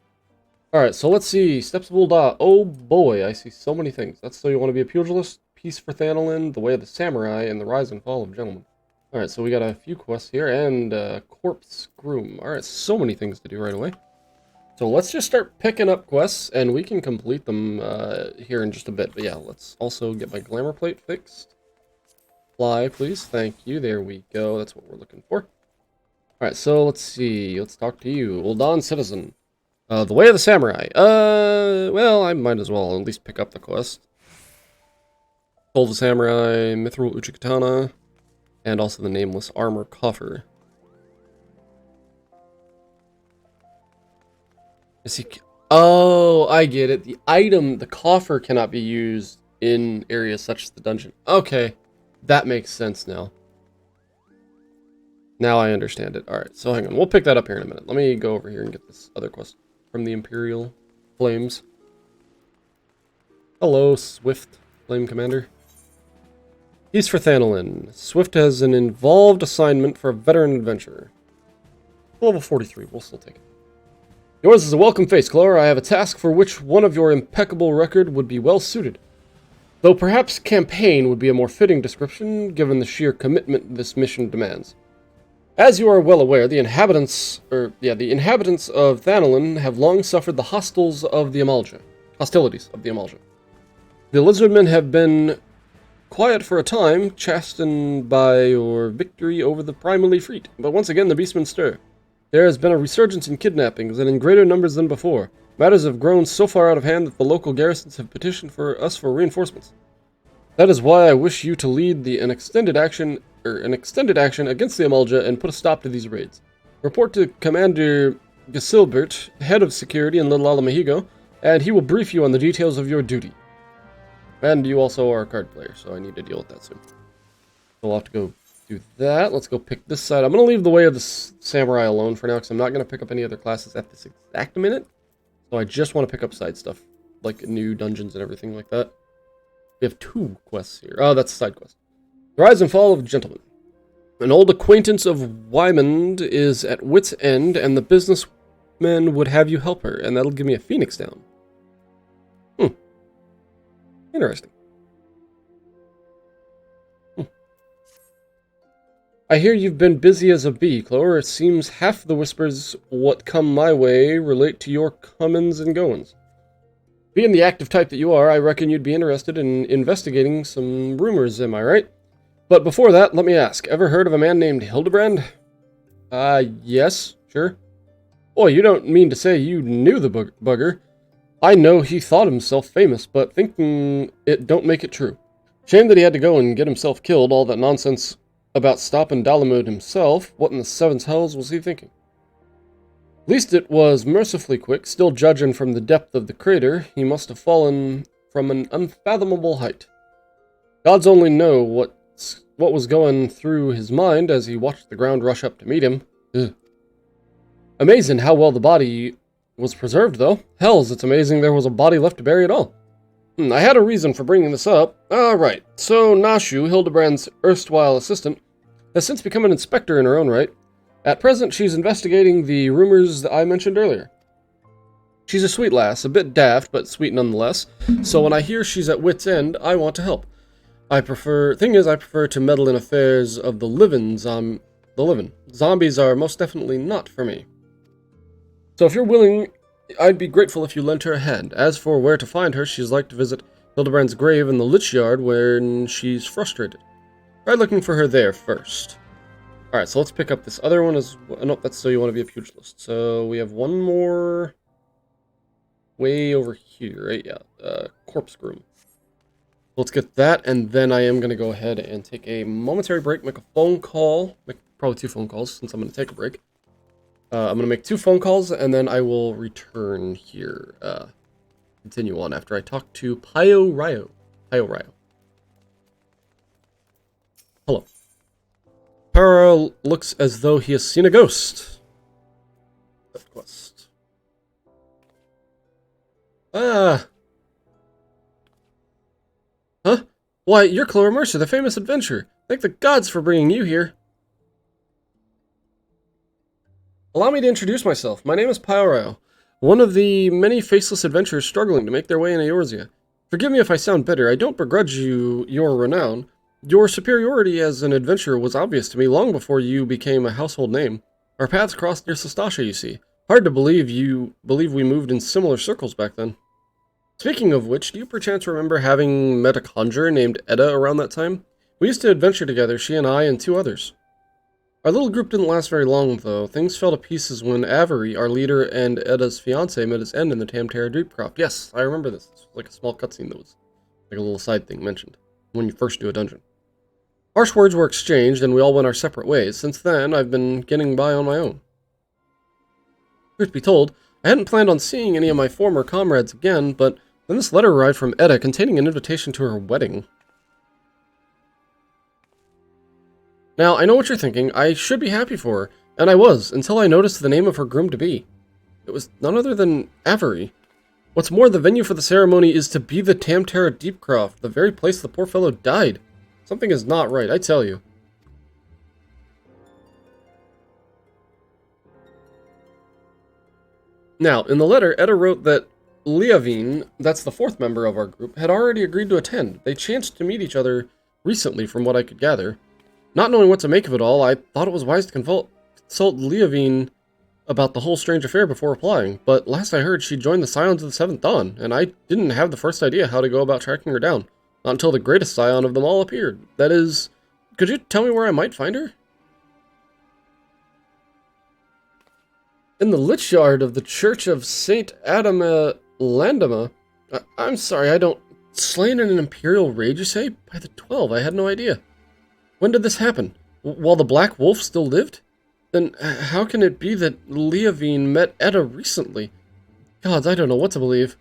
Alright, so let's see. Steps of Ul'dah. Oh boy, I see so many things. That's So You Want to Be a Pugilist, Peace for Thanalin, The Way of the Samurai, and The Rise and Fall of Gentlemen. Alright, so we got a few quests here, and Corpse Groom. Alright, so many things to do right away. So let's just start picking up quests, and we can complete them here in just a bit. But yeah, let's also get my glamour plate fixed. Fly, please. Thank you. There we go. That's what we're looking for. Alright, so let's see. Let's talk to you. Ul'Dan Citizen. The Way of the Samurai. Well, I might as well at least pick up the quest. Soul of the Samurai, Mithril Uchikatana, and also the Nameless Armor Coffer. Is he... Oh, I get it. The item, the coffer, cannot be used in areas such as the dungeon. Okay, that makes sense now. Now I understand it. Alright, so hang on. We'll pick that up here in a minute. Let me go over here and get this other quest from the Imperial Flames. Hello, Swift Flame Commander. He's for Thanalin. Swift has an involved assignment for a veteran adventurer. Level 43. We'll still take it. Yours is a welcome face, Clora. I have a task for which one of your impeccable record would be well suited. Though perhaps campaign would be a more fitting description, given the sheer commitment this mission demands. As you are well aware, the inhabitants of Thanalin have long suffered the hostilities of the Amalja. The lizardmen have been quiet for a time, chastened by your victory over the Primal Efreet, but once again the beastmen stir. There has been a resurgence in kidnappings, and in greater numbers than before. Matters have grown so far out of hand that the local garrisons have petitioned for us for reinforcements. That is why I wish you to lead an extended action against the Amalja and put a stop to these raids. Report to Commander Gisilbert, head of security in Little Alamahigo, and he will brief you on the details of your duty. And you also are a card player, so I need to deal with that soon. We'll have to go do that. Let's go pick this side. I'm going to leave the Way of the Samurai alone for now, because I'm not going to pick up any other classes at this exact minute. So I just want to pick up side stuff, like new dungeons and everything like that. We have 2 quests here. Oh, that's a side quest. The Rise and Fall of Gentlemen. An old acquaintance of Wymond is at wit's end, and the businessman would have you help her, and that'll give me a Phoenix down. Interesting. I hear you've been busy as a bee, Clover. It seems half the whispers what come my way relate to your comings and goings. Being the active type that you are, I reckon you'd be interested in investigating some rumors, am I right? But before that, let me ask, ever heard of a man named Hildebrand? Yes, sure. Boy, you don't mean to say you knew the bugger. I know he thought himself famous, but thinking it don't make it true. Shame that he had to go and get himself killed, all that nonsense about stopping Dalamud himself. What in the seventh hells was he thinking? At least it was mercifully quick, still judging from the depth of the crater, he must have fallen from an unfathomable height. Gods only know what was going through his mind as he watched the ground rush up to meet him. Ugh. Amazing how well the body was preserved, though. Hells, it's amazing there was a body left to bury at all. I had a reason for bringing this up. Right. So, Nashu, Hildebrand's erstwhile assistant, has since become an inspector in her own right. At present, she's investigating the rumors that I mentioned earlier. She's a sweet lass, a bit daft, but sweet nonetheless. So when I hear she's at wit's end, I want to help. I prefer to meddle in affairs of the living. Zombies are most definitely not for me. So if you're willing, I'd be grateful if you lent her a hand. As for where to find her, she's like to visit Hildebrand's grave in the Lich Yard when she's frustrated. Try looking for her there first. Alright, so let's pick up this other one as well. Nope, that's So You Want to Be a Pugilist. So we have one more way over here, right? Yeah, Corpse Groom. Let's get that, and then I am going to go ahead and take a momentary break, make a phone call, make probably 2 phone calls since I'm going to take a break. I'm going to make 2 phone calls, and then I will return here, continue on after I talk to Pio Ryo. Hello. Pyro looks as though he has seen a ghost. Left quest. Huh? Why, you're Clover Mercer, the famous adventurer. Thank the gods for bringing you here. Allow me to introduce myself. My name is Pyro, one of the many faceless adventurers struggling to make their way in Eorzea. Forgive me if I sound bitter. I don't begrudge you your renown. Your superiority as an adventurer was obvious to me long before you became a household name. Our paths crossed near Sestasha, you see. Hard to believe we moved in similar circles back then. Speaking of which, do you perchance remember having met a conjurer named Edda around that time? We used to adventure together, she and I and 2 others. Our little group didn't last very long, though. Things fell to pieces when Avery, our leader and Edda's fiancé, met his end in the Tamtara Deepcroft. Yes, I remember this. This was like a small cutscene that was like a little side thing mentioned when you first do a dungeon. Harsh words were exchanged, and we all went our separate ways. Since then, I've been getting by on my own. Truth be told, I hadn't planned on seeing any of my former comrades again, but then this letter arrived from Edda containing an invitation to her wedding. Now, I know what you're thinking. I should be happy for her, and I was, until I noticed the name of her groom-to-be. It was none other than Avery. What's more, the venue for the ceremony is to be the Tamtara Deepcroft, the very place the poor fellow died. Something is not right, I tell you. Now, in the letter, Edda wrote that Leavine, that's the 4th member of our group, had already agreed to attend. They chanced to meet each other recently, from what I could gather. Not knowing what to make of it all, I thought it was wise to consult Leavine about the whole strange affair before replying, but last I heard she joined the Scions of the 7th Dawn, and I didn't have the first idea how to go about tracking her down. Not until the greatest scion of them all appeared. That is, could you tell me where I might find her? In the Lich Yard of the Church of St. Adama Landama. I'm sorry, I don't... Slain in an Imperial raid, you say? By the 12, I had no idea. When did this happen? While the Black Wolf still lived? Then how can it be that Leavine met Edda recently? Gods, I don't know what to believe.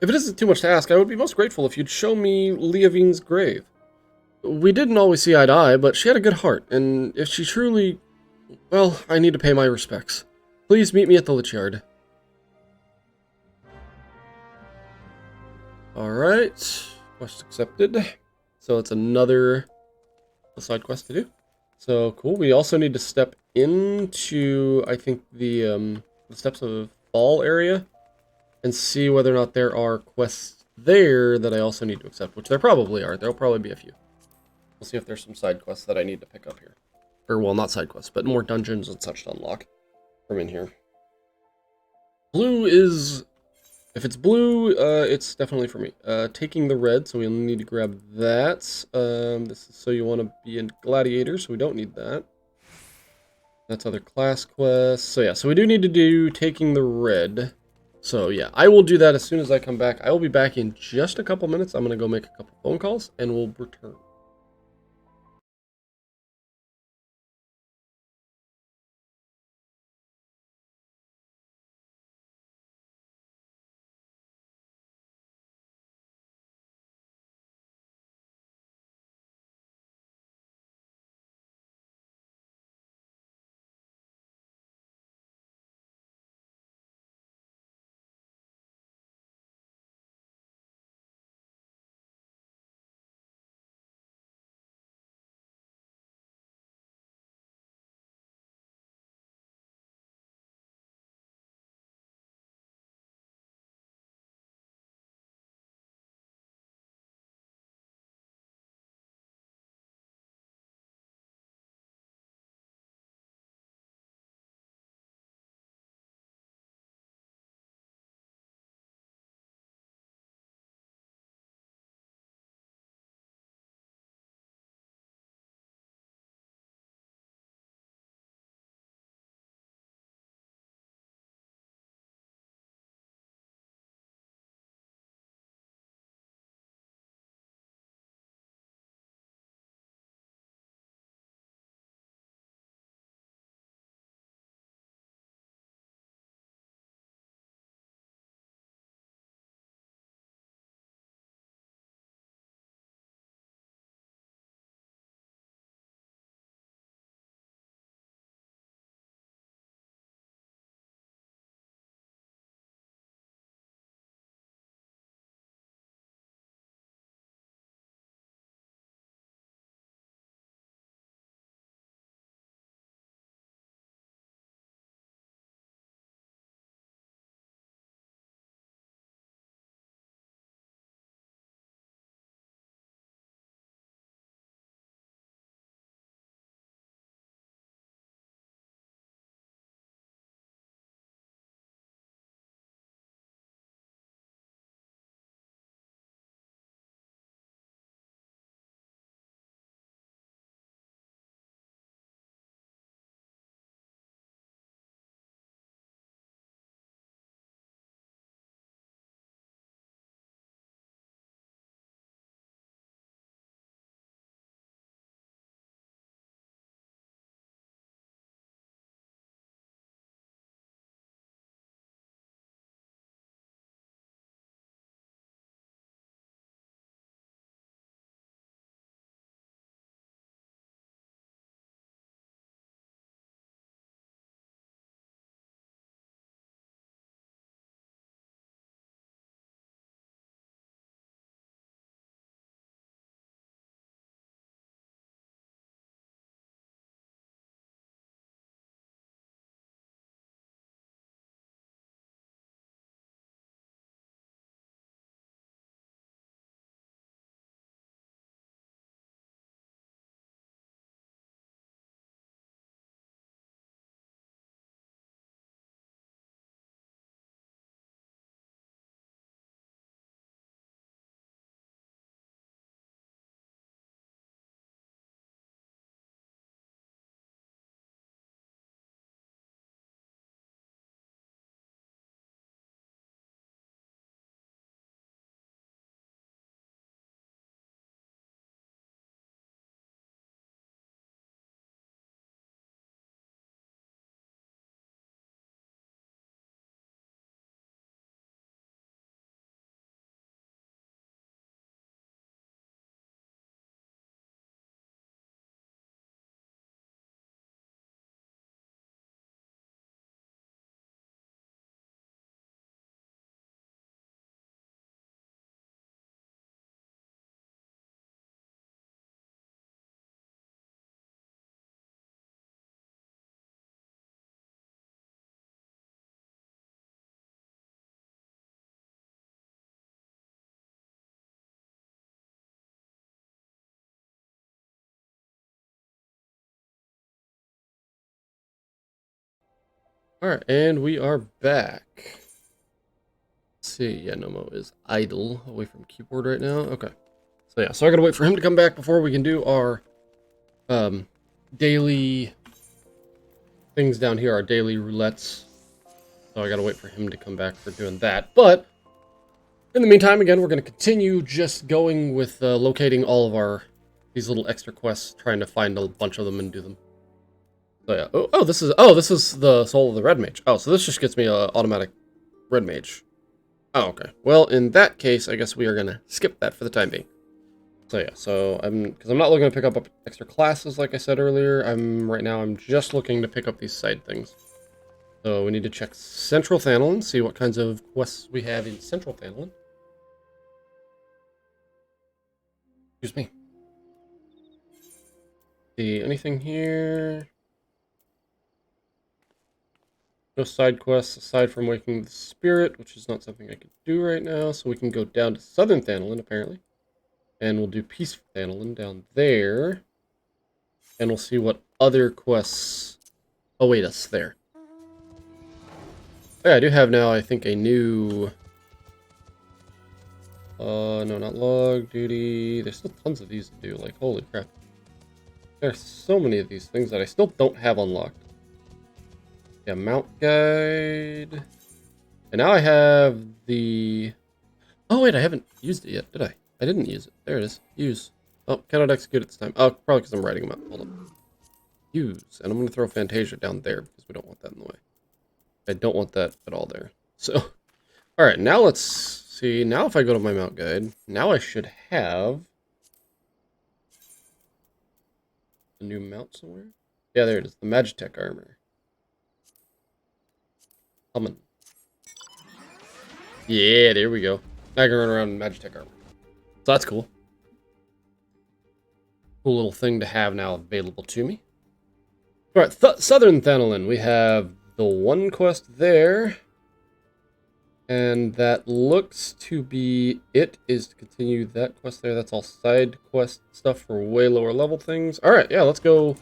If it isn't too much to ask, I would be most grateful if you'd show me Leavine's grave. We didn't always see eye to eye, but she had a good heart, and if she truly... Well, I need to pay my respects. Please meet me at the Lich Yard. Alright, quest accepted. So it's another side quest to do. So cool, we also need to step into, I think, the Steps of Fall area and see whether or not there are quests there that I also need to accept, which there probably are. There'll probably be a few. We'll see if there's some side quests that I need to pick up here. Or, well, not side quests, but more dungeons and such to unlock from in here. Blue is... If it's blue, it's definitely for me. Taking the red, so we'll need to grab that. This is so you want to be a gladiator, so we don't need that. That's other class quests. So yeah, so we do need to do taking the red. So yeah, I will do that as soon as I come back. I will be back in just a couple minutes. I'm going to go make a couple phone calls, and we'll return. Alright, and we are back. Let's see, yeah, Nomo is idle away from keyboard right now. Okay. So yeah, so I gotta wait for him to come back before we can do our daily things down here, our daily roulettes. So I gotta wait for him to come back for doing that. But in the meantime, again, we're gonna continue just going with locating all of these little extra quests, trying to find a bunch of them and do them. So yeah. This is the Soul of the Red Mage. Oh, so this just gets me a automatic Red Mage. Oh, okay. Well, in that case, I guess we are gonna skip that for the time being. So yeah, because I'm not looking to pick up extra classes like I said earlier. Right now I'm just looking to pick up these side things. So we need to check Central Thanolin, see what kinds of quests we have in Central Thanolin. Excuse me. See anything here? No side quests aside from Waking the Spirit, which is not something I can do right now. So we can go down to Southern Thanolin apparently. And we'll do Peace Thanolin down there. And we'll see what other quests await us there. Oh, yeah, I do have now, I think, a new... no, not log, duty. There's still tons of these to do, like, holy crap. There are so many of these things that I still don't have unlocked. Yeah, Mount Guide. And now I have the... Oh, wait, I haven't used it yet, did I? I didn't use it. There it is. Use. Oh, cannot execute at this time. Oh, probably because I'm writing them out. Hold on. Use. And I'm going to throw Fantasia down there because we don't want that in the way. I don't want that at all there. So, alright, now let's see. Now if I go to my mount guide, now I should have a new mount somewhere. Yeah, there it is. The Magitech armor. Coming. Yeah, there we go. I can run around in Magitech armor. So that's cool. Cool little thing to have now available to me. Alright, Southern Thanolin. We have the one quest there. And that looks to be it, is to continue that quest there. That's all side quest stuff for way lower level things. Alright, yeah, let's go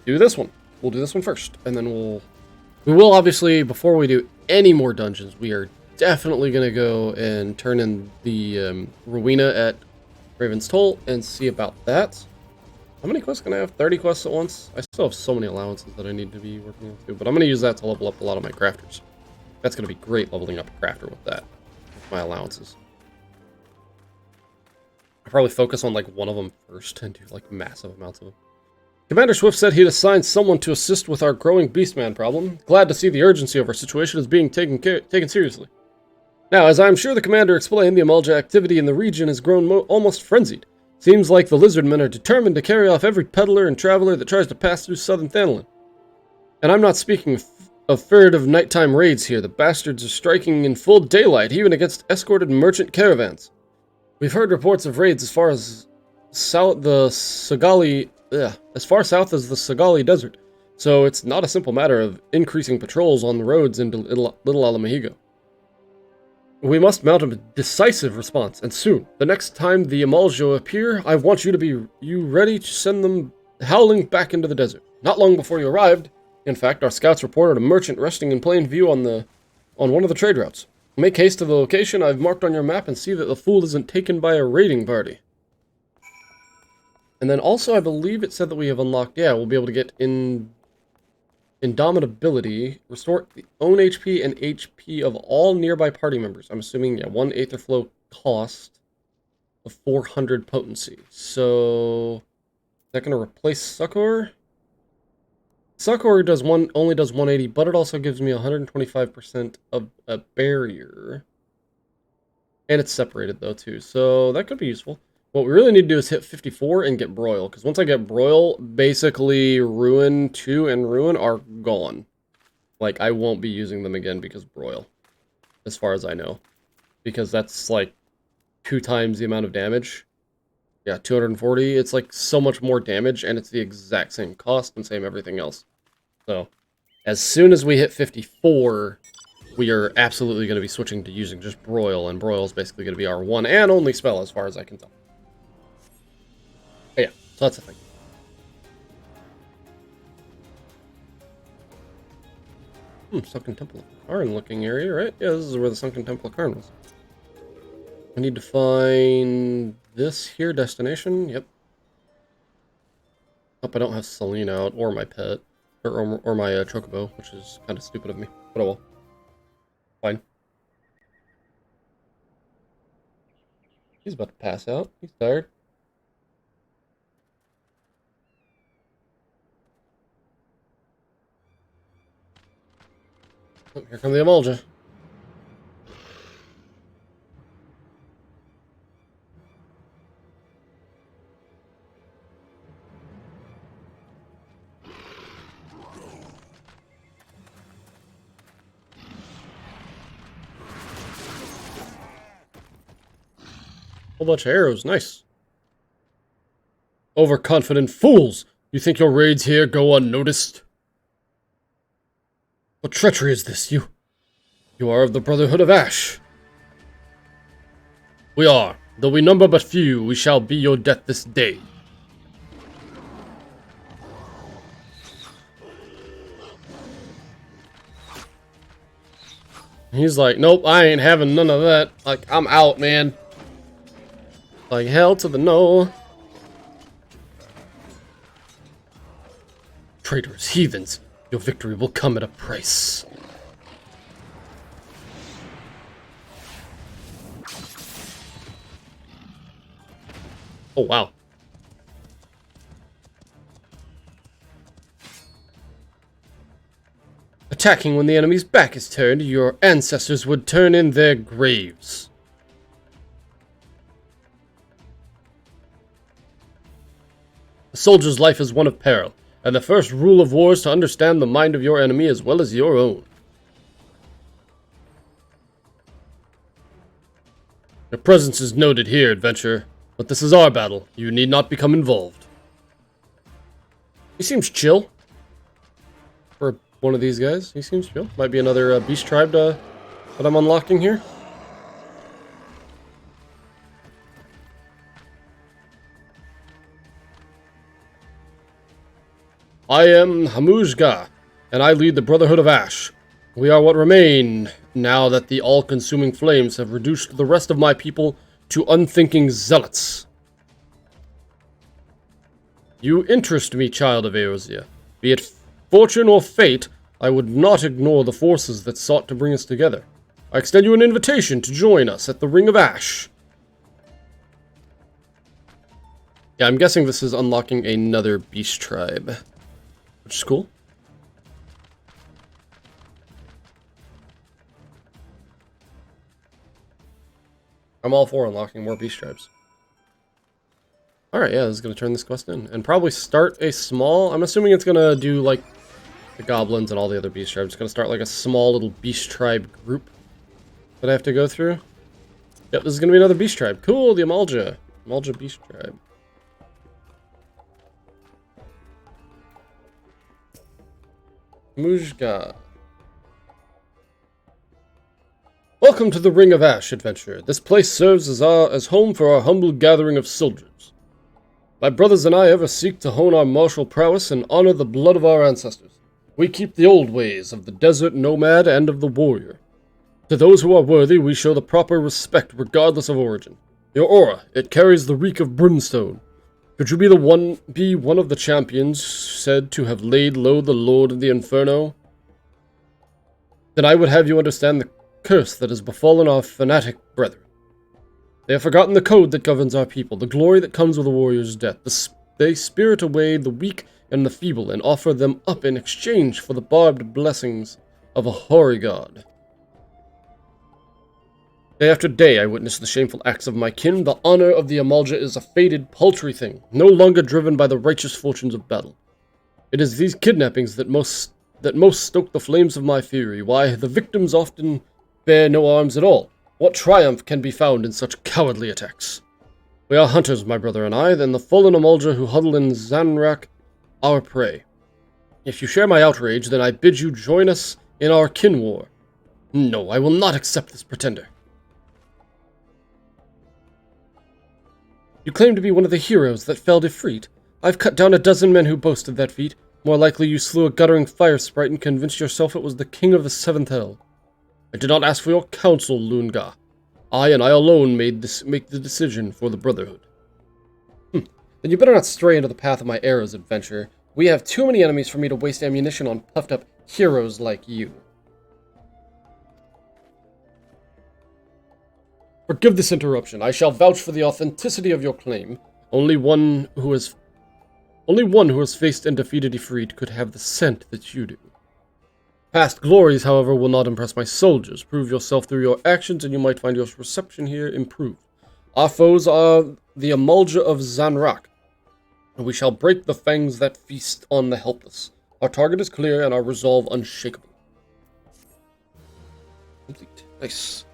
do this one. We'll do this one first. And then we will obviously, before we do any more dungeons, we are definitely going to go and turn in the Rowena at Raven's Toll and see about that. How many quests can I have? 30 quests at once? I still have so many allowances that I need to be working on too, but I'm going to use that to level up a lot of my crafters. That's going to be great leveling up a crafter with that, with my allowances. I'll probably focus on like one of them first and do like massive amounts of them. Commander Swift said he'd assigned someone to assist with our growing Beastman problem. Glad to see the urgency of our situation is being taken seriously. Now, as I'm sure the commander explained, the Amalja activity in the region has grown almost frenzied. Seems like the Lizardmen are determined to carry off every peddler and traveler that tries to pass through Southern Thanolin. And I'm not speaking of furtive nighttime raids here. The bastards are striking in full daylight, even against escorted merchant caravans. We've heard reports of raids as far as as far south as the Sagali Desert, so it's not a simple matter of increasing patrols on the roads into Little Alamahigo. We must mount a decisive response, and soon. The next time the Amaljo appear, I want you to be ready to send them howling back into the desert. Not long before you arrived, in fact, our scouts reported a merchant resting in plain view on one of the trade routes. Make haste to the location I've marked on your map and see that the fool isn't taken by a raiding party. And then also, I believe it said that we have unlocked, yeah, we'll be able to get Indomitability, restore the own HP and HP of all nearby party members. I'm assuming, yeah, 1 Aetherflow cost of 400 potency. So, is that going to replace Succor? Succor only does 180, but it also gives me 125% of a barrier. And it's separated, though, too. So, that could be useful. What we really need to do is hit 54 and get Broil, because once I get Broil, basically Ruin 2 and Ruin are gone. Like, I won't be using them again because Broil, as far as I know. Because that's, like, 2 times the amount of damage. Yeah, 240, it's, like, so much more damage, and it's the exact same cost and same everything else. So, as soon as we hit 54, we are absolutely going to be switching to using just Broil, and Broil is basically going to be our one and only spell, as far as I can tell. But yeah, so that's the thing. Sunken Temple of Karn looking area, right? Yeah, this is where the Sunken Temple of Karn was. I need to find this here destination. Yep. Hope I don't have Selena out, or my pet. Or my Chocobo, which is kind of stupid of me. But oh well. Fine. He's about to pass out. He's tired. Oh, here come the Emulja. Whole bunch of arrows, nice. Overconfident fools! You think your raids here go unnoticed? What treachery is this? You are of the Brotherhood of Ash. We are. Though we number but few, we shall be your death this day. He's like, nope, I ain't having none of that. Like, I'm out, man. Like, hell to the no. Traitors, heathens, your victory will come at a price. Oh, wow. Attacking when the enemy's back is turned, your ancestors would turn in their graves. A soldier's life is one of peril, and the first rule of war is to understand the mind of your enemy as well as your own. Your presence is noted here, adventurer, but this is our battle. You need not become involved. He seems chill. For one of these guys, he seems chill. Might be another beast tribe that I'm unlocking here. I am Hamujga, and I lead the Brotherhood of Ash. We are what remain, now that the all-consuming flames have reduced the rest of my people to unthinking zealots. You interest me, child of Eorzea. Be it fortune or fate, I would not ignore the forces that sought to bring us together. I extend you an invitation to join us at the Ring of Ash. Yeah, I'm guessing this is unlocking another beast tribe. Which is cool. I'm all for unlocking more beast tribes. Alright, yeah, this is going to turn this quest in. And probably start a small... I'm assuming it's going to do, like, the goblins and all the other beast tribes. It's going to start, like, a small little beast tribe group that I have to go through. Yep, this is going to be another beast tribe. Cool, the Emulja. Emulja beast tribe. Mujga. Welcome to the Ring of Ash, adventurer. This place serves as home for our humble gathering of soldiers. My brothers and I ever seek to hone our martial prowess and honor the blood of our ancestors. We keep the old ways of the desert nomad and of the warrior. To those who are worthy, we show the proper respect regardless of origin. Your aura, it carries the reek of brimstone. Could you be one of the champions said to have laid low the Lord of the Inferno? Then I would have you understand the curse that has befallen our fanatic brethren. They have forgotten the code that governs our people, the glory that comes with a warrior's death. They spirit away the weak and the feeble and offer them up in exchange for the barbed blessings of a hoary god. Day after day I witness the shameful acts of my kin. The honor of the Emulja is a faded, paltry thing, no longer driven by the righteous fortunes of battle. It is these kidnappings that most stoke the flames of my fury, why the victims often bear no arms at all. What triumph can be found in such cowardly attacks? We are hunters, my brother and I, than the fallen Emulja who huddle in Zanrak, our prey. If you share my outrage, then I bid you join us in our kin war. No, I will not accept this pretender. You claim to be one of the heroes that felled Ifrit. I've cut down a dozen men who boasted that feat. More likely you slew a guttering fire sprite and convinced yourself it was the king of the seventh hell. I did not ask for your counsel, Lunga. I and I alone make the decision for the Brotherhood. Then you better not stray into the path of my arrows, adventurer. We have too many enemies for me to waste ammunition on puffed-up heroes like you. Forgive this interruption. I shall vouch for the authenticity of your claim. Only one who has faced and defeated Ifrit could have the scent that you do. Past glories, however, will not impress my soldiers. Prove yourself through your actions, and you might find your reception here improved. Our foes are the Amalja of Zanrak, and we shall break the fangs that feast on the helpless. Our target is clear, and our resolve unshakable. Complete. Nice.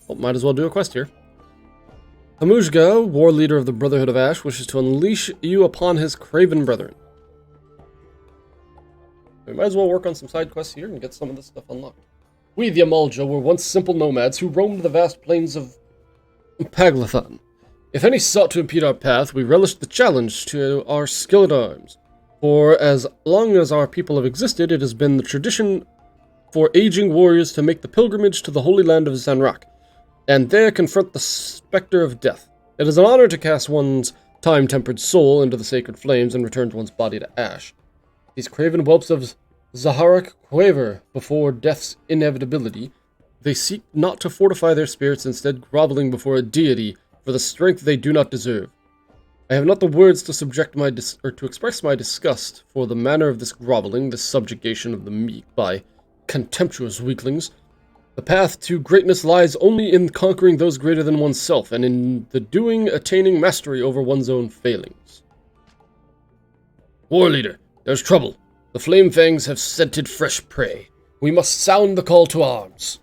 Well, might as well do a quest here. Hamujga, war leader of the Brotherhood of Ash, wishes to unleash you upon his craven brethren. We might as well work on some side quests here and get some of this stuff unlocked. We, the Amalja, were once simple nomads who roamed the vast plains of Paglathan. If any sought to impede our path, we relished the challenge to our skill at arms. For as long as our people have existed, it has been the tradition for aging warriors to make the pilgrimage to the holy land of Zanrak, and there confront the specter of death. It is an honor to cast one's time-tempered soul into the sacred flames and return one's body to ash. These craven whelps of Zaharak quaver before death's inevitability. They seek not to fortify their spirits, instead groveling before a deity for the strength they do not deserve. I have not the words to subject my to express my disgust for the manner of this groveling, this subjugation of the meek by contemptuous weaklings. The path to greatness lies only in conquering those greater than oneself, and in the doing attaining mastery over one's own failings. War leader, there's trouble. The Flame Fangs have scented fresh prey. We must sound the call to arms.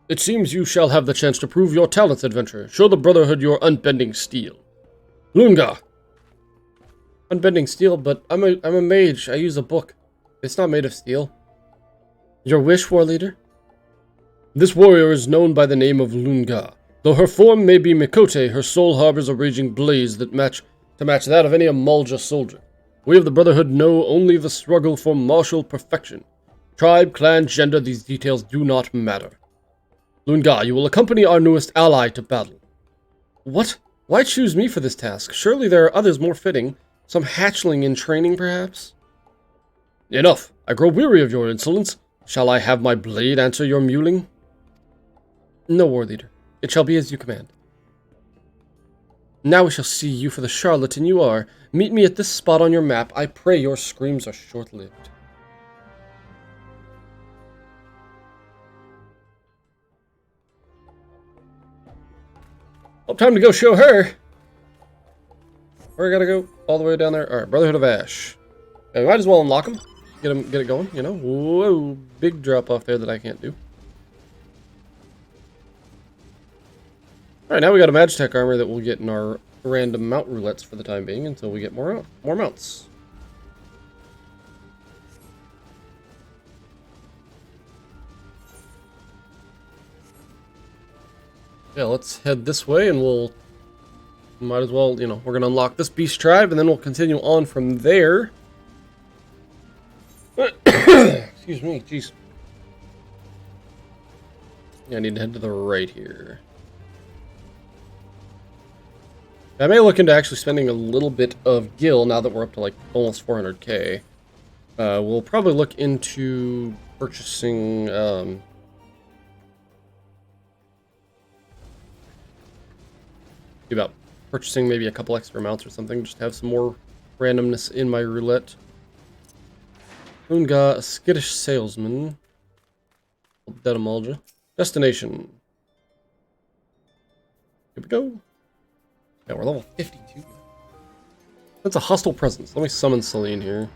It seems you shall have the chance to prove your talents, adventurer. Show the Brotherhood your unbending steel. Lunga! Unbending steel, but I'm a mage. I use a book. It's not made of steel. Your wish, war leader? This warrior is known by the name of Lunga. Though her form may be Mikote, her soul harbors a raging blaze that match that of any Amalja soldier. We of the Brotherhood know only the struggle for martial perfection. Tribe, clan, gender, these details do not matter. Lunga, you will accompany our newest ally to battle. What? Why choose me for this task? Surely there are others more fitting. Some hatchling in training, perhaps? Enough! I grow weary of your insolence. Shall I have my blade answer your mewling? No, war leader. It shall be as you command. Now we shall see you for the charlatan you are. Meet me at this spot on your map. I pray your screams are short-lived. Well, time to go show her. Where I gotta go? All the way down there. Alright, Brotherhood of Ash. Yeah, we might as well unlock them. Get it going, you know? Whoa, big drop off there that I can't do. Alright, now we got a Magitech armor that we'll get in our random mount roulettes for the time being until we get more mounts. Yeah, let's head this way and we'll... Might as well, you know, we're going to unlock this beast tribe and then we'll continue on from there. Excuse me, jeez. Yeah, I need to head to the right here. I may look into actually spending a little bit of gil now that we're up to like almost 400k. We'll probably look into purchasing about purchasing maybe a couple extra mounts or something, just to have some more randomness in my roulette. Lunga, a skittish salesman. Dead Amalja. Destination. Here we go. Yeah, we're level 52. That's a hostile presence. Let me summon Celine here.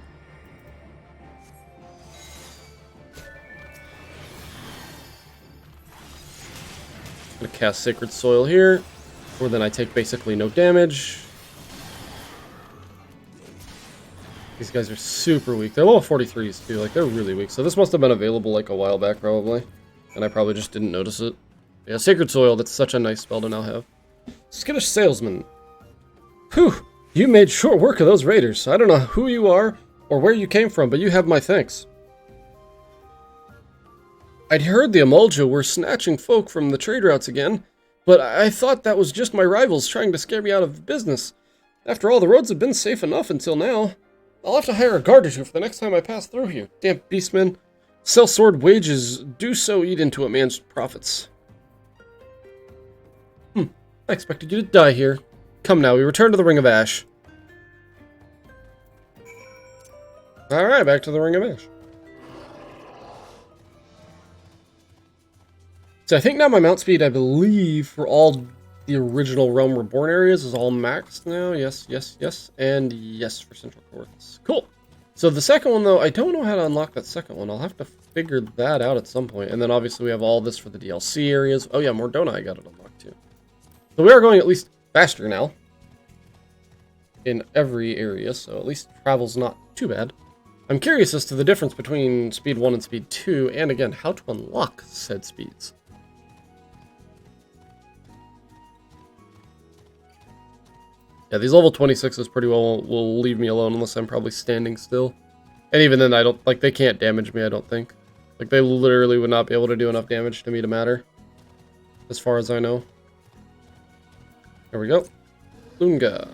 I'm gonna cast Sacred Soil here, where then I take basically no damage. These guys are super weak. They're level 43s too, like they're really weak. So this must have been available like a while back probably. And I probably just didn't notice it. Yeah, Sacred Soil, that's such a nice spell to now have. Skittish Salesman. Whew, you made short work of those raiders. I don't know who you are or where you came from, but you have my thanks. I'd heard the Amulja were snatching folk from the trade routes again, but I thought that was just my rivals trying to scare me out of business. After all, the roads have been safe enough until now. I'll have to hire a guard or two for the next time I pass through here. Damn beastmen. Sell-sword wages do so eat into a man's profits. I expected you to die here. Come now, we return to the Ring of Ash. Alright, back to the Ring of Ash. So I think now my mount speed, I believe, for all the original Realm Reborn areas is all maxed now. Yes, yes, yes, and yes for Central Courts. Cool. So the second one, though, I don't know how to unlock that second one. I'll have to figure that out at some point. And then obviously we have all this for the DLC areas. Oh yeah, Mordona I got it unlocked too. So we are going at least faster now in every area, so at least travel's not too bad. I'm curious as to the difference between Speed 1 and Speed 2, and again, how to unlock said speeds. Yeah, these level 26s pretty well will leave me alone unless I'm probably standing still. And even then, I don't, like, they can't damage me, I don't think. Like, they literally would not be able to do enough damage to me to matter. As far as I know. There we go. Lunga.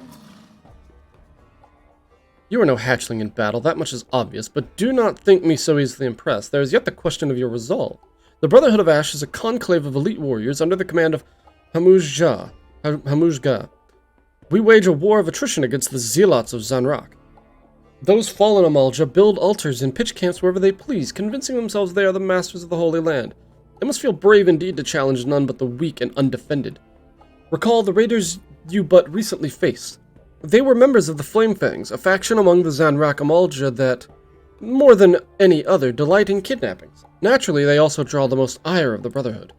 You are no hatchling in battle, that much is obvious, but do not think me so easily impressed. There is yet the question of your resolve. The Brotherhood of Ash is a conclave of elite warriors under the command of Hamuzga. We wage a war of attrition against the zealots of Zanrak. Those fallen Amulja build altars and pitch camps wherever they please, convincing themselves they are the masters of the Holy Land. They must feel brave indeed to challenge none but the weak and undefended. Recall the raiders you but recently faced. They were members of the Flamefangs, a faction among the Zanrak Amulja that, more than any other, delight in kidnappings. Naturally, they also draw the most ire of the Brotherhood.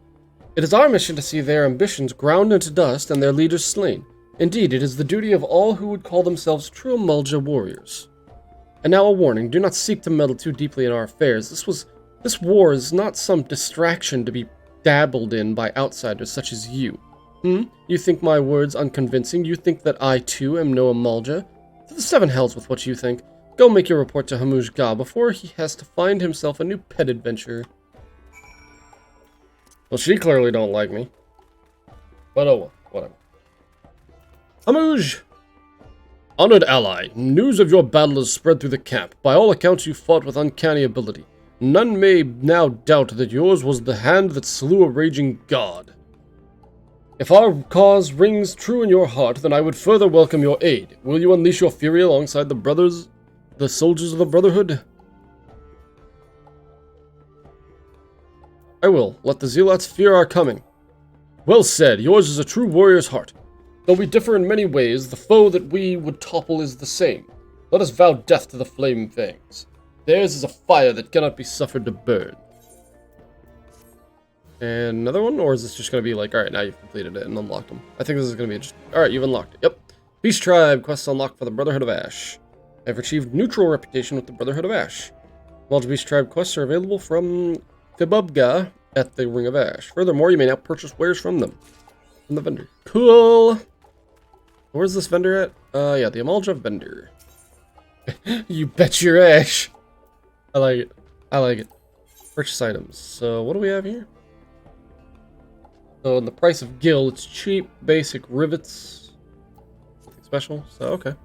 It is our mission to see their ambitions ground into dust and their leaders slain. Indeed, it is the duty of all who would call themselves true Amulja warriors. And now a warning, do not seek to meddle too deeply in our affairs. This war is not some distraction to be dabbled in by outsiders such as you. You think my words unconvincing? You think that I too am no Amulja? To the seven hells with what you think. Go make your report to Hamuzga before he has to find himself a new pet adventure. Well, she clearly don't like me. But oh well, whatever. Hamuj! Honored ally, news of your battle has spread through the camp. By all accounts, you fought with uncanny ability. None may now doubt that yours was the hand that slew a raging god. If our cause rings true in your heart, then I would further welcome your aid. Will you unleash your fury alongside the soldiers of the Brotherhood? I will. Let the zealots fear our coming. Well said. Yours is a true warrior's heart. Though we differ in many ways, the foe that we would topple is the same. Let us vow death to the Flamefangs. Theirs is a fire that cannot be suffered to burn. And another one? Or is this just going to be like, alright, now you've completed it and unlocked them? I think this is going to be just, alright, you've unlocked it. Yep. Beast Tribe, quests unlocked for the Brotherhood of Ash. I've achieved neutral reputation with the Brotherhood of Ash. Multiple Beast Tribe quests are available from Fibubga at the Ring of Ash. Furthermore, you may now purchase wares from them. From the vendor. Cool! Where's this vendor at? Yeah, the Amulja vendor. You bet your ash! I like it. I like it. Purchase items. So, what do we have here? So, in the price of Gil, it's cheap, basic rivets. Nothing special, so okay.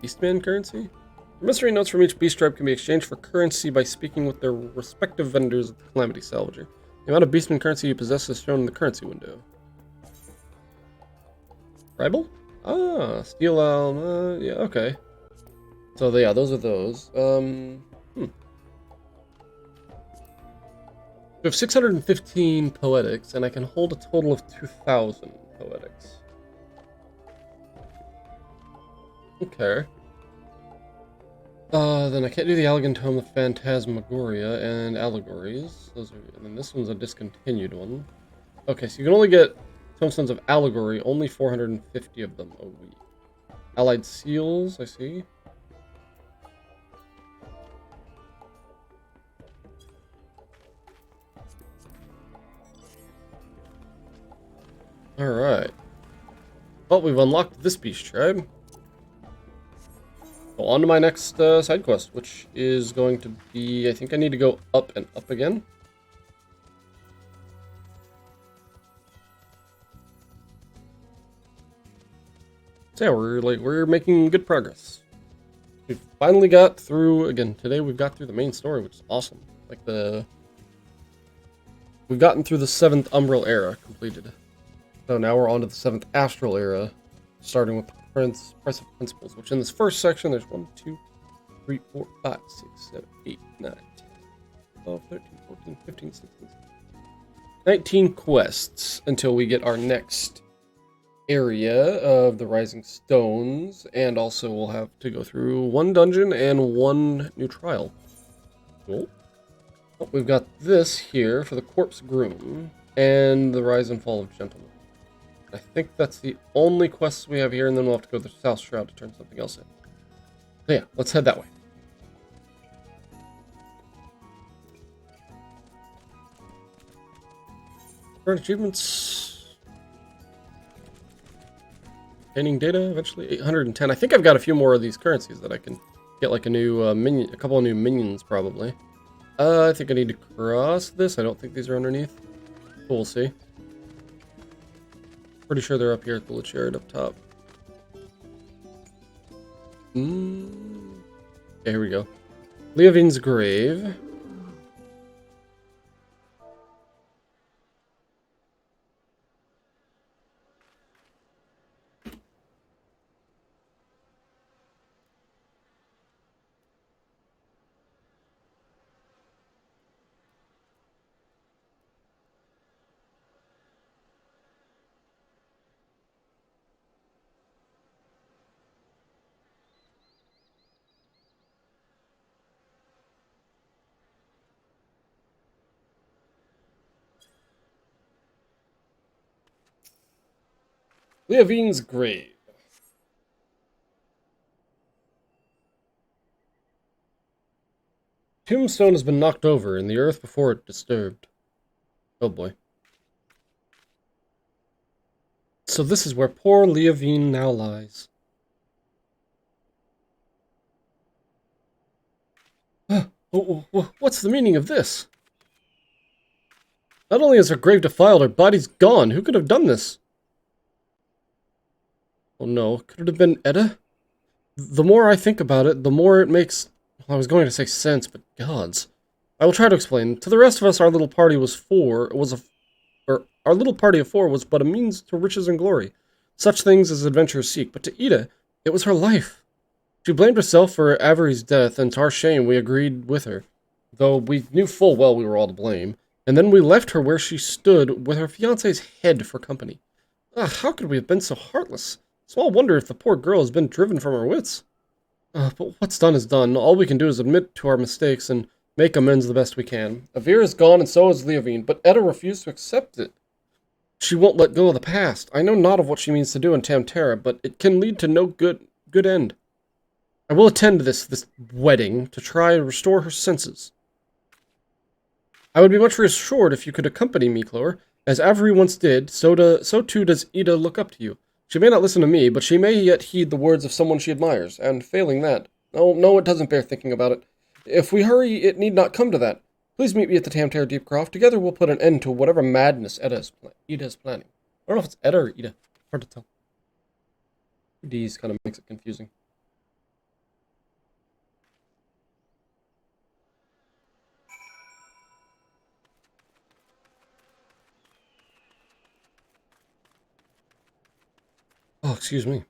Beastman currency? Mystery notes from each beast tribe can be exchanged for currency by speaking with their respective vendors at the Calamity Salvager. The amount of Beastman currency you possess is shown in the currency window. Tribal? Ah, Steel Elm, yeah, okay. So, yeah, those are those. We have 615 poetics, and I can hold a total of 2,000 poetics. Okay. Then I can't do the Allegan Tome of Phantasmagoria and Allegories. Those are, and then this one's a discontinued one. Okay, so you can only get Tomestones of Allegory, only 450 of them a week. Allied Seals, I see. Alright. Well, we've unlocked this beast tribe. So on to my next side quest, which is going to be, I think I need to go up and up again. So yeah, we're making good progress. We've finally got through, again, today we've got through the main story, which is awesome. Like we've gotten through the 7th Umbral era completed. So now we're on to the 7th Astral era, starting with the Price of Principles, which in this first section there's 1, 2, 3, 4, 5, 6, 7, 8, 9, 10, 12, 13, 14, 15, 16, 19 quests until we get our next area of the Rising Stones, and also we'll have to go through 1 dungeon and 1 new trial. Cool. Well, we've got this here for the Corpse Groom and the Rise and Fall of Gentlemen. I think that's the only quests we have here, and then we'll have to go to the South Shroud to turn something else in. So yeah, let's head that way. Current achievements. Obtaining data, eventually 810. I think I've got a few more of these currencies that I can get, like a new minion, a couple of new minions probably. I think I need to cross this. I don't think these are underneath. We'll see. Pretty sure they're up here at the Lich Yard up top. Okay, here we go. Leovine's Grave. Leovine's Grave. Tombstone has been knocked over and the earth before it disturbed. Oh boy. So this is where poor Leovine now lies. What's the meaning of this? Not only is her grave defiled, her body's gone. Who could have done this? Oh no, could it have been Edda? The more I think about it, the more it makes... Well, I was going to say sense, but gods. I will try to explain. To the rest of us, our little party was our little party of 4 was but a means to riches and glory. Such things as adventurers seek, but to Ida, it was her life. She blamed herself for Avery's death, and to our shame, we agreed with her. Though we knew full well we were all to blame. And then we left her where she stood with her fiancé's head for company. How could we have been so heartless? Small wonder if the poor girl has been driven from her wits. But what's done is done. All we can do is admit to our mistakes and make amends the best we can. Avir is gone and so is Leovine, but Edda refused to accept it. She won't let go of the past. I know not of what she means to do in Tamtara, but it can lead to no good end. I will attend this wedding to try and restore her senses. I would be much reassured if you could accompany me, Cloer. As Avery once did, so too does Ida look up to you. She may not listen to me, but she may yet heed the words of someone she admires, and failing that... Oh, no, it doesn't bear thinking about it. If we hurry, it need not come to that. Please meet me at the Tamtara Deepcroft. Together we'll put an end to whatever madness Ida is planning. I don't know if it's Edda or Ida. Hard to tell. D's kind of makes it confusing. Oh, excuse me.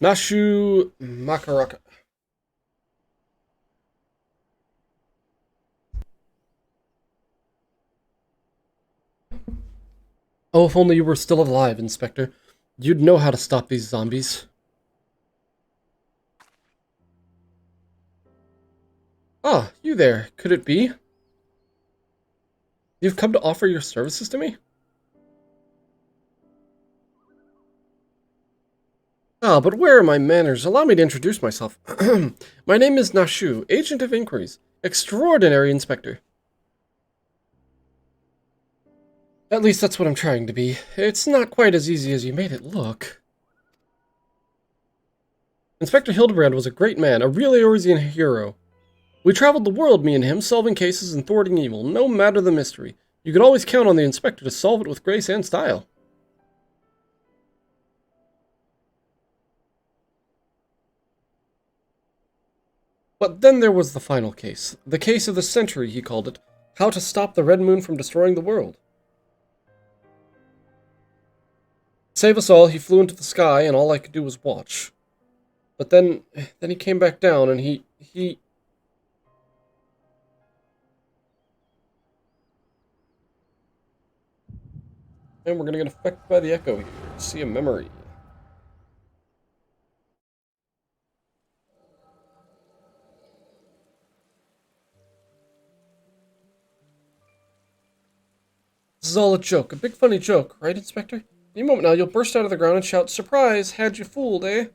Nashu Makaraka. Oh, if only you were still alive, Inspector. You'd know how to stop these zombies. Ah, you there. Could it be? You've come to offer your services to me? Ah, but where are my manners? Allow me to introduce myself. My name is Nashu, Agent of Inquiries. Extraordinary Inspector. At least that's what I'm trying to be. It's not quite as easy as you made it look. Inspector Hildebrand was a great man, a real Eorzean hero. We traveled the world, me and him, solving cases and thwarting evil, no matter the mystery. You could always count on the Inspector to solve it with grace and style. But then there was the final case. The case of the century, he called it. How to stop the Red Moon from destroying the world. To save us all, he flew into the sky, and all I could do was watch. But then he came back down, and he... And we're gonna get affected by the echo here. See a memory. This is all a joke. A big funny joke, right, Inspector? Any moment now, you'll burst out of the ground and shout, "Surprise! Had you fooled, eh?"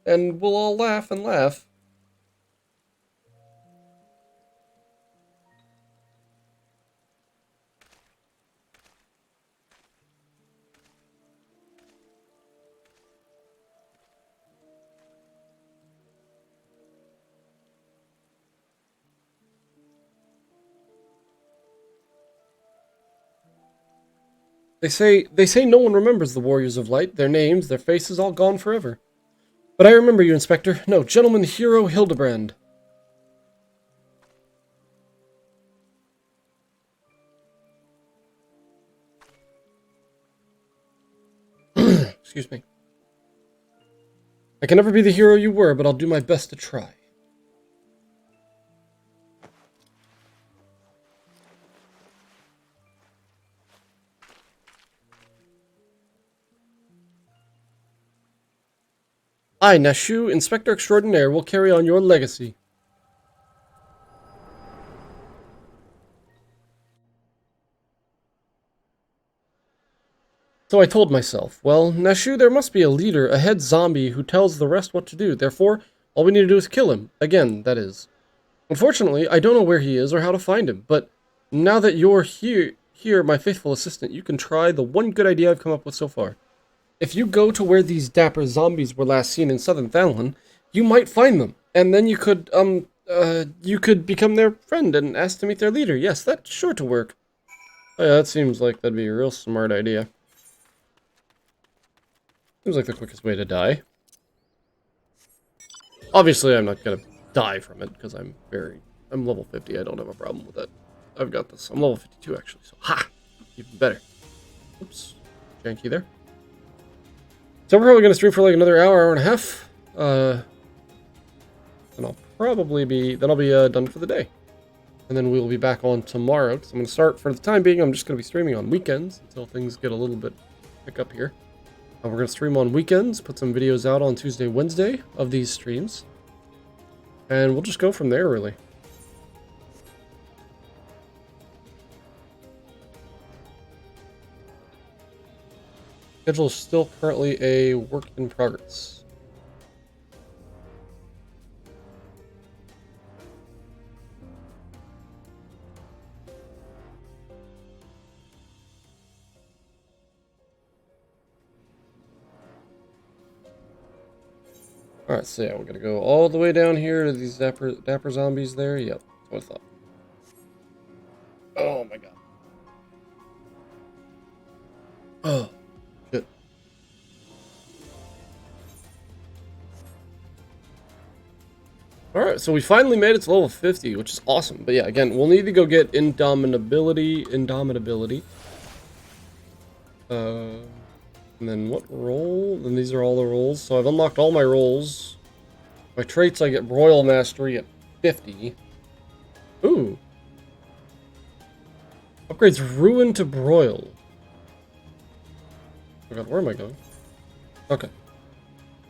And we'll all laugh and laugh. They say no one remembers the Warriors of Light, their names, their faces, all gone forever. But I remember you, Inspector. No, Gentleman Hero Hildebrand. Excuse me. I can never be the hero you were, but I'll do my best to try. I, Nashu, Inspector Extraordinaire, will carry on your legacy. So I told myself, well, Nashu, there must be a leader, a head zombie, who tells the rest what to do. Therefore, all we need to do is kill him. Again, that is. Unfortunately, I don't know where he is or how to find him, but now that you're here, my faithful assistant, you can try the one good idea I've come up with so far. If you go to where these dapper zombies were last seen in southern Thanalan, you might find them, and then you could become their friend and ask to meet their leader. Yes, that's sure to work. Oh, yeah, that seems like that'd be a real smart idea. Seems like the quickest way to die. Obviously, I'm not gonna die from it, because I'm level 50, I don't have a problem with that. I've got this. I'm level 52, actually, so ha! Even better. Oops. Janky there. So we're probably going to stream for like another hour and a half. And I'll probably be... Then I'll be done for the day. And then we'll be back on tomorrow. So I'm going to start, for the time being, I'm just going to be streaming on weekends until things get a little bit pick up here. We're going to stream on weekends, put some videos out on Tuesday, Wednesday of these streams. And we'll just go from there, really. Schedule is still currently a work in progress. Alright, so yeah, we're gonna go all the way down here to these dapper zombies there. Yep, that's what I thought. Oh my god. Oh. Alright, so we finally made it to level 50, which is awesome. But yeah, again, we'll need to go get Indomitability. And then what role? Then these are all the roles. So I've unlocked all my roles. My traits, I get Broil Mastery at 50. Ooh. Upgrades Ruin to Broil. Oh god, where am I going? Okay.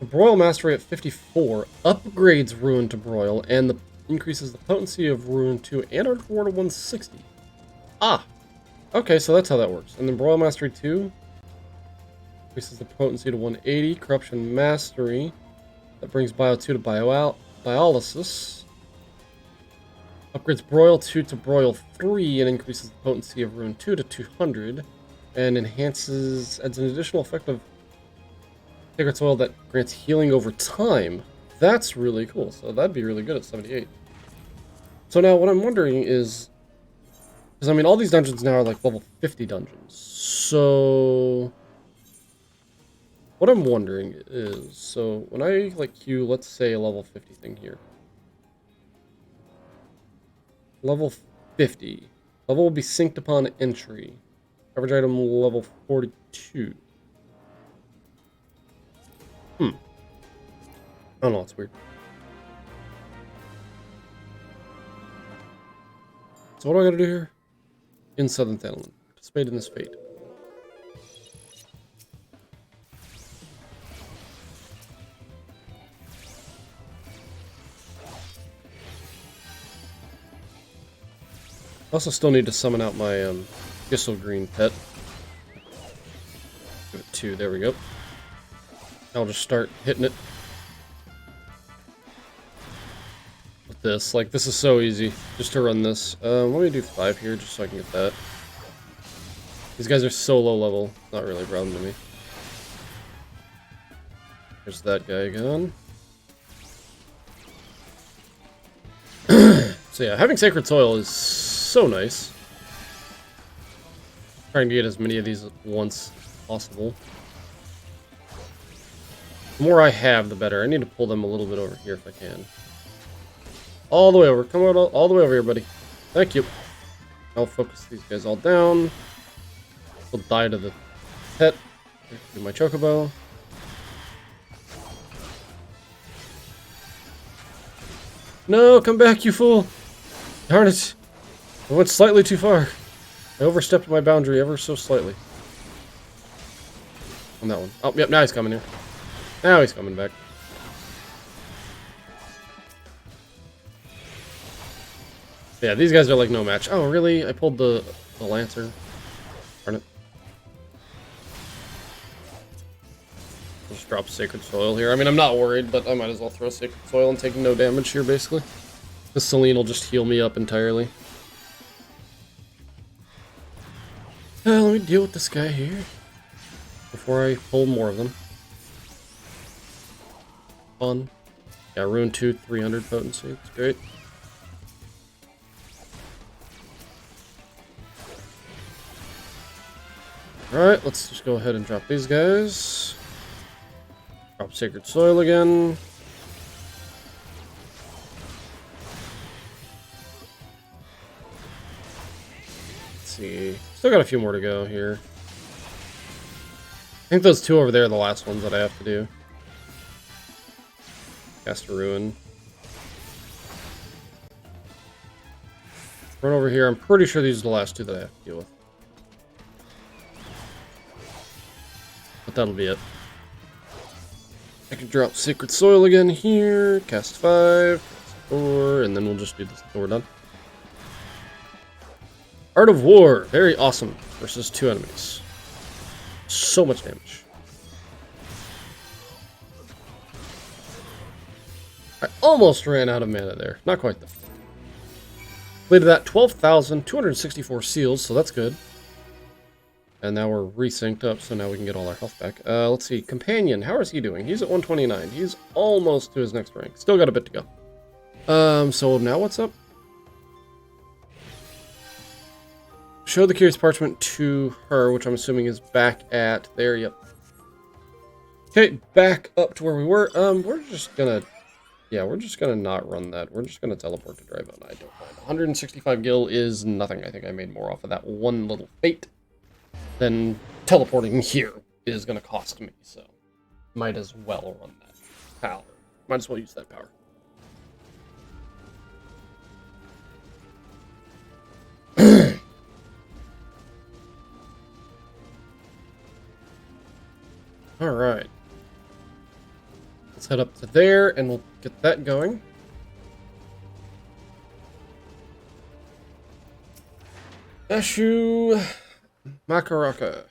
Broil Mastery at 54 upgrades Ruin to Broil and increases the potency of Ruin to and our core to 160. Ah! Okay, so that's how that works. And then Broil Mastery 2 increases the potency to 180. Corruption Mastery. That brings Bio 2 to Biolysis. Upgrades Broil 2 to Broil 3 and increases the potency of Ruin 2 to 200. and adds an additional effect of Sacred Soil that grants healing over time. That's really cool. So that'd be really good at 78. So now what I'm wondering is, because I mean all these dungeons now are like level 50 dungeons. So what I'm wondering is, so when I like queue, let's say a level 50 thing here. Level 50. Level will be synced upon entry. Average item level 42. I don't know, it's weird. So what do I gotta do here? In Southern Thanalan. Participate in this fate. I also still need to summon out my Thistle Green pet. Give it 2, there we go. I'll just start hitting it with this. Like, this is so easy just to run this. Let me do 5 here just so I can get that. These guys are so low level, not really a problem to me. There's that guy again. So yeah, having Sacred Soil is so nice. Trying to get as many of these at once as possible. The more I have, the better. I need to pull them a little bit over here if I can. All the way over. Come on, all the way over here, buddy. Thank you. I'll focus these guys all down. We'll die to the pet. Do my chocobo. No, come back, you fool! Darn it! I went slightly too far. I overstepped my boundary ever so slightly. On that one. Oh, yep, now he's coming here. Now he's coming back. Yeah, these guys are like no match. Oh, really? I pulled the Lancer. Darn it. I'll just drop Sacred Soil here. I mean, I'm not worried, but I might as well throw Sacred Soil and take no damage here, basically. The Selene will just heal me up entirely. Let me deal with this guy here before I pull more of them. Fun. Yeah, Rune 2, 300 potency. It's great. Alright, let's just go ahead and drop these guys. Drop Sacred Soil again. Let's see. Still got a few more to go here. I think those 2 over there are the last ones that I have to do. Cast a Ruin. Run over here. I'm pretty sure these are the last 2 that I have to deal with. But that'll be it. I can drop Sacred Soil again here. Cast 5. Cast 4. And then we'll just do this until we're done. Art of War. Very awesome. Versus 2 enemies. So much damage. I almost ran out of mana there. Not quite though. Completed that 12,264 seals, so that's good. And now we're resynced up, so now we can get all our health back. Let's see. Companion, how is he doing? He's at 129. He's almost to his next rank. Still got a bit to go. So now what's up? Show the Curious Parchment to her, which I'm assuming is back at there. Yep. Okay, back up to where we were. We're just gonna not run that. We're just gonna teleport to Drybone. I don't mind. 165 gil is nothing. I think I made more off of that one little fate than teleporting here is gonna cost me. So might as well run that power. Might as well use that power. Alright. Let's head up to there and we'll get that going. Ashu Makaraka.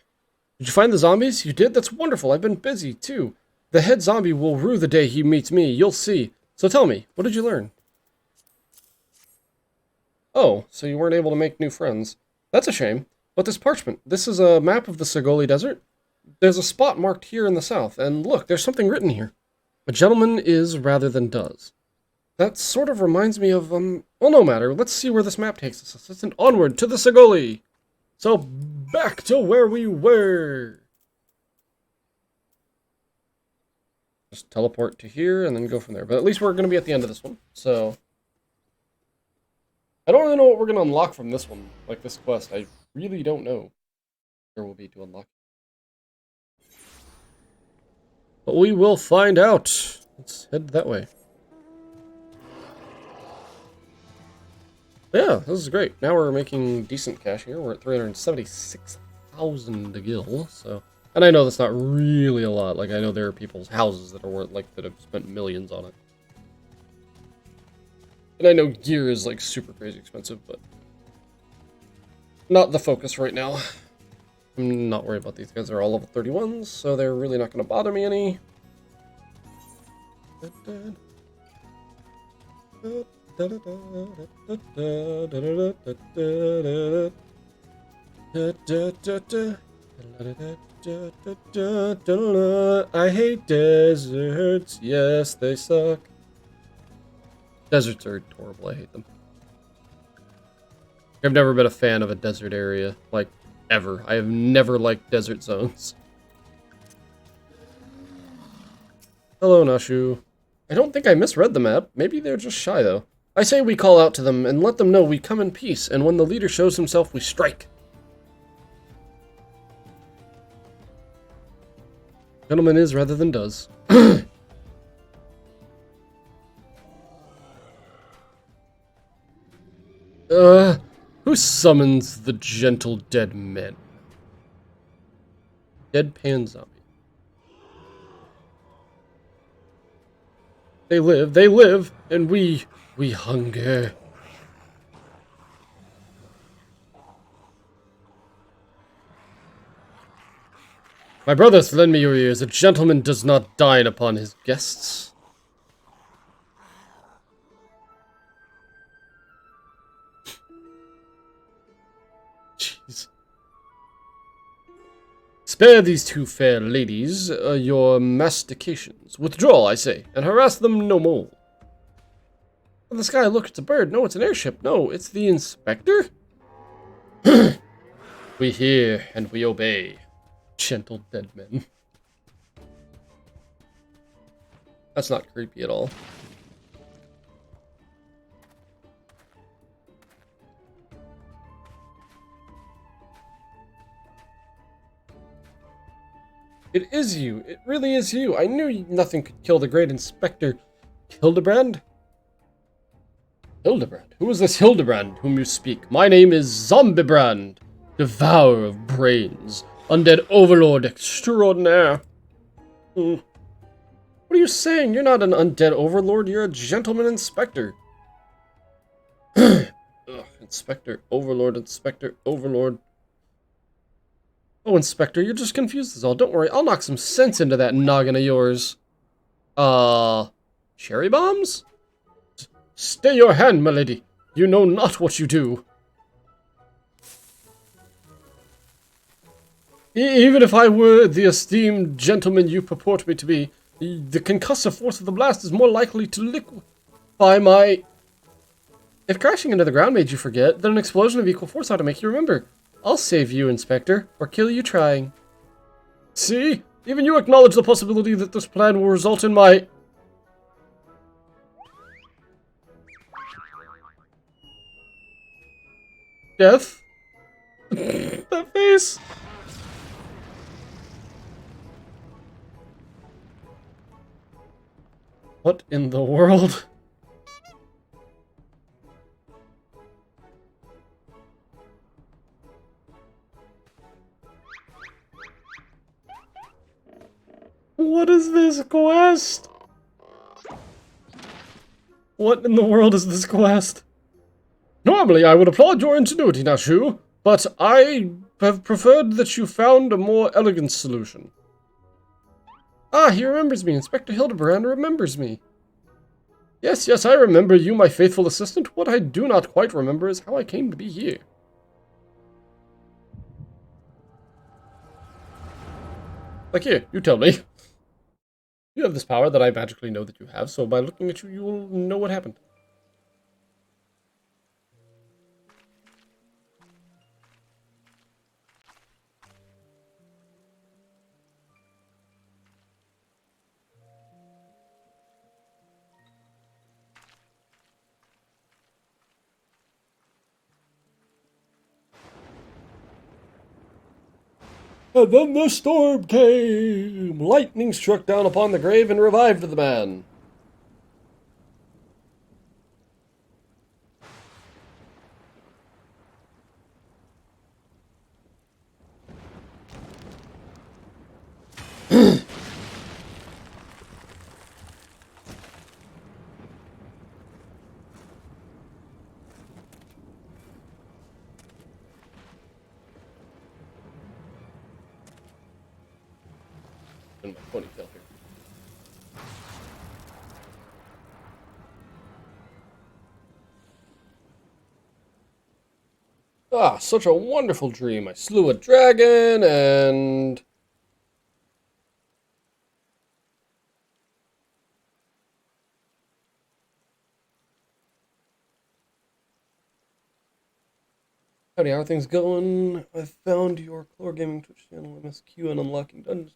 Did you find the zombies? You did? That's wonderful. I've been busy too. The head zombie will rue the day he meets me. You'll see. So tell me, what did you learn? Oh, so you weren't able to make new friends. That's a shame. But this parchment, this is a map of the Sagoli Desert. There's a spot marked here in the south, and look, there's something written here. A gentleman is rather than does. That sort of reminds me of, well, no matter. Let's see where this map takes us. It's an onward to the Sagoli. So, back to where we were. Just teleport to here and then go from there. But at least we're going to be at the end of this one. So, I don't really know what we're going to unlock from this one. Like this quest. I really don't know. There will be to unlock. But we will find out. Let's head that way. Yeah, this is great. Now we're making decent cash here. We're at 376,000 gil, so... And I know that's not really a lot. Like, I know there are people's houses that are worth, like, that have spent millions on it. And I know gear is, like, super crazy expensive, but... not the focus right now. I'm not worried about these guys. They're all level 31s, so they're really not going to bother me any. I hate deserts. Yes, they suck. Deserts are horrible. I hate them. I've never been a fan of a desert area, like, ever. I have never liked desert zones. Hello, Nashu. I don't think I misread the map. Maybe they're just shy, though. I say we call out to them and let them know we come in peace, and when the leader shows himself, we strike. Gentleman is rather than does. Who summons the gentle dead men? Deadpan zombie. They live, and we hunger. My brothers, lend me your ears. A gentleman does not dine upon his guests. Jeez. Spare these two fair ladies your mastications. Withdraw, I say, and harass them no more. In the sky, look, it's a bird. No, it's an airship. No, it's the inspector. We hear and we obey. Gentle dead men. That's not creepy at all. It is you. It really is you. I knew nothing could kill the great Inspector Hildebrand. Hildebrand? Who is this Hildebrand whom you speak? My name is Zombiebrand, devourer of brains, undead overlord extraordinaire. What are you saying? You're not an undead overlord, you're a gentleman inspector. Ugh, Inspector, overlord. Oh, Inspector, you're just confused as all. Don't worry, I'll knock some sense into that noggin of yours. Cherry bombs? Stay your hand, milady. You know not what you do. Even if I were the esteemed gentleman you purport me to be, the concussive force of the blast is more likely to liquefy my... If crashing into the ground made you forget, then an explosion of equal force ought to make you remember. I'll save you, Inspector, or kill you trying. See? Even you acknowledge the possibility that this plan will result in my... death? That face? What in the world? What is this quest? What in the world is this quest? Normally, I would applaud your ingenuity, Nashu, but I have preferred that you found a more elegant solution. Ah, he remembers me. Inspector Hildebrand remembers me. Yes, yes, I remember you, my faithful assistant. What I do not quite remember is how I came to be here. Like, here, you tell me. You have this power that I magically know that you have, so by looking at you, you will know what happened. And then the storm came! Lightning struck down upon the grave and revived the man. In my ponytail here. Ah, such a wonderful dream. I slew a dragon and... Howdy, how are things going? I found your Chlor Gaming Twitch channel, MSQ, and unlocking dungeons.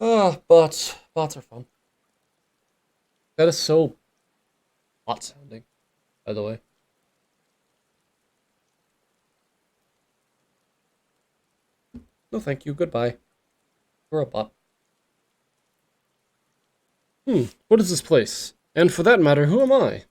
Ah, bots. Bots are fun. That is so bot sounding, by the way. No thank you, goodbye. You're a bot. What is this place? And for that matter, who am I?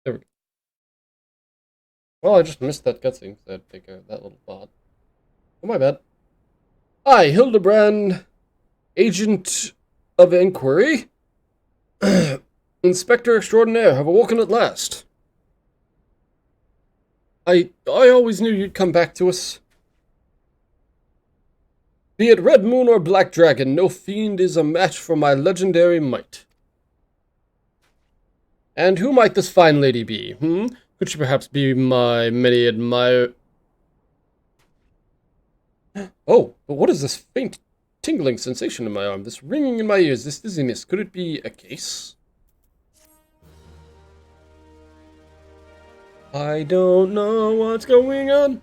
There we go. Well, I just missed that cutscene because I had to take care of that little bot. Oh, my bad. I, Hildebrand, Agent of Inquiry, Inspector Extraordinaire, have awoken at last. I always knew you'd come back to us. Be it Red Moon or Black Dragon, no fiend is a match for my legendary might. And who might this fine lady be, Could she perhaps be my many admired... Oh, but what is this faint tingling sensation in my arm? This ringing in my ears, this dizziness, could it be a case? I don't know what's going on.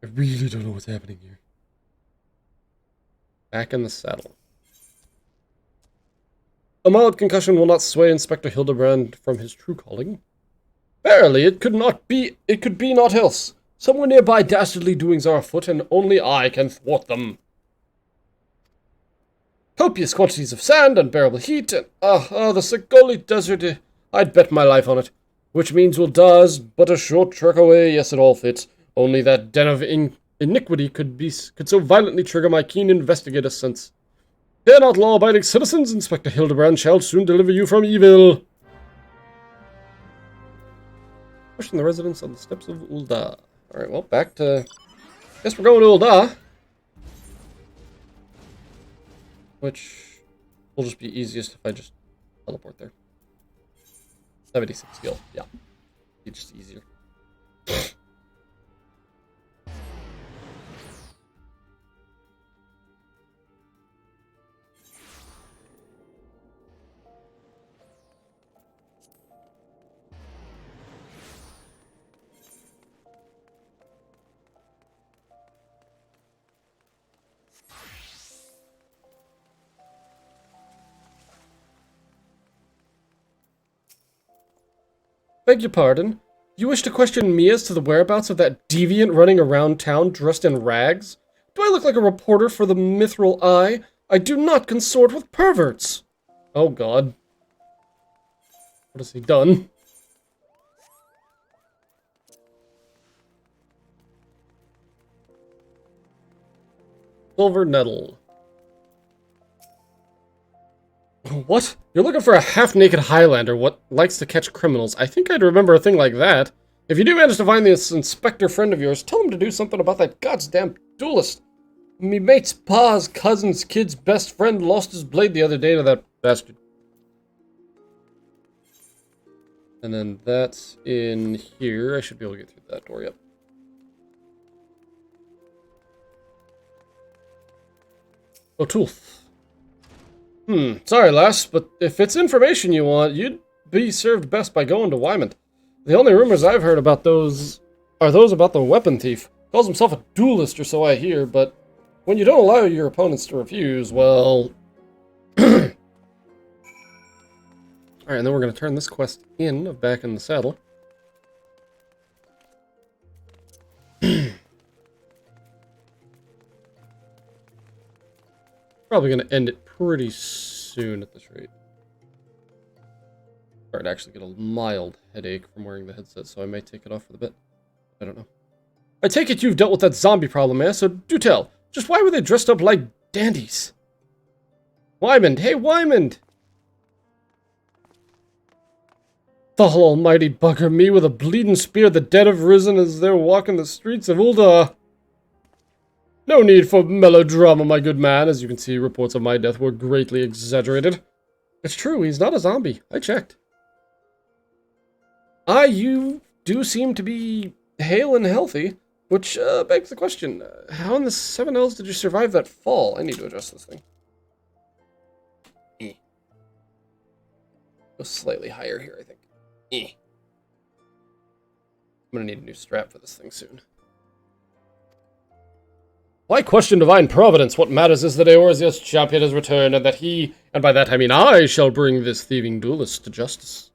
I really don't know what's happening here. Back in the saddle. A mild concussion will not sway Inspector Hildebrand from his true calling. Verily, it could be naught else. Somewhere nearby dastardly doings are afoot, and only I can thwart them. Copious quantities of sand, unbearable heat, and the Sagoli Desert, I'd bet my life on it. Which means Ul'dah's but a short trek away, yes it all fits. Only that den of iniquity could so violently trigger my keen investigator sense. Fear not, law-abiding citizens, Inspector Hildebrand shall soon deliver you from evil. Question the residents on the steps of Ul'dah. Alright, well, back to... Guess we're going to Ul'dah. Which will just be easiest if I just teleport there. 76 skill, yeah. Be just easier. Beg your pardon? You wish to question me as to the whereabouts of that deviant running around town dressed in rags? Do I look like a reporter for the Mithril Eye? I do not consort with perverts! Oh god. What has he done? Silver Nettle. What? You're looking for a half-naked Highlander what likes to catch criminals. I think I'd remember a thing like that. If you do manage to find this inspector friend of yours, tell him to do something about that goddamn duelist. Me mate's pa's cousin's kid's best friend lost his blade the other day to that bastard. And then that's in here. I should be able to get through that door, yep. O'Toole. Sorry, lass, but if it's information you want, you'd be served best by going to Wymond. The only rumors I've heard about those are those about the weapon thief. Calls himself a duelist or so I hear, but when you don't allow your opponents to refuse, well... Alright, and then we're going to turn this quest in, back in the saddle. Probably going to end it pretty soon at this rate. Or I'd actually get a mild headache from wearing the headset, so I may take it off for the bit. I don't know. I take it you've dealt with that zombie problem, eh? So do tell. Just why were they dressed up like dandies? Wymond! Hey, Wymond! The almighty bugger me with a bleeding spear, the dead have risen as they're walking the streets of Ul'dah. No need for melodrama, my good man. As you can see, reports of my death were greatly exaggerated. It's true, he's not a zombie. I checked. You do seem to be hale and healthy, which begs the question, how in the 7 Hells did you survive that fall? I need to adjust this thing. Go slightly higher here, I think. I'm gonna need a new strap for this thing soon. Why question divine providence? What matters is that Eorzea's champion has returned, and that he, and by that I mean I, shall bring this thieving duelist to justice.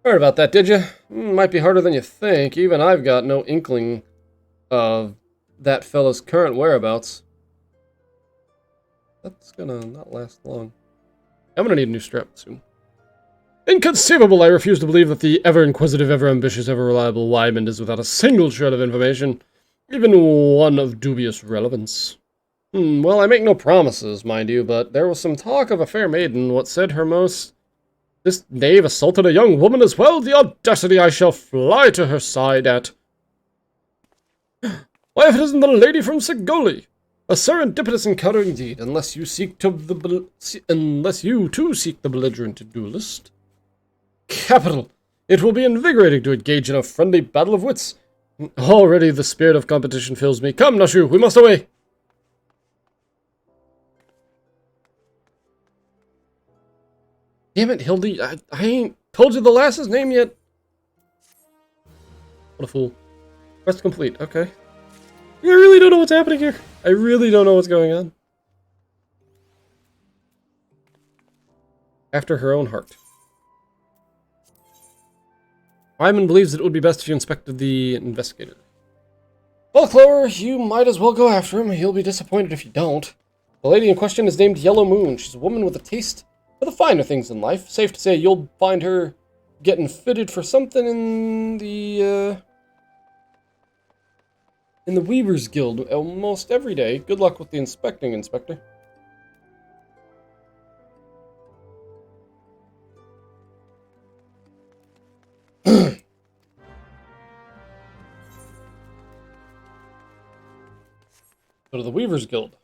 Heard about that, did you? Might be harder than you think. Even I've got no inkling of that fella's current whereabouts. That's gonna not last long. I'm gonna need a new strap soon. Inconceivable! I refuse to believe that the ever-inquisitive, ever-ambitious, ever-reliable Wymond is without a single shred of information. Even one of dubious relevance. Well, I make no promises, mind you, but there was some talk of a fair maiden. What said her most? This knave assaulted a young woman as well. The audacity I shall fly to her side at. Why, if it isn't the lady from Segoli! A serendipitous encounter indeed, unless you too seek the belligerent duelist. Capital! It will be invigorating to engage in a friendly battle of wits. Already the spirit of competition fills me. Come, Nashu, we must away! Damn it, Hildy, I ain't told you the lass's name yet. What a fool. Quest complete, okay. I really don't know what's happening here. I really don't know what's going on. After her own heart. Wymond believes that it would be best if you inspected the investigator. Well, Clover, you might as well go after him. He'll be disappointed if you don't. The lady in question is named Yellow Moon. She's a woman with a taste for the finer things in life. Safe to say you'll find her getting fitted for something in the Weavers Guild almost every day. Good luck with the inspecting, Inspector. Go to the Weavers Guild.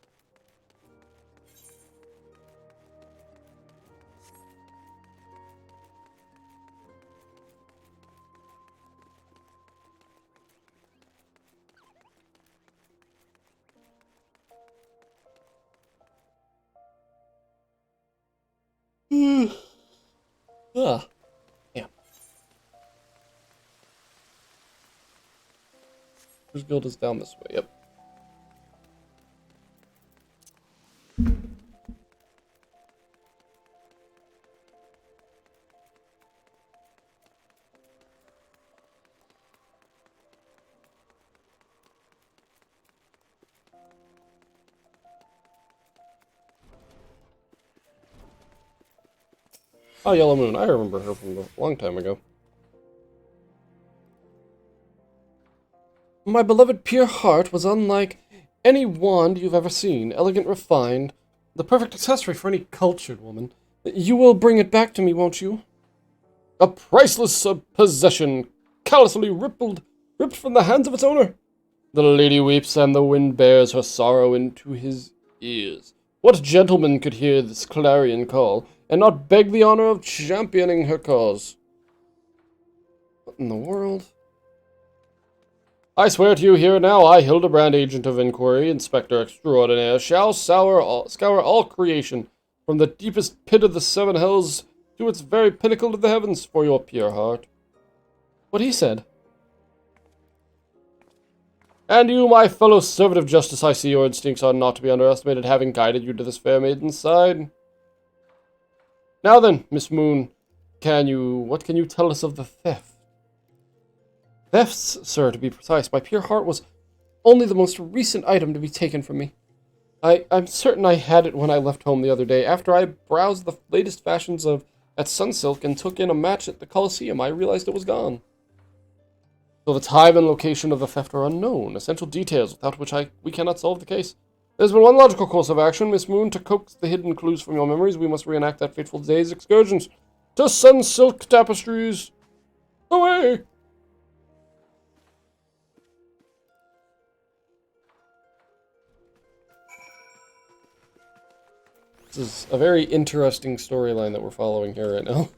Ah, yeah. Weavers Guild is down this way, yep. Oh, Yellow Moon. I remember her from a long time ago. My beloved pure heart was unlike any wand you've ever seen, elegant, refined, the perfect accessory for any cultured woman. You will bring it back to me, won't you? A priceless possession, callously ripped from the hands of its owner. The lady weeps, and the wind bears her sorrow into his ears. What gentleman could hear this clarion call, and not beg the honor of championing her cause? What in the world? I swear to you here and now, I, Hildebrand, Agent of Inquiry, Inspector Extraordinaire, shall scour all creation, from the deepest pit of the seven hells to its very pinnacle of the heavens, for your pure heart. What he said. And you, my fellow servant of justice, I see your instincts are not to be underestimated, having guided you to this fair maiden's side. Now then, Miss Moon, what can you tell us of the theft? Thefts, sir, to be precise. My pure heart was only the most recent item to be taken from me. I'm certain I had it when I left home the other day. After I browsed the latest fashions at Sunsilk and took in a match at the Colosseum, I realized it was gone. So the time and location of the theft are unknown, essential details without which we cannot solve the case. There's been one logical course of action, Miss Moon. To coax the hidden clues from your memories, we must reenact that fateful day's excursions. To Sunsilk Tapestries! Away! This is a very interesting storyline that we're following here right now.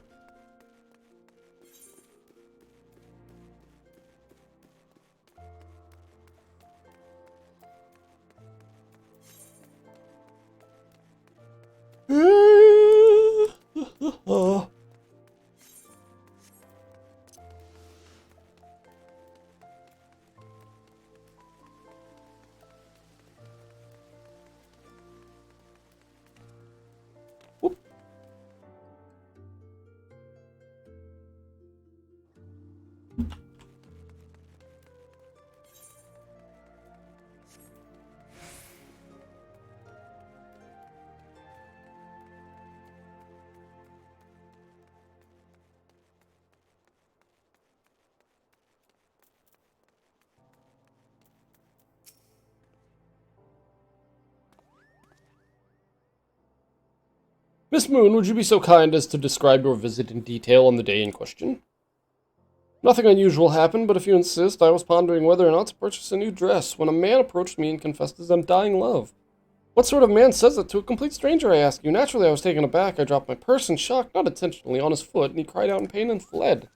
Miss Moon, would you be so kind as to describe your visit in detail on the day in question? Nothing unusual happened, but if you insist, I was pondering whether or not to purchase a new dress when a man approached me and confessed his undying love. What sort of man says that to a complete stranger, I ask you? Naturally, I was taken aback. I dropped my purse in shock, not intentionally, on his foot, and he cried out in pain and fled.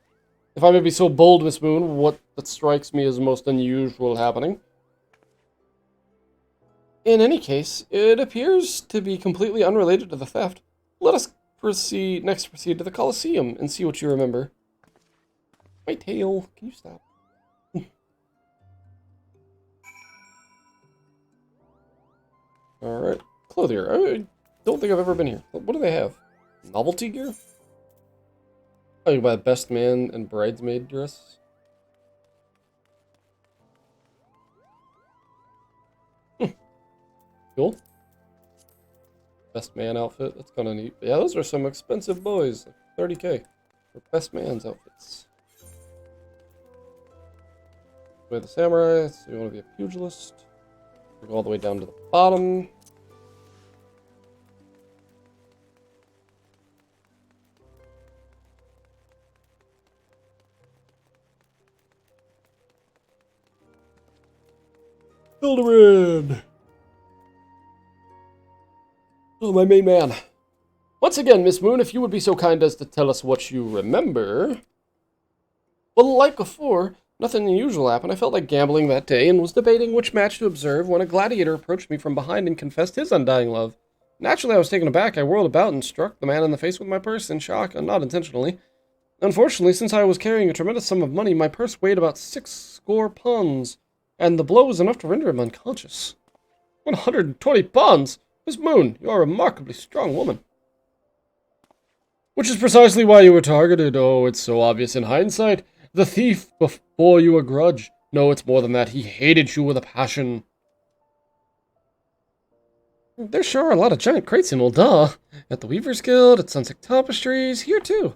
If I may be so bold, Miss Moon, what that strikes me as most unusual happening. In any case, it appears to be completely unrelated to the theft. Let us next proceed to the Colosseum and see what you remember. My tail, can you stop? Alright, clothier. I don't think I've ever been here. What do they have? Novelty gear? Oh, you buy best man and bridesmaid dress? Cool. Best man outfit, that's kind of neat. Yeah, those are some expensive boys. Like 30k for best man's outfits. With the samurai, so you want to be a pugilist. Go all the way down to the bottom. Hildebrand! Oh, my main man. Once again, Miss Moon, if you would be so kind as to tell us what you remember. Well, like before, nothing unusual happened. I felt like gambling that day and was debating which match to observe when a gladiator approached me from behind and confessed his undying love. Naturally, I was taken aback. I whirled about and struck the man in the face with my purse in shock, and not intentionally. Unfortunately, since I was carrying a tremendous sum of money, my purse weighed about 60 pounds, and the blow was enough to render him unconscious. 120 pounds! Miss Moon, you are a remarkably strong woman. Which is precisely why you were targeted. Oh, it's so obvious in hindsight. The thief bore you a grudge. No, it's more than that. He hated you with a passion. There sure are a lot of giant crates in Ul'dah. At the Weaver's Guild, at Sunset Tapestries, here too.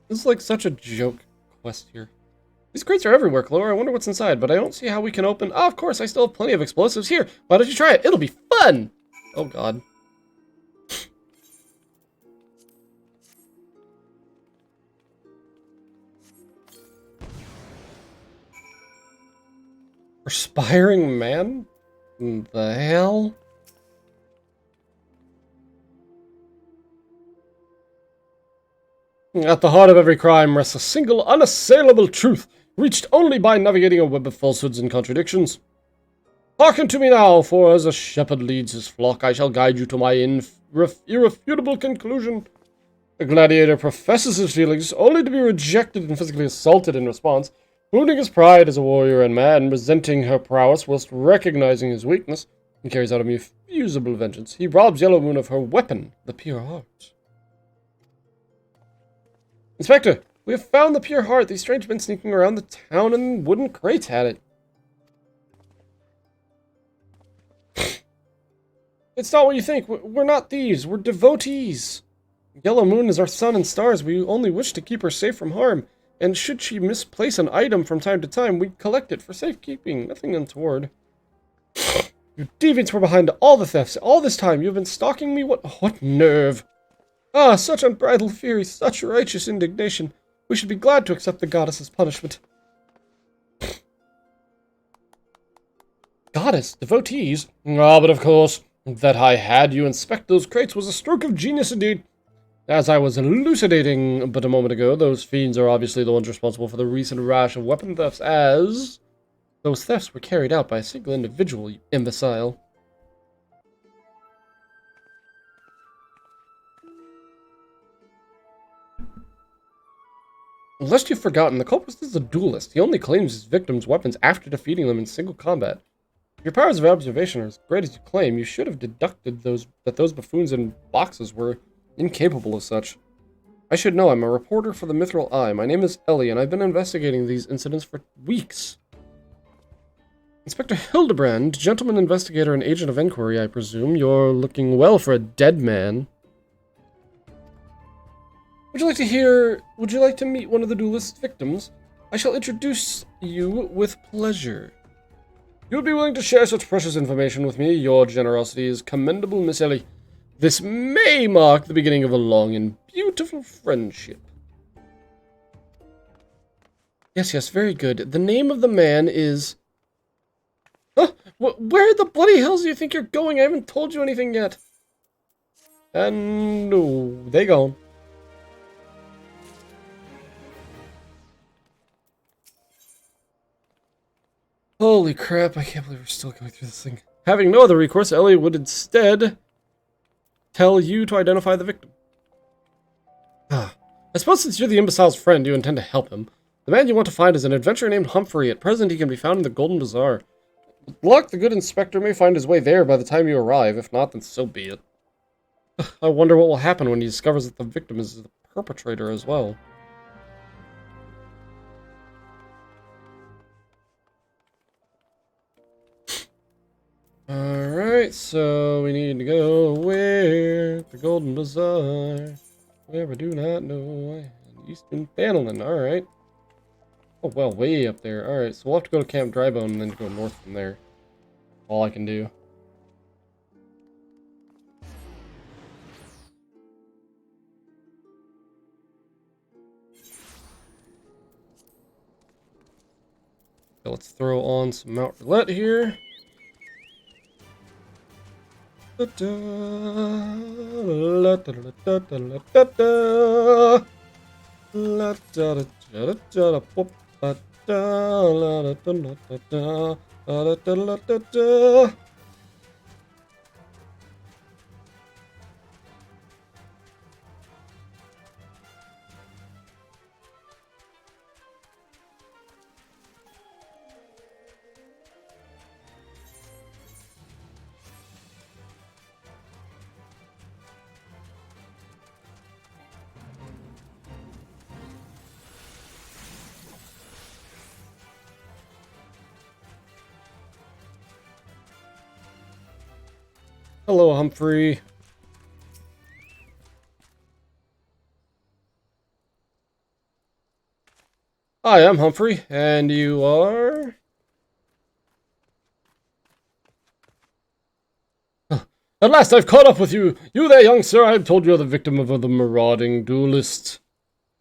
This is like such a joke quest here. These crates are everywhere, Clover. I wonder what's inside, but I don't see how we can open... Oh, of course, I still have plenty of explosives here. Why don't you try it? It'll be fun! Oh, God. Perspiring man? The hell? At the heart of every crime rests a single, unassailable truth, reached only by navigating a web of falsehoods and contradictions. Hearken to me now, for as a shepherd leads his flock, I shall guide you to my irrefutable conclusion. The gladiator professes his feelings, only to be rejected and physically assaulted in response, wounding his pride as a warrior and man, resenting her prowess whilst recognizing his weakness, and carries out a mutable vengeance. He robs Yellowmoon of her weapon, the pure heart. Inspector, we have found the pure heart. These strange men sneaking around the town in wooden crates had it. It's not what you think. We're not thieves. We're devotees. Yellowmoon is our sun and stars. We only wish to keep her safe from harm. And should she misplace an item from time to time, we collect it for safekeeping. Nothing untoward. You deviants were behind all the thefts. All this time, you've been stalking me? What nerve. Ah, such unbridled fury, such righteous indignation. We should be glad to accept the goddess's punishment. Goddess? Devotees? Ah, but of course, that I had you inspect those crates was a stroke of genius indeed. As I was elucidating but a moment ago, those fiends are obviously the ones responsible for the recent rash of weapon thefts, as those thefts were carried out by a single individual, you imbecile. Lest you've forgotten, the culprit is a duelist. He only claims his victims' weapons after defeating them in single combat. If your powers of observation are as great as you claim, you should have deducted that those buffoons in boxes were incapable of such. I should know. I'm a reporter for the Mithril Eye. My name is Ellie, and I've been investigating these incidents for weeks. Inspector Hildebrand, gentleman investigator and agent of inquiry, I presume. You're looking well for a dead man. Would you like to meet one of the duelist's victims? I shall introduce you with pleasure. You would be willing to share such precious information with me? Your generosity is commendable, Miss Ellie. This may mark the beginning of a long and beautiful friendship. Yes, very good. The name of the man is... Huh? Where the bloody hell do you think you're going? I haven't told you anything yet. And no, they gone. Holy crap, I can't believe we're still going through this thing. Having no other recourse, Ellie would instead tell you to identify the victim. I suppose since you're the imbecile's friend, you intend to help him. The man you want to find is an adventurer named Humphrey. At present, he can be found in the Golden Bazaar. With luck, the good inspector may find his way there by the time you arrive. If not, then so be it. I wonder what will happen when he discovers that the victim is the perpetrator as well. Alright, so we need to go where? The Golden Bazaar. Where I do not know. Eastern Thanalan, alright. Oh, well, way up there. Alright, so we'll have to go to Camp Drybone and then go north from there. All I can do. So let's throw on some Mount Roulette here. Hello, Humphrey. Hi, I'm Humphrey, and you are... At last I've caught up with you! You there, young sir, I've told you're the victim of the marauding duelists.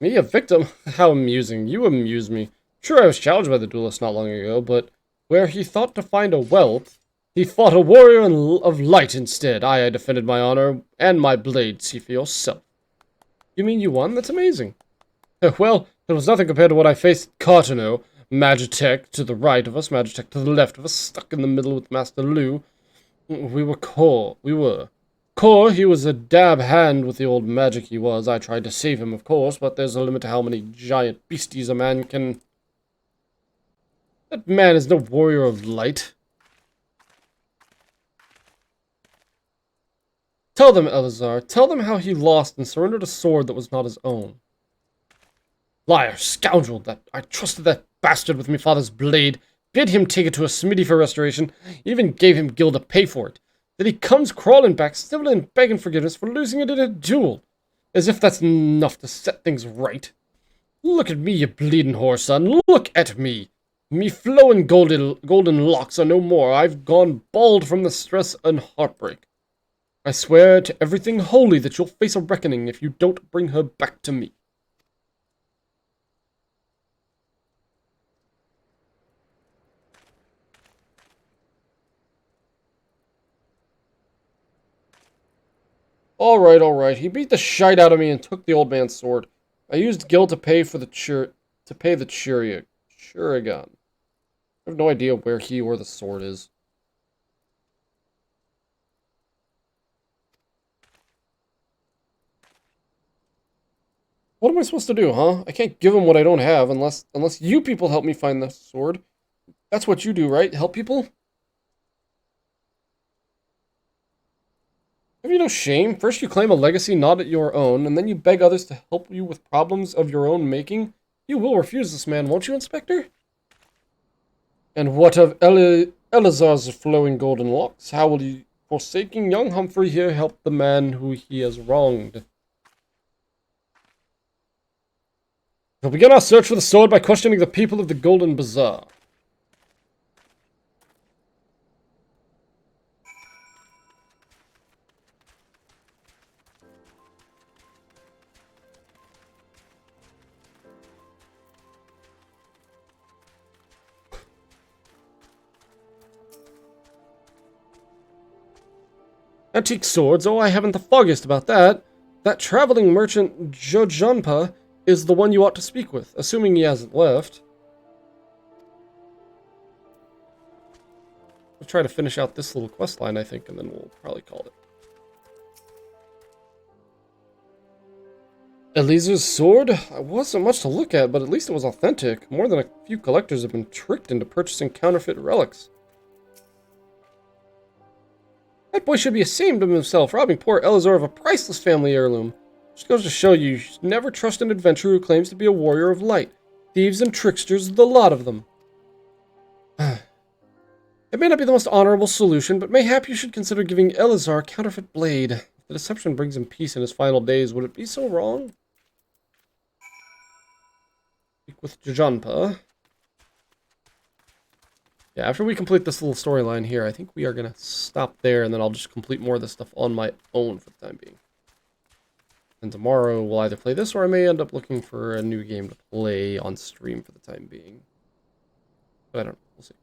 Me, a victim? How amusing. You amuse me. Sure, I was challenged by the duelist not long ago, but where he thought to find a wealth, he fought a warrior of light instead. I defended my honor and my blade. See for yourself. You mean you won? That's amazing. Well, it was nothing compared to what I faced Cartano. Magitech to the right of us, Magitech to the left of us, stuck in the middle with Master Lu. We were Core. Core, he was a dab hand with the old magic he was. I tried to save him, of course, but there's a limit to how many giant beasties a man can... That man is no warrior of light. Tell them, Elazar. Tell them how he lost and surrendered a sword that was not his own. Liar, scoundrel, that I trusted that bastard with my father's blade, bid him take it to a smithy for restoration, even gave him gil to pay for it. Then he comes crawling back, still and begging forgiveness for losing it in a duel. As if that's enough to set things right. Look at me, you bleeding whore, son. Look at me. Me flowing golden locks are no more. I've gone bald from the stress and heartbreak. I swear to everything holy that you'll face a reckoning if you don't bring her back to me. Alright. He beat the shite out of me and took the old man's sword. I used gil to pay for the Shurigan. I have no idea where he or the sword is. What am I supposed to do, huh? I can't give him what I don't have unless you people help me find the sword. That's what you do, right? Help people? Have you no shame? First you claim a legacy not your own, and then you beg others to help you with problems of your own making? You will refuse this man, won't you, Inspector? And what of Elazar's flowing golden locks? How will you, forsaking young Humphrey here, help the man who he has wronged? We'll begin our search for the sword by questioning the people of the Golden Bazaar. Antique swords? Oh, I haven't the foggiest about that. That traveling merchant Jojanpa is the one you ought to speak with, assuming he hasn't left. We'll try to finish out this little quest line, I think, and then we'll probably call it. Elizur's sword? It wasn't much to look at, but at least it was authentic. More than a few collectors have been tricked into purchasing counterfeit relics. That boy should be ashamed of himself, robbing poor Elazar of a priceless family heirloom. Just goes to show you should never trust an adventurer who claims to be a warrior of light. Thieves and tricksters, the lot of them. It may not be the most honorable solution, but mayhap you should consider giving Elazar a counterfeit blade. If the deception brings him peace in his final days, would it be so wrong? Speak with Jojanpa. Yeah, after we complete this little storyline here, I think we are going to stop there, and then I'll just complete more of this stuff on my own for the time being. And tomorrow we'll either play this, or I may end up looking for a new game to play on stream for the time being. But I don't know. We'll see.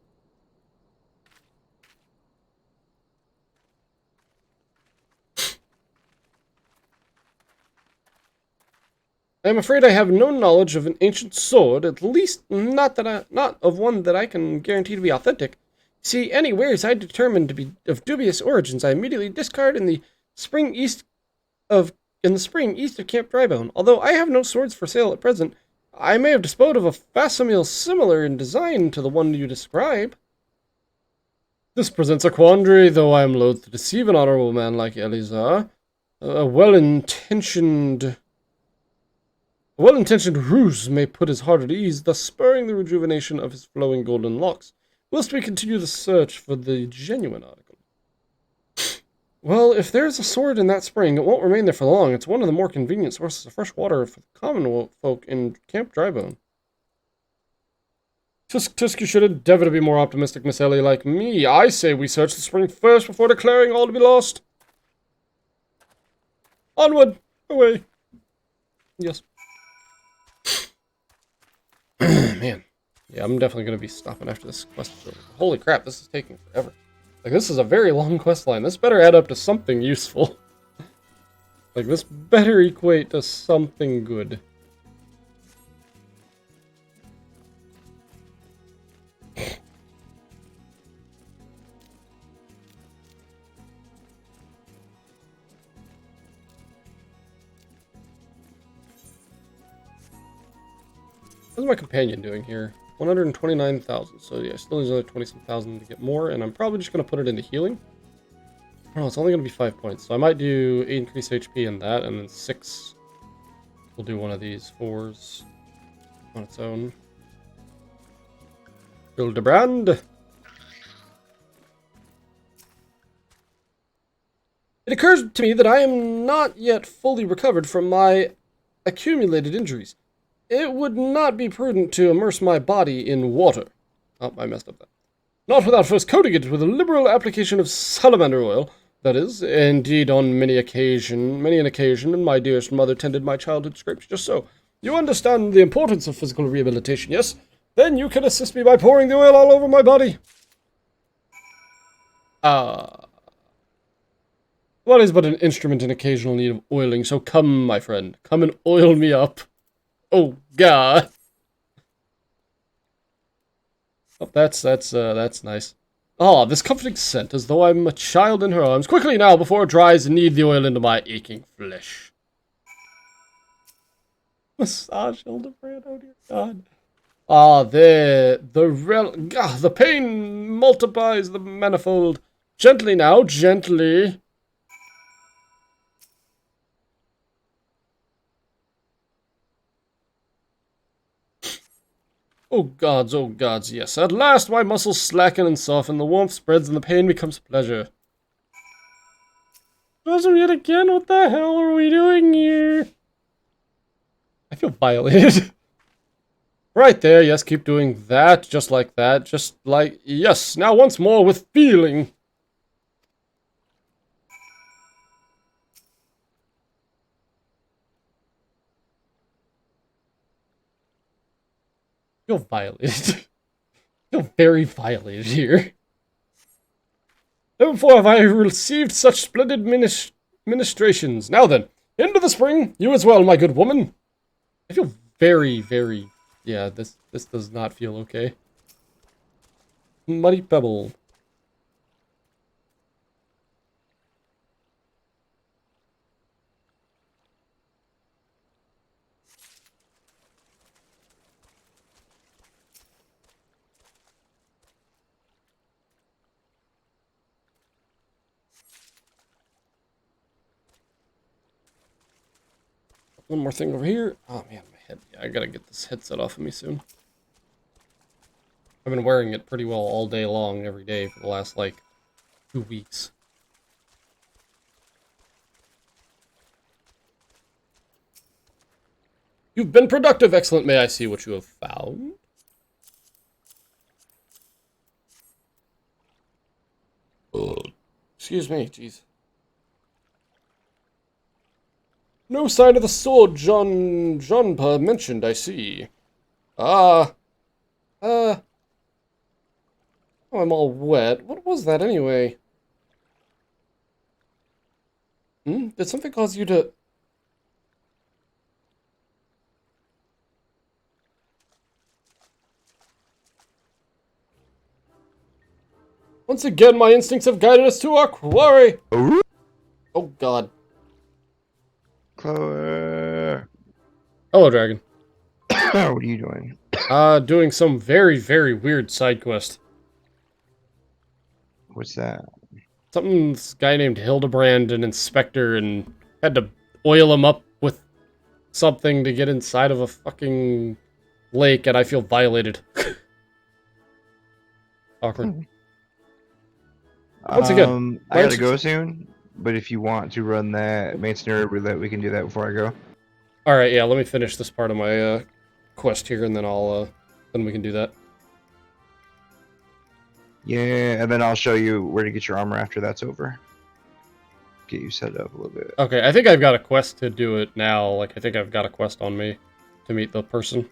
I am afraid I have no knowledge of an ancient sword, at least not of one that I can guarantee to be authentic. See, any wares I determine to be of dubious origins, I immediately discard in the spring east of Camp Drybone. Although I have no swords for sale at present, I may have disposed of a facsimile similar in design to the one you describe. This presents a quandary, though I am loath to deceive an honorable man like Elazar. A well-intentioned ruse may put his heart at ease, thus spurring the rejuvenation of his flowing golden locks, whilst we continue the search for the genuine article. Well, if there's a sword in that spring, it won't remain there for long. It's one of the more convenient sources of fresh water for the common folk in Camp Drybone. Tisk, you should endeavor to be more optimistic, Miss Ellie, like me. I say we search the spring first before declaring all to be lost. Onward! Away! Yes. Man. Yeah, I'm definitely going to be stopping after this quest is over. Holy crap, this is taking forever. Like, this is a very long quest line. This better add up to something useful. Like, this better equate to something good. How's my companion doing here? 129,000. So yeah, still needs another 20-some thousand to get more, and I'm probably just going to put it into healing. Oh, it's only going to be 5 points, so I might do 8 increased HP in that, and then 6. We'll do one of these 4s on its own. Hildebrand. It occurs to me that I am not yet fully recovered from my accumulated injuries. It would not be prudent to immerse my body in water. Oh, I messed up that. Not without first coating it with a liberal application of salamander oil. That is, indeed, on many an occasion, and my dearest mother tended my childhood scrapes just so. You understand the importance of physical rehabilitation, yes? Then you can assist me by pouring the oil all over my body. What is but an instrument in occasional need of oiling, so come, my friend, come and oil me up. Oh, God. Oh, that's nice. Ah, this comforting scent, as though I'm a child in her arms. Quickly now, before it dries, and knead the oil into my aching flesh. Massage Hildebrand, oh dear God. Ah, the pain multiplies the manifold. Gently now, gently. Oh gods, yes. At last my muscles slacken and soften, the warmth spreads and the pain becomes pleasure. Awesome yet again, what the hell are we doing here? I feel violated. Right there, yes, keep doing that, just like that, just like, yes, now once more with feeling. I feel violated. I feel very violated here. Never before have I received such splendid ministrations. Now then, into the spring, you as well, my good woman. I feel very, yeah, this does not feel okay. Muddy Pebble. One more thing over here. Oh man, my head. Yeah, I gotta get this headset off of me soon. I've been wearing it pretty well all day long, every day, for the last, like, 2 weeks. You've been productive. Excellent. May I see what you have found? Excuse me, jeez. No sign of the sword Jeanpa mentioned, I see. Oh, I'm all wet. What was that anyway? Did something cause you to... Once again, my instincts have guided us to our quarry! Oh, God. Chloe. Hello, Dragon. What are you doing? Doing some very, very weird side quest. What's that? Something, this guy named Hildebrand, an inspector, and had to oil him up with something to get inside of a fucking lake, and I feel violated. Awkward. Once again, I gotta go soon. But if you want to run that main scenario roulette, we can do that before I go. All right, yeah. Let me finish this part of my quest here, and then then we can do that. Yeah, and then I'll show you where to get your armor after that's over. Get you set up a little bit. Okay, I think I've got a quest to do it now. Like, I think I've got a quest on me to meet the person.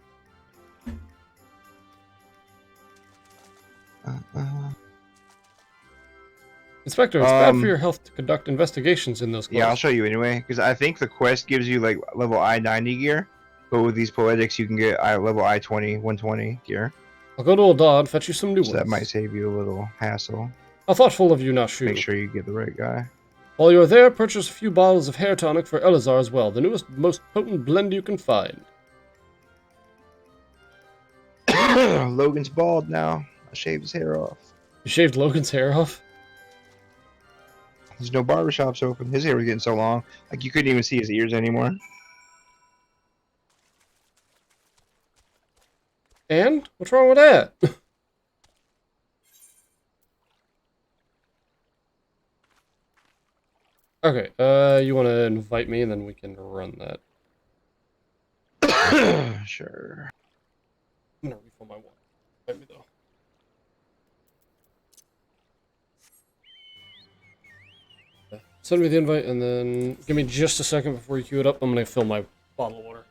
Inspector, it's bad for your health to conduct investigations in those quests. Yeah, I'll show you anyway, because I think the quest gives you like level I-90 gear, but with these poetics you can get level I-20, 120 gear. I'll go to Ul'dah and fetch you some new ones. That might save you a little hassle. How thoughtful of you, Nashu. Make sure you get the right guy. While you are there, purchase a few bottles of hair tonic for Elazar as well, the newest, most potent blend you can find. Logan's bald now. I shaved his hair off. You shaved Logan's hair off? There's no barbershops open. His hair was getting so long, like you couldn't even see his ears anymore. And? What's wrong with that? Okay, you want to invite me and then we can run that. Sure. I'm gonna refill my water. Invite me though. Send me the invite and then give me just a second before you queue it up. I'm gonna fill my bottle of water.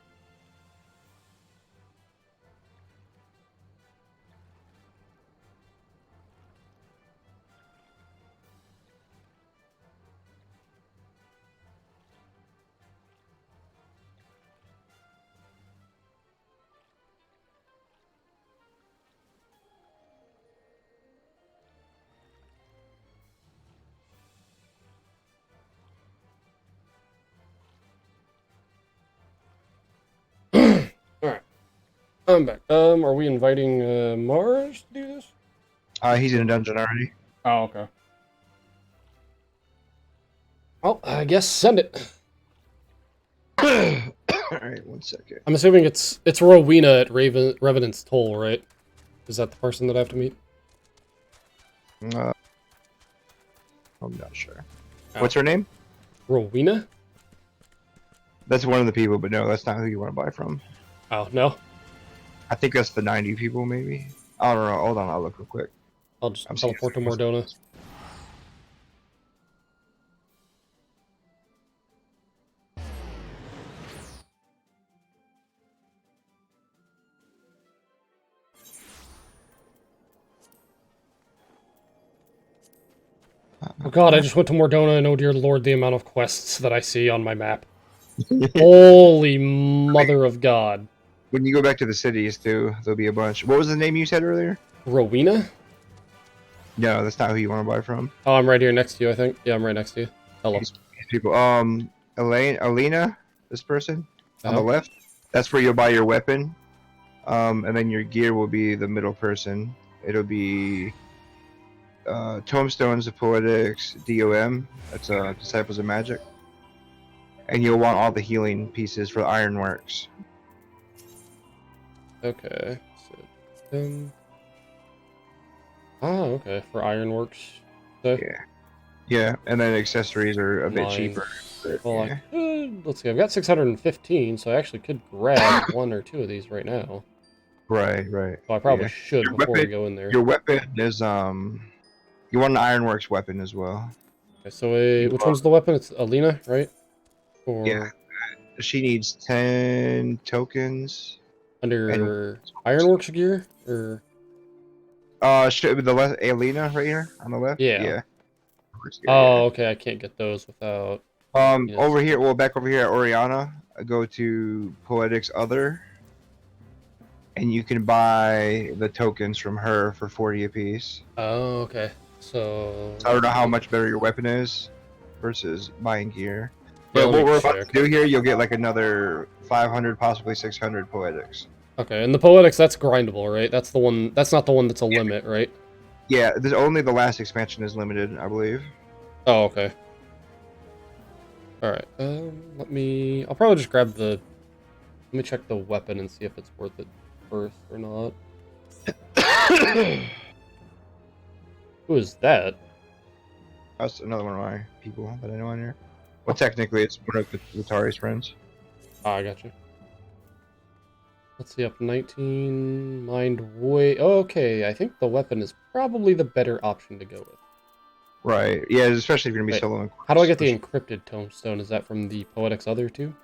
Alright. I'm back. Are we inviting Mars to do this? He's in a dungeon already. Oh, okay. Well, I guess send it. Alright, 1 second. I'm assuming it's Rowena at Revenant's Toll, right? Is that the person that I have to meet? I'm not sure. Oh. What's her name? Rowena? That's one of the people, but no, that's not who you want to buy from. Oh, no? I think that's the 90 people, maybe. I don't know. Hold on, I'll look real quick. I'll just teleport to Mordona. Oh god, I just went to Mordona and oh dear lord, the amount of quests that I see on my map. Holy mother of god. When you go back to the cities, too, there'll be a bunch. What was the name you said earlier? Rowena? No, that's not who you want to buy from. Oh, I'm right here next to you, I think. Yeah, I'm right next to you. Hello. These people. Alina, this person, on the Uh-huh. left. That's where you'll buy your weapon. And then your gear will be the middle person. It'll be Tomestones of Poetics, DOM. That's Disciples of Magic. And you'll want all the healing pieces for Ironworks. Okay. So, oh, okay. For Ironworks. So, yeah. Yeah, and then accessories are a bit Mines. cheaper. But, well, yeah. let's see. I've got 615, so I actually could grab one or two of these right now. Right. So I probably should Your before we weapon- go in there. Your weapon is you want an Ironworks weapon as well. Okay, so which one's the weapon? It's Alina, right? Or Yeah. She needs 10 tokens. under Ironworks gear or Should be the left Alina right here on the left. Yeah. Yeah. oh, okay. I can't get those without. Yes. Over here. Well, back over here at Oriana, go to Poetics Other, and you can buy the tokens from her for 40 apiece. Oh, okay. So I don't know how much better your weapon is versus buying gear. Yeah, But let what me we're about check. to do here, you'll get like another 500, possibly 600 Poetics. Okay, and the Poetics, that's grindable, right? That's the one. That's not the one that's a limit, right? Yeah, there's only the last expansion is limited, I believe. Oh, okay. All right. Let me. I'll probably just grab the. Let me check the weapon and see if it's worth it first or not. Who is that? That's another one of my people that I know on here. Well, technically, it's one of Latari's friends. Ah, I got you. Let's see, up 19, mind way. Okay, I think the weapon is probably the better option to go with. Right. Yeah, especially if you're gonna be Wait, soloing. how do I get the encrypted tombstone? Is that from the Poetics Other too?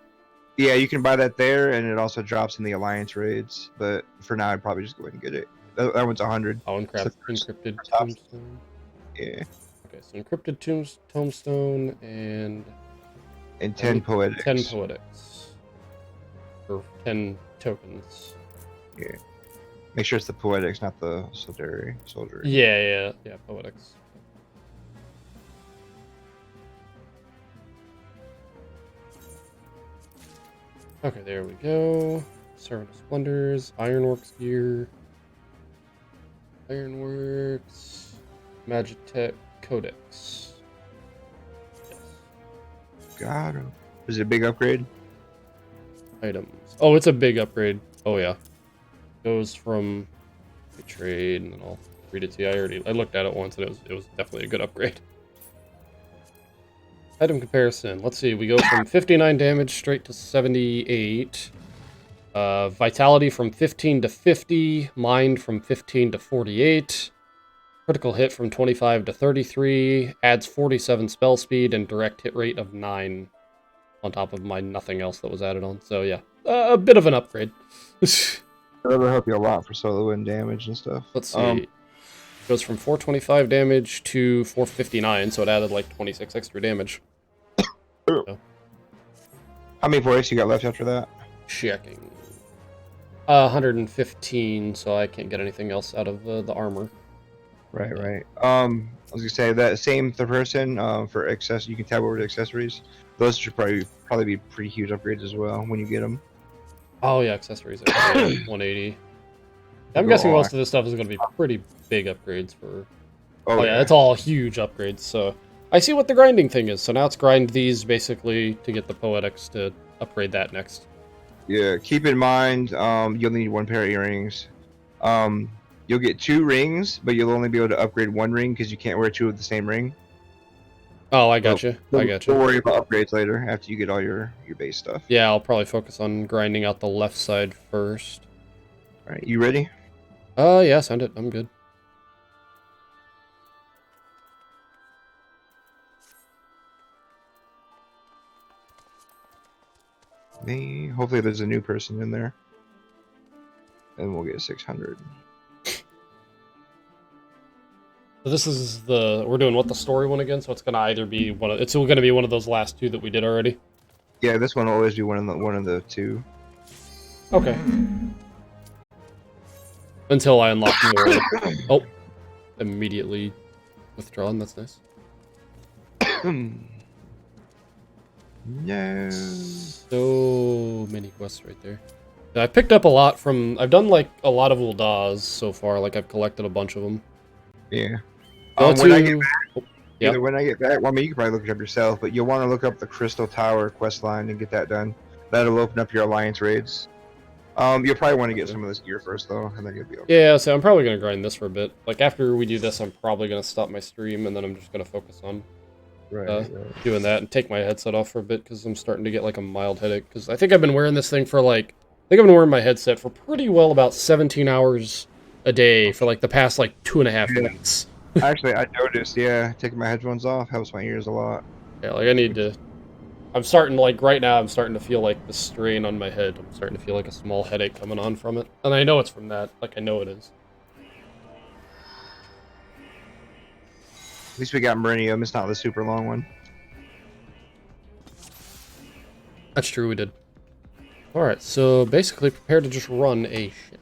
Yeah, you can buy that there, and it also drops in the Alliance raids. But for now, I'd probably just go ahead and get it. That one's 100. Oh, encrypted tombstone. Yeah. Okay, so encrypted tombstone and 10 poetics. 10 poetics. Or 10 tokens. Yeah. Make sure it's the poetics, not the soldiery. Yeah, poetics. Okay, there we go. Servant of Splendors, Ironworks gear, Ironworks, Magitech Codex. Yes. Got him. Is it a big upgrade? Items. Oh, it's a big upgrade. Oh yeah. Goes from trade, and then I'll read it to you. I looked at it once, and it was definitely a good upgrade. Item comparison. Let's see. We go from 59 damage straight to 78. Vitality from 15 to 50. Mind from 15 to 48. Critical hit from 25 to 33. Adds 47 spell speed and direct hit rate of 9 on top of my nothing else that was added on. So yeah, a bit of an upgrade. That'll help you a lot for solo and damage and stuff. Let's see. Goes from 425 damage to 459, so it added like 26 extra damage. So. How many points you got left after that? Checking. 115, so I can't get anything else out of the armor. Right. I was gonna say that same third person for access. You can tab over to accessories. Those should probably be pretty huge upgrades as well when you get them. Oh yeah, accessories at 180. I'm guessing most of this stuff is going to be pretty big upgrades for... Oh yeah, it's all huge upgrades, so... I see what the grinding thing is, so now it's grind these basically to get the Poetics to upgrade that next. Yeah, keep in mind, you'll need 1 pair of earrings. You'll get 2 rings, but you'll only be able to upgrade 1 ring because you can't wear 2 of the same ring. Oh, I gotcha. Don't worry about upgrades later after you get all your base stuff. Yeah, I'll probably focus on grinding out the left side first. Alright, you ready? Yeah, send it. I'm good. Hopefully there's a new person in there. And we'll get 600. So this is we're doing the story one again, so it's gonna either be it's gonna be one of those last 2 that we did already. Yeah, this one will always be one of the 2. Okay. Until I unlock more. Oh, immediately withdrawn. That's nice. No. So many quests right there. I picked up a lot from... I've done, like, a lot of Ul'dahs so far. Like, I've collected a bunch of them. Yeah. When I get back... Either when I get back... Well, I mean, you can probably look it up yourself, but you'll want to look up the Crystal Tower quest line and get that done. That'll open up your Alliance raids. You'll probably want to get some of this gear first, though, and then you'll be okay. Yeah, so I'm probably going to grind this for a bit. Like, after we do this, I'm probably going to stop my stream, and then I'm just going to focus on doing that and take my headset off for a bit, because I'm starting to get, like, a mild headache. Because I think I've been wearing this thing for, like... I think I've been wearing my headset for pretty well about 17 hours a day for, like, the past, like, 2.5 weeks. Actually, I noticed, taking my headphones off helps my ears a lot. Yeah, like, I need to... I'm starting, like, right now, I'm starting to feel, like, the strain on my head. I'm starting to feel, like, a small headache coming on from it. And I know it's from that. Like, I know it is. At least we got Meridium. It's not the super long one. That's true, we did. Alright, so basically prepare to just run a shit.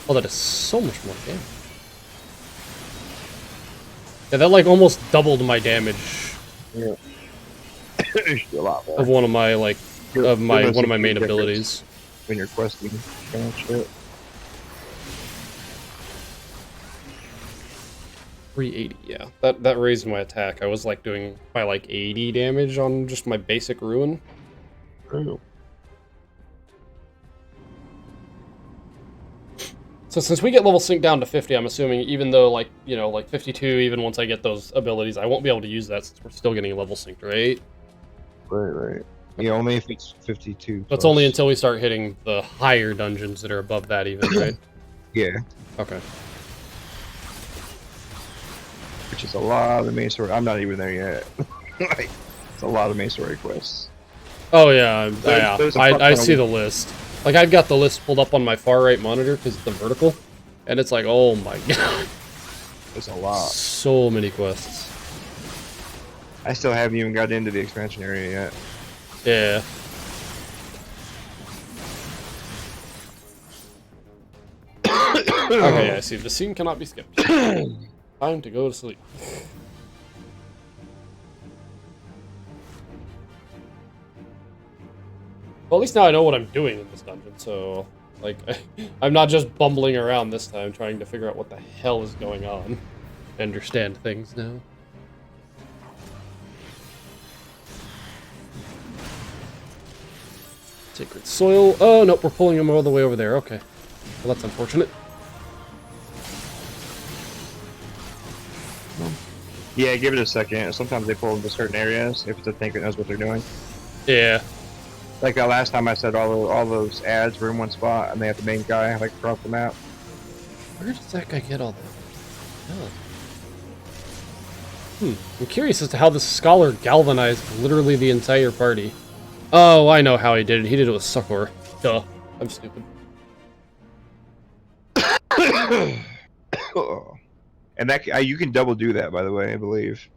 Oh, that is so much more damage. Yeah, that like almost doubled my damage. Yeah. A lot more. Of one of my like one of my main abilities. When you're questing and shit. 380, yeah. That raised my attack. I was like doing by like 80 damage on just my basic ruin. True. So since we get level sync down to 50, I'm assuming even though, like, you know, like 52, even once I get those abilities, I won't be able to use that since we're still getting level synced, right? Right. Yeah, only if it's 52. That's only until we start hitting the higher dungeons that are above that even, right? Yeah. Okay. Which is a lot of the main story. I'm not even there yet. Like, it's a lot of main story quests. Oh, yeah. There's a I see the list. Like, I've got the list pulled up on my far right monitor because it's the vertical. And it's like, oh my god. There's a lot. So many quests. I still haven't even got into the expansion area yet. Yeah. Okay, I see. The scene cannot be skipped. Time to go to sleep. Well, at least now I know what I'm doing in this dungeon, so... Like, I'm not just bumbling around this time trying to figure out what the hell is going on. I understand things now. Sacred soil. Oh, nope, we're pulling him all the way over there. Okay. Well, that's unfortunate. Yeah, give it a second. Sometimes they pull into certain areas if it's a tank that knows what they're doing. Yeah. Like that last time I said all those ads were in one spot and they had the main guy like across the map. Where does that guy get all that? Oh. I'm curious as to how the scholar galvanized literally the entire party. Oh, I know how he did it. He did it with Succor. Duh. I'm stupid. And that you can double do that, by the way, I believe.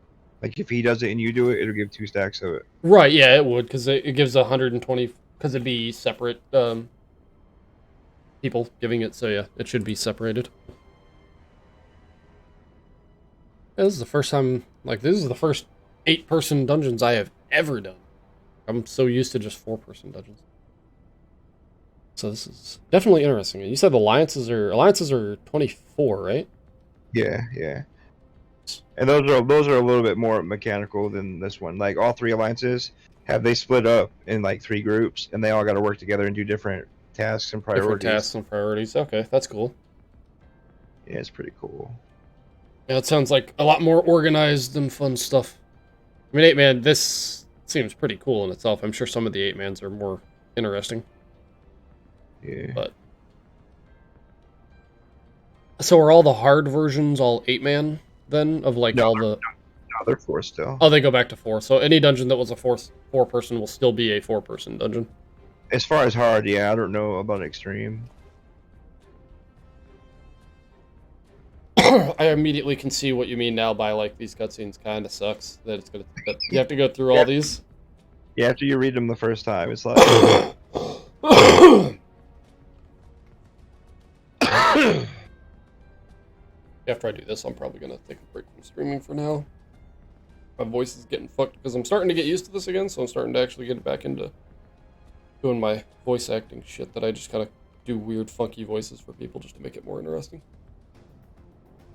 Like if he does it and you do it, it'll give 2 stacks of it. Right, yeah, it would, because it gives 120, because it'd be separate people giving it, so yeah, it should be separated. Yeah, this is the first time, like, this is the first 8-person dungeons I have ever done. I'm so used to just 4-person dungeons. So this is definitely interesting. You said the alliances are 24, right? Yeah. And those are a little bit more mechanical than this one. Like all 3 alliances they split up in like 3 groups, and they all got to work together and do different tasks and priorities. Different tasks and priorities. Okay, that's cool. Yeah, it's pretty cool. Yeah, it sounds like a lot more organized and fun stuff. I mean, 8-man, this seems pretty cool in itself. I'm sure some of the 8-mans are more interesting. Yeah. But so are all the hard versions all 8-man then of like all the? No, they're 4 still. Oh, they go back to 4. So any dungeon that was a 4-person will still be a 4-person dungeon. As far as hard, yeah, I don't know about extreme. I immediately can see what you mean now by like these cutscenes kind of sucks that it's gonna that you have to go through all these. Yeah, after you read them the first time, it's like. After I do this, I'm probably gonna take a break from streaming for now. My voice is getting fucked because I'm starting to get used to this again, so I'm starting to actually get back into doing my voice acting shit that I just kind of do weird, funky voices for people just to make it more interesting.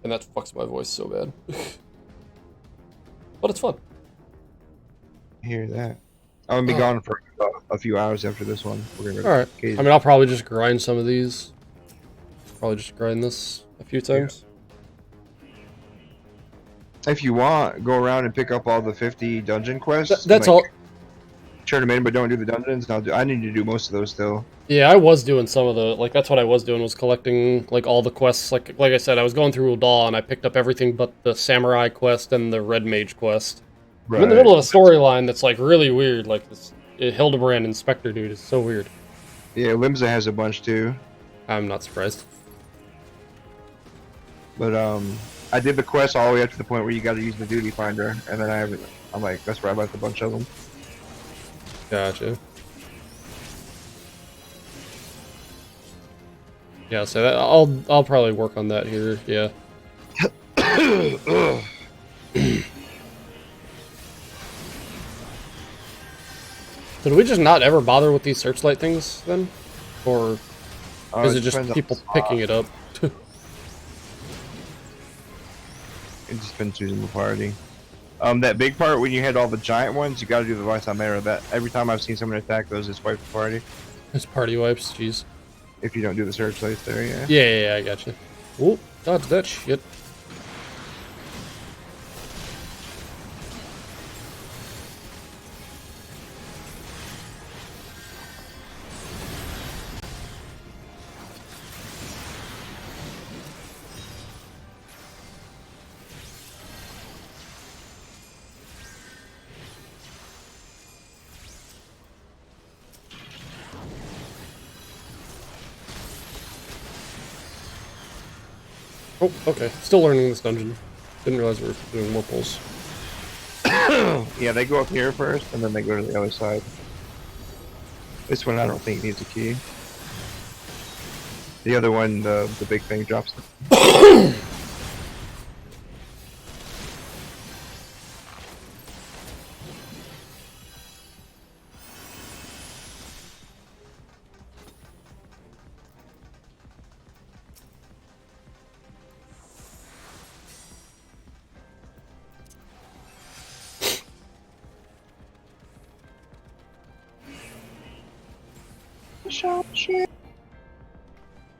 And that fucks my voice so bad. But it's fun. Hear that. I'm gonna be gone for a few hours after this one. Alright. I mean, I'll probably just grind some of these. Probably just grind this a few times. If you want, go around and pick up all the 50 dungeon quests. That's like, all. Turn them in, but don't do the dungeons. I need to do most of those still. Yeah, I was doing some of the, like, that's what I was doing, was collecting, like, all the quests. Like I said, I was going through Ul'dah, and I picked up everything but the Samurai quest and the Red Mage quest. Right. I'm in the middle of a storyline that's, like, really weird. Like, this Hildebrand Inspector dude is so weird. Yeah, Limsa has a bunch, too. I'm not surprised. But, I did the quest all the way up to the point where you gotta use the duty finder, and then I'm like, that's where I left a bunch of them. Gotcha. Yeah, so that, I'll probably work on that here. Yeah. Did we just not ever bother with these searchlight things then, or is it just people picking it up? It just been choosing the party. That big part when you hit all the giant ones, you gotta do the Vitamera. That every time I've seen someone attack those, it's wiped the party. It's party wipes, jeez. If you don't do the searchlights there, yeah. Yeah, I gotcha. Oh, dodge that shit. Oh, okay. Still learning this dungeon. Didn't realize we were doing more pulls. Yeah, they go up here first, and then they go to the other side. This one I don't think needs a key. The other one, the big thing drops.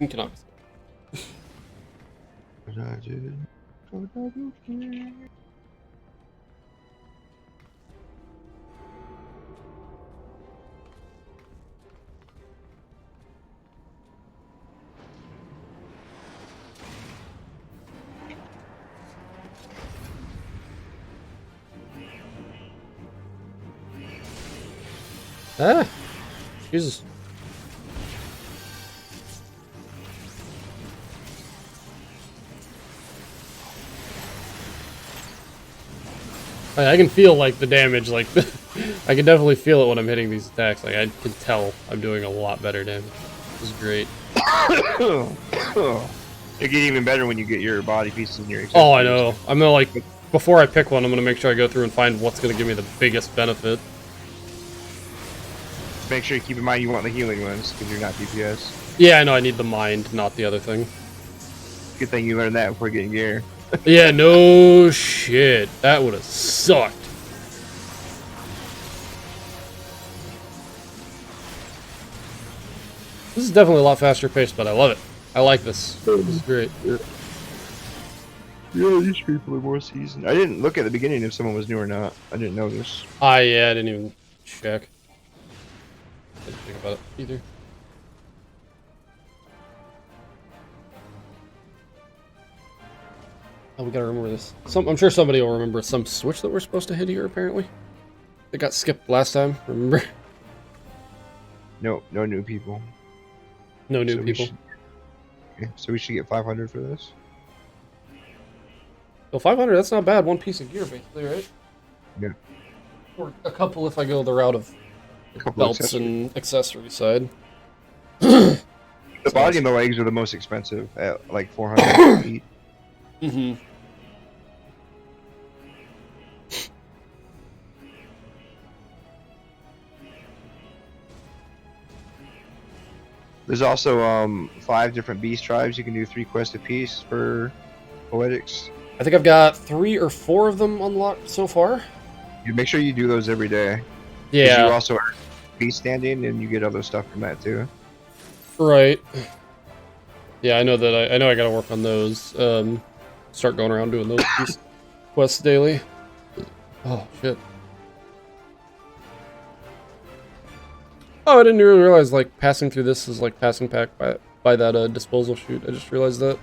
You can obviously. Ah! Jesus. I can feel, like, the damage, like, I can definitely feel it when I'm hitting these attacks. Like, I can tell I'm doing a lot better damage. This is great. It get even better when you get your body pieces in your accessories. Oh, I know. I'm gonna, like, before I pick one, I'm gonna make sure I go through and find what's gonna give me the biggest benefit. Make sure you keep in mind you want the healing ones, because you're not DPS. Yeah, I know, I need the mind, not the other thing. Good thing you learned that before getting gear. Yeah, no shit. That would've sucked. This is definitely a lot faster paced, but I love it. I like this. This is great. Yeah, these people are more seasoned. I didn't look at the beginning if someone was new or not. I didn't notice. Yeah, I didn't even check. I didn't think about it either. Oh, we gotta remember this. I'm sure somebody will remember some switch that we're supposed to hit here, apparently. It got skipped last time, remember? No new people. No new people. So we should get 500 for this? So 500, that's not bad. One piece of gear, basically, right? Yeah. Or a couple if I go the route of belts and accessory side. The body and the legs are the most expensive at like 400 each. Mm-hmm. There's also 5 different beast tribes. You can do 3 quests apiece for poetics. I think I've got 3 or 4 of them unlocked so far. You make sure you do those every day. Yeah. You also are beast standing, and you get other stuff from that too. Right. Yeah, I know that. I know I gotta work on those. Start going around doing those beast quests daily. Oh shit. Oh, I didn't really realize, like, passing through this is like passing back by that disposal chute. I just realized that.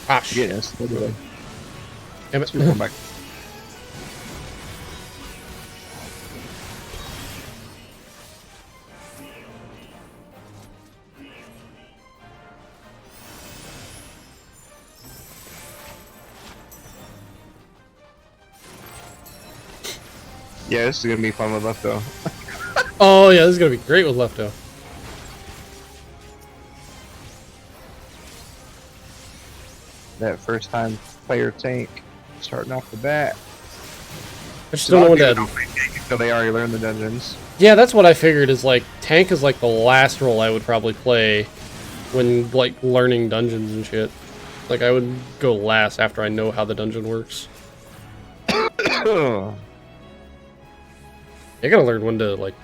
Ah, shit. Yes. Damn it. Come back. Yeah, this is gonna be fun with Lefto. Oh yeah, this is gonna be great with Lefto. That first time player tank starting off the bat. I just don't know what that. So they already learned the dungeons. Yeah, that's what I figured. Is like tank is like the last role I would probably play when like learning dungeons and shit. Like I would go last after I know how the dungeon works. I gotta learn when to like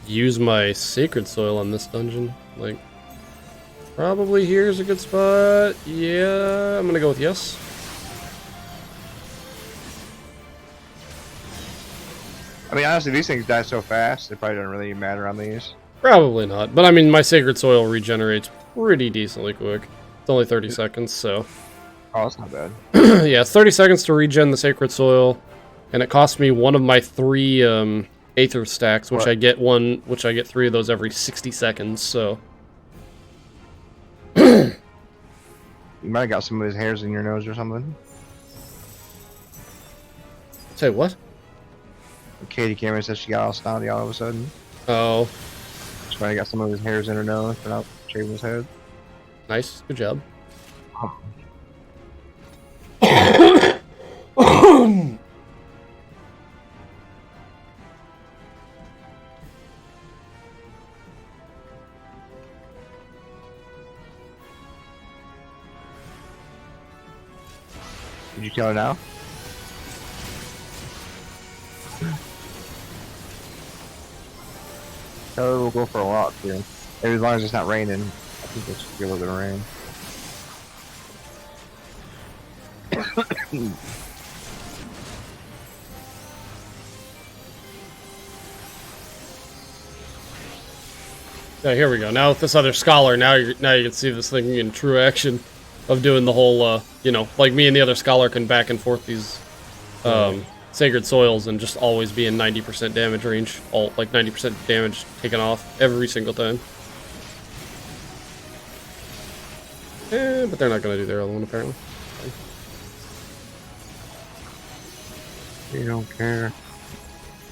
use my sacred soil on this dungeon. Like probably here's a good spot. Yeah, I'm gonna go with yes. I mean, honestly, these things die so fast, it probably doesn't really matter on these. Probably not, but I mean, my sacred soil regenerates pretty decently quick. It's only 30 seconds, so. Oh, that's not bad. Yeah, it's 30 seconds to regen the sacred soil, and it costs me one of my 3 Aether stacks, which I get 3 of those every 60 seconds. So. You might have got some of his hairs in your nose or something. Say what? Katie Cameron says she got all snotty all of a sudden. Oh. She might have got some of his hairs in her nose without shaving his head. Nice, good job. Did you kill her now? Tell her we'll go for a walk here. Maybe as long as it's not raining. I think there should be a little bit of rain. Yeah, here we go. Now with this other scholar, now you can see this thing in true action of doing the whole, you know, like me and the other scholar can back and forth these sacred soils and just always be in 90% damage range, like 90% damage taken off every single time. But they're not gonna do their other one apparently. We don't care.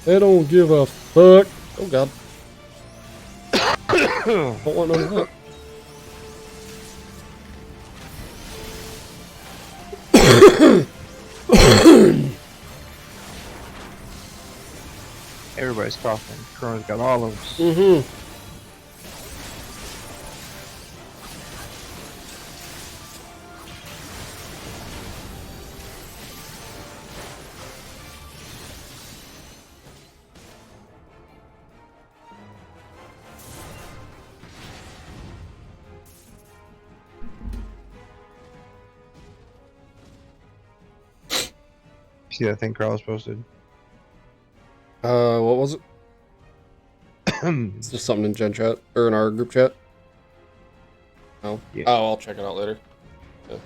They don't give a fuck. Oh god. Don't want none of that. Everybody's coughing. Corona's got all of us. Mm-hmm. See that thing Carlos posted? What was it? It's just something in Gen chat, or in our group chat. Oh, yeah. Oh, I'll check it out later. Yeah.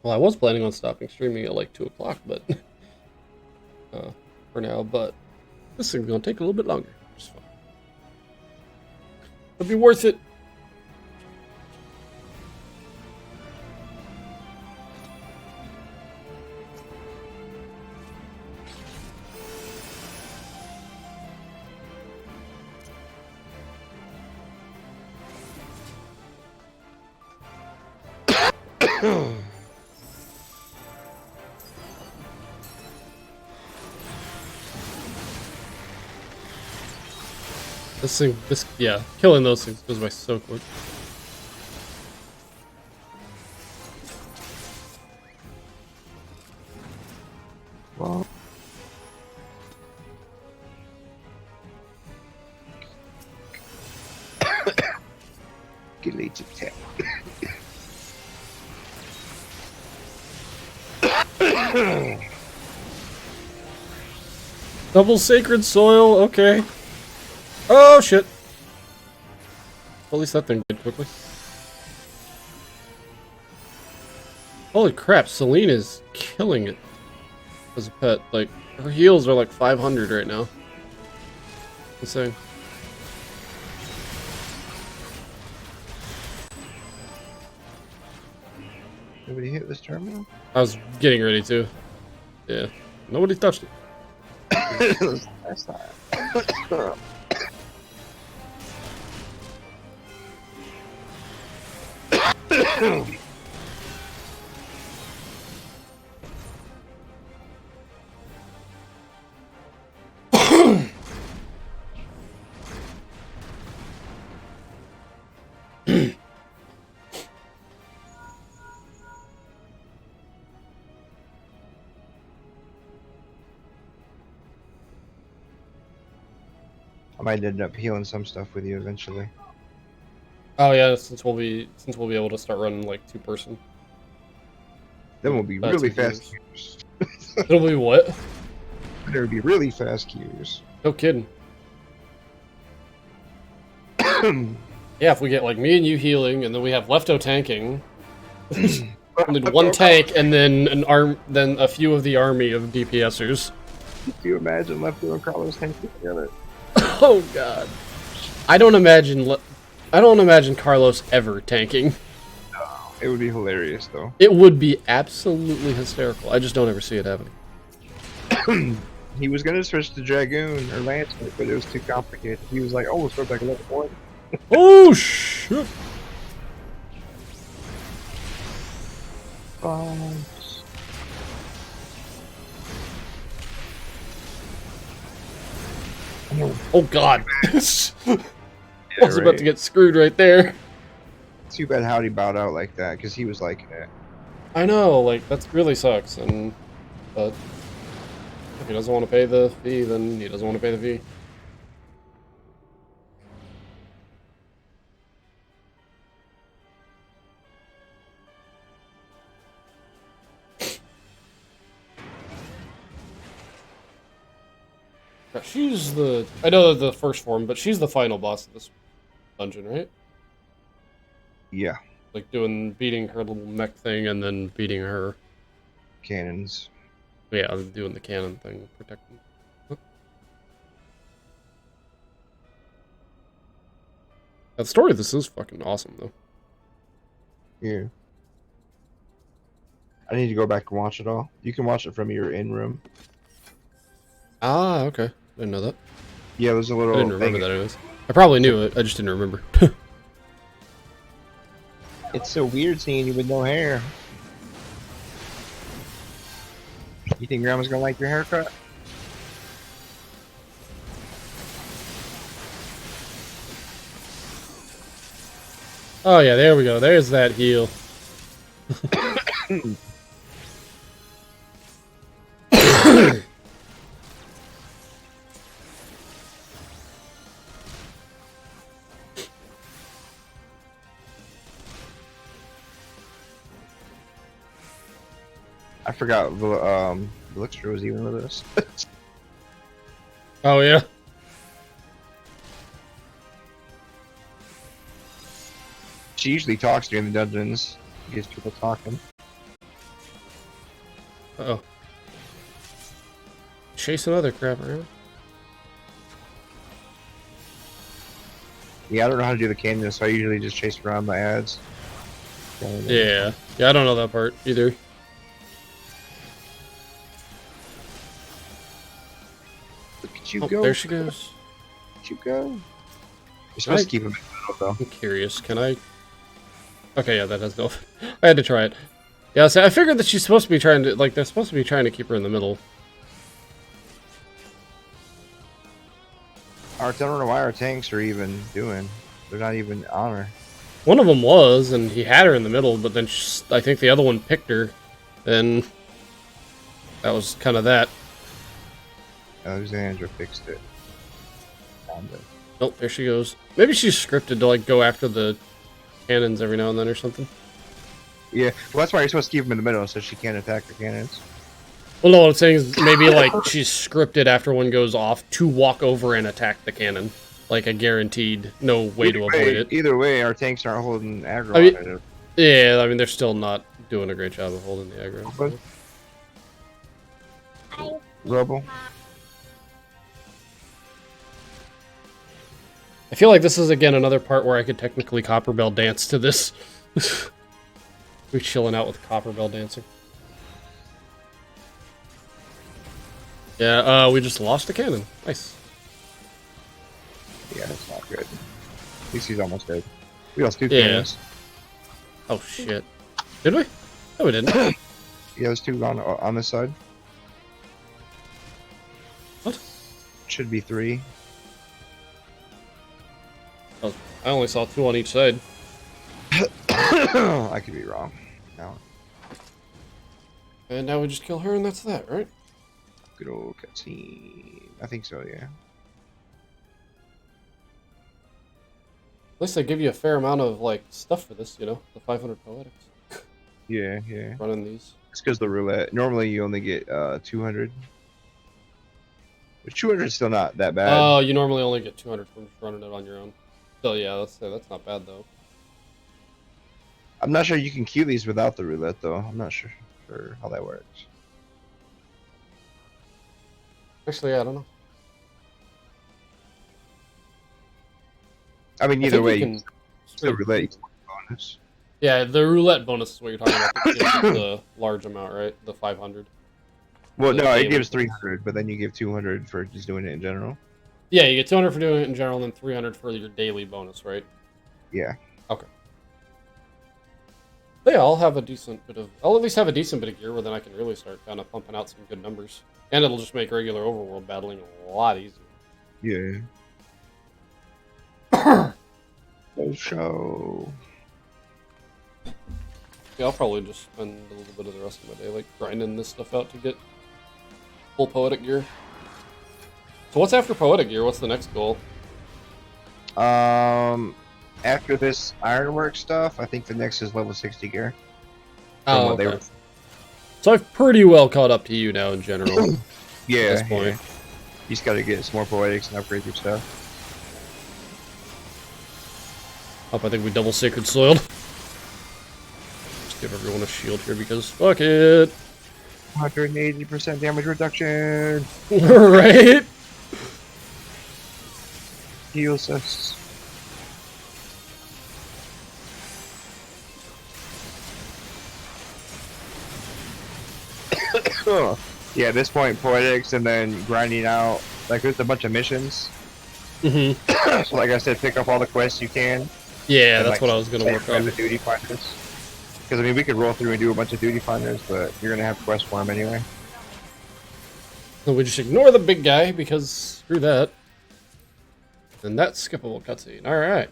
Well, I was planning on stopping streaming at like 2 o'clock, but for now. But this thing's gonna take a little bit longer. It's fine. It'll be worth it. Yeah, killing those things goes by so quick. escalates attack. Double sacred soil, okay. Oh shit. At least that thing did quickly. Holy crap, Celine is killing it as a pet. Like, her heals are like 500 right now. Insane. Nobody hit this terminal? I was getting ready to. Yeah. Nobody touched it. That's not. I might end up healing some stuff with you eventually. Oh yeah, since we'll be able to start running like 2-person. Then we'll be really fast queues. It'll be what? There'll be really fast queues. No kidding. Yeah, if we get like me and you healing, and then we have Lefto tanking, only one tank, and then then a few of the army of DPSers. Can you imagine Lefto and Carlos tanking together? Oh god, I don't imagine Carlos ever tanking. No, it would be hilarious though. It would be absolutely hysterical. I just don't ever see it happening. He was gonna switch to Dragoon or Lancer, but it was too complicated. He was like, "Oh, let's go back to level 1." Oh shit! Oh god! I was about to get screwed right there. Too bad Howdy bowed out like that because he was liking it. I know, like that really sucks. But if he doesn't want to pay the fee, then he doesn't want to pay the fee. She's the... I know the first form, but she's the final boss of this dungeon, right? Yeah. Like beating her little mech thing and then beating her... Cannons. Yeah, doing the cannon thing, protecting. The story of this is fucking awesome, though. Yeah. I need to go back and watch it all. You can watch it from your in-room. Ah, okay. Didn't know that. Yeah, there's a little I didn't remember that anyways. I probably knew it, I just didn't remember. It's so weird seeing you with no hair. You think Grandma's gonna like your haircut? Oh yeah, there we go. There's that heal. I forgot Blixter was even with us. Oh yeah. She usually talks during the dungeons. Gets people talking. Uh-oh. Chasing other crap around. Yeah, I don't know how to do the canyon, so I usually just chase around the ads. Yeah. Yeah, I don't know that part either. Look at you Oh, go. there she goes. Look at you go. You're supposed to keep them in the middle, though. I'm curious. Can I... Okay, yeah, that does go. I had to try it. Yeah, so I figured that she's supposed to be trying to... Like, they're supposed to be trying to keep her in the middle. I don't know why our tanks are even doing. They're not even on her. One of them was, and he had her in the middle, but then I think the other one picked her. And that was kind of that. Alexandra fixed it. Nope, there she goes. Maybe she's scripted to, like, go after the cannons every now and then or something. Yeah, well, that's why you're supposed to keep them in the middle so she can't attack the cannons. Well, no, what I'm saying is maybe like she's scripted after one goes off to walk over and attack the cannon. Like a guaranteed no way to avoid it. Either way, our tanks aren't holding aggro I mean, on it. yeah, I mean, they're still not doing a great job of holding the aggro. Rebel. I feel like this is, again, another part where I could technically Copperbell dance to this. We're chilling out with Copperbell dancing. Yeah, we just lost the cannon. Nice. Yeah, that's not good. At least he's almost dead. We lost 2 cannons. Oh, shit. Did we? No, we didn't. Yeah, there's 2 on this side. What? Should be 3. Oh, I only saw 2 on each side. I could be wrong. No. And now we just kill her and that's that, right? Good old cutscene. I think so, yeah. At least they give you a fair amount of, like, stuff for this, you know? The 500 poetics. Yeah, yeah. Running these. It's because the roulette. Normally you only get 200. But 200 is still not that bad. Oh, you normally only get 200 from just running it on your own. So yeah, that's not bad though. I'm not sure you can queue these without the roulette though. I'm not sure how that works. Actually, yeah, I don't know. I mean, either way, can the roulette bonus. Yeah, the roulette bonus is what you're talking about. The large amount, right? The 500. Well, The no, it daily gives bonus. 300, but then you give 200 for just doing it in general. Yeah, you get 200 for doing it in general, and then 300 for your daily bonus, right? Yeah. Okay. Yeah, I'll at least have a decent bit of gear where then I can really start kind of pumping out some good numbers. And it'll just make regular overworld battling a lot easier. Yeah. No show. Yeah, I'll probably just spend a little bit of the rest of my day like grinding this stuff out to get full poetic gear. So what's after poetic gear? What's the next goal? After this ironwork stuff, I think the next is level 60 gear. Oh, okay. So I've pretty well caught up to you now in general. Yeah. At this point. Yeah. You just gotta get some more poetics and upgrade your stuff. Up, I think we double Sacred Soiled. Just give everyone a shield here because fuck it. 180% damage reduction. Right? Heals us. Yeah, at this point, poetics and then grinding out. Like, there's a bunch of missions. Mm-hmm. So, like I said, pick up all the quests you can. Yeah, and, that's what I was gonna work on. The duty finders. Because I mean, we could roll through and do a bunch of duty finders, but you're gonna have quests for them anyway. So we just ignore the big guy because screw that. And that's skippable cutscene. All right.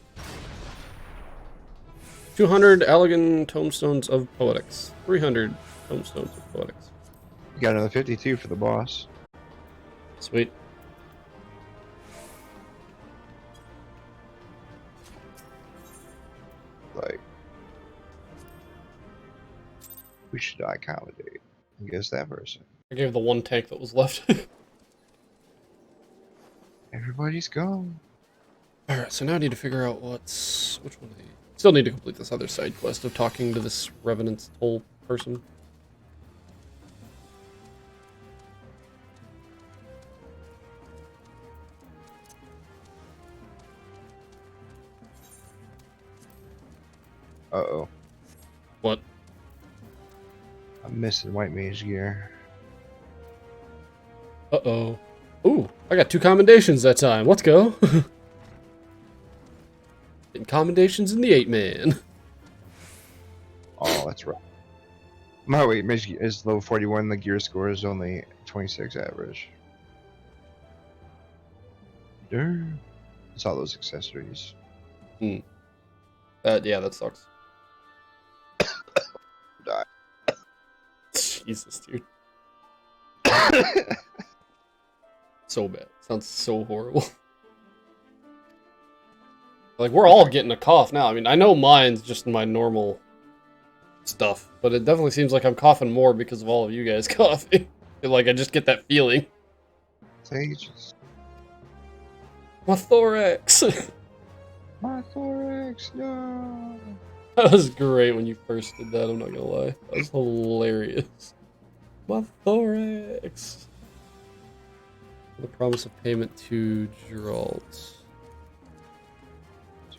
200 Allegan Tomestones of Poetics. 300 Tomestones of Poetics. You got another 52 for the boss. Sweet. Like, we should accommodate. I guess that person. I gave the one tank that was left. Everybody's gone. Alright, so now I need to figure out which one of these. Still need to complete this other side quest of talking to this Revenant's whole person. Uh-oh. What? I'm missing white mage gear. Uh-oh. Ooh, I got 2 commendations that time. Let's go. Getting commendations in the 8-man. Oh, that's right. My weight mage is level 41. The gear score is only 26 average. Darn. It's all those accessories. Yeah, that sucks. Die. Jesus, dude. So bad. Sounds so horrible. Like, we're all getting a cough now. I mean, I know mine's just my normal stuff, but it definitely seems like I'm coughing more because of all of you guys coughing. Like, I just get that feeling. Sages. My thorax! My thorax, no! That was great when you first did that, I'm not gonna lie. That was hilarious. My thorax! The promise of payment to Geralt.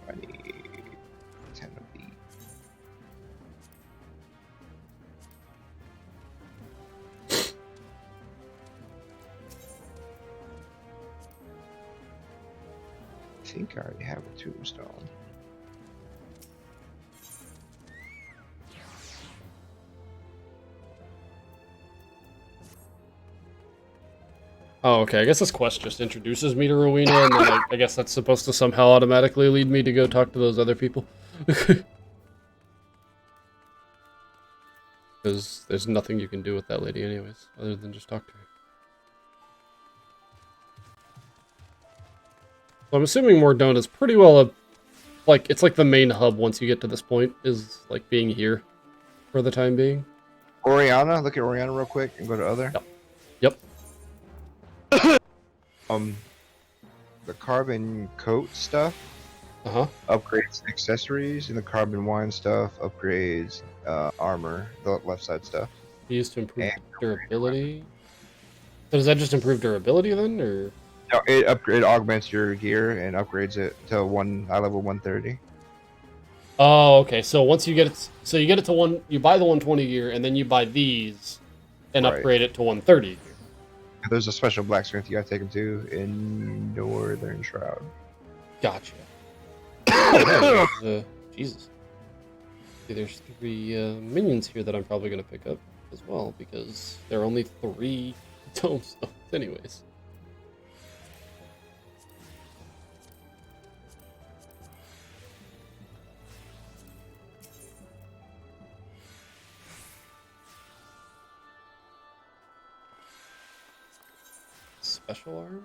20, 10 of these. I think I already have a tombstone. Oh, okay, I guess this quest just introduces me to Rowena, and then I guess that's supposed to somehow automatically lead me to go talk to those other people. Because there's nothing you can do with that lady anyways, other than just talk to her. So I'm assuming Mordona is pretty well a... Like, it's like the main hub once you get to this point, is like being here for the time being. Oriana, look at Oriana real quick and go to other. Yep. The carbon coat stuff upgrades accessories, and the carbon wine stuff upgrades armor, the left side stuff. Used to improve durability. So does that just improve durability then, or? No, it augments your gear and upgrades it to eye level 130. Oh, okay. So once you get it, so you get it to one, you buy the 120 gear, and then you buy these, and upgrade it to 130 gear. There's a special blacksmith you gotta take him to in Northern Shroud. Gotcha. Jesus. See, there's 3 minions here that I'm probably gonna pick up as well, because there are only 3 tombstones anyways. Special arm?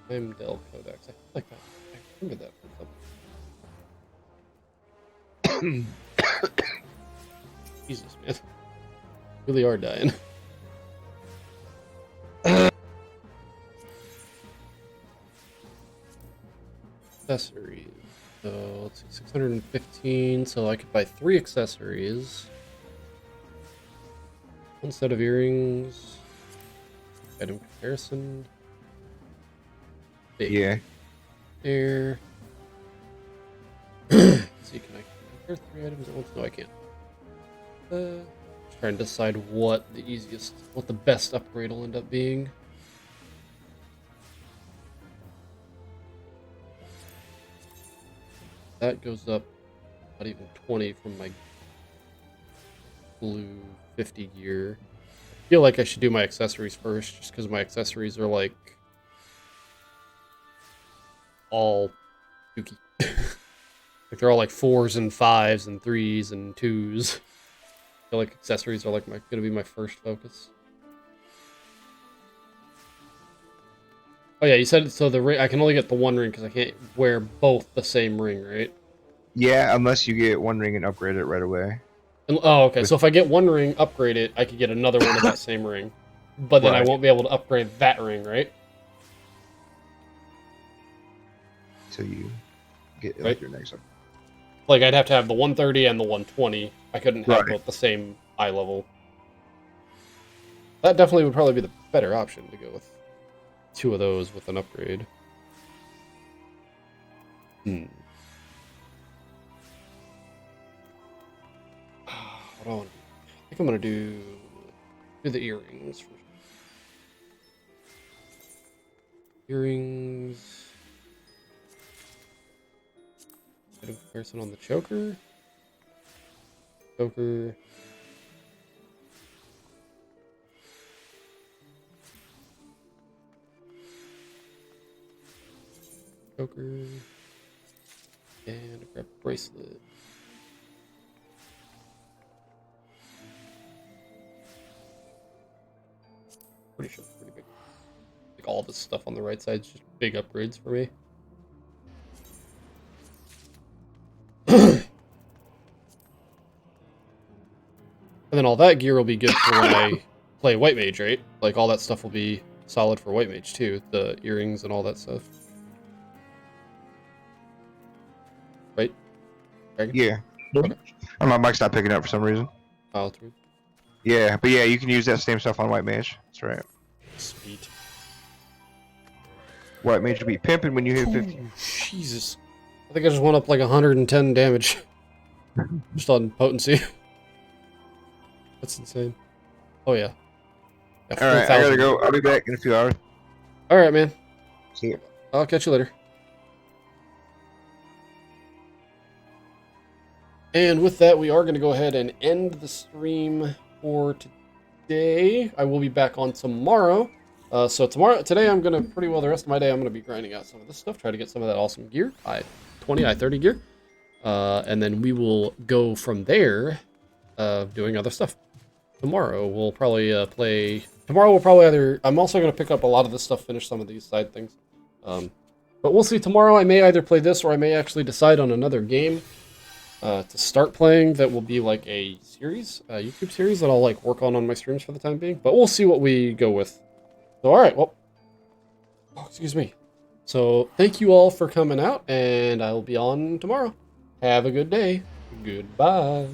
Heimdall Codex. I feel like that. I remember that from something. Jesus, man. Really are dying. Accessories. So let's see, 615. So I could buy 3 accessories. 1 set of earrings. Item comparison. Big. Yeah. There. Let's see, can I compare 3 items at once? No, I can't. Just trying to decide what the best upgrade will end up being. That goes up not even 20 from my blue 50 gear. I feel like I should do my accessories first, just because my accessories are like all dookie. Like they're all like 4s and 5s and 3s and 2s. I feel like accessories are like gonna be my first focus. Oh yeah, you said so. The ring, I can only get the 1 ring because I can't wear both the same ring, right? Yeah, unless you get 1 ring and upgrade it right away. Oh, okay. So if I get 1 ring, upgrade it, I could get another one of that same ring, but then I won't be able to upgrade that ring, right? Till you get like your next up. Like I'd have to have the 130 and the 120. I couldn't have both the same eye level. That definitely would probably be the better option to go with 2 of those with an upgrade. What do I want to do? I think I'm gonna do the earrings first. Earrings. Item comparison on the choker. Choker. Choker. And grab bracelet. Pretty sure it's pretty big. Like all this stuff on the right side is just big upgrades for me. And then all that gear will be good for when I play White Mage, right? Like all that stuff will be solid for White Mage too. The earrings and all that stuff. Right? Dragon? Yeah. Okay. Oh, my mic's not picking up for some reason. Oh, that's weird. Yeah, but yeah, you can use that same stuff on White Mage. That's right. Sweet. White Mage will be pimping when you hit 50. Jesus. I think I just went up like 110 damage. Just on potency. That's insane. Oh, yeah. Alright, I gotta go. I'll be back in a few hours. Alright, man. See ya. I'll catch you later. And with that, we are going to go ahead and end the stream for today. I will be back on tomorrow. Today I'm going to, pretty well the rest of my day, I'm going to be grinding out some of this stuff, try to get some of that awesome gear, I-20, I-30 gear. And then we will go from there, doing other stuff. Tomorrow we'll probably I'm also going to pick up a lot of this stuff, finish some of these side things. But we'll see. Tomorrow I may either play this or I may actually decide on another game to start playing that will be like a series, a YouTube series that I'll like work on my streams for the time being. But we'll see what we go with. So, alright, well, excuse me. So, thank you all for coming out, and I'll be on tomorrow. Have a good day. Goodbye.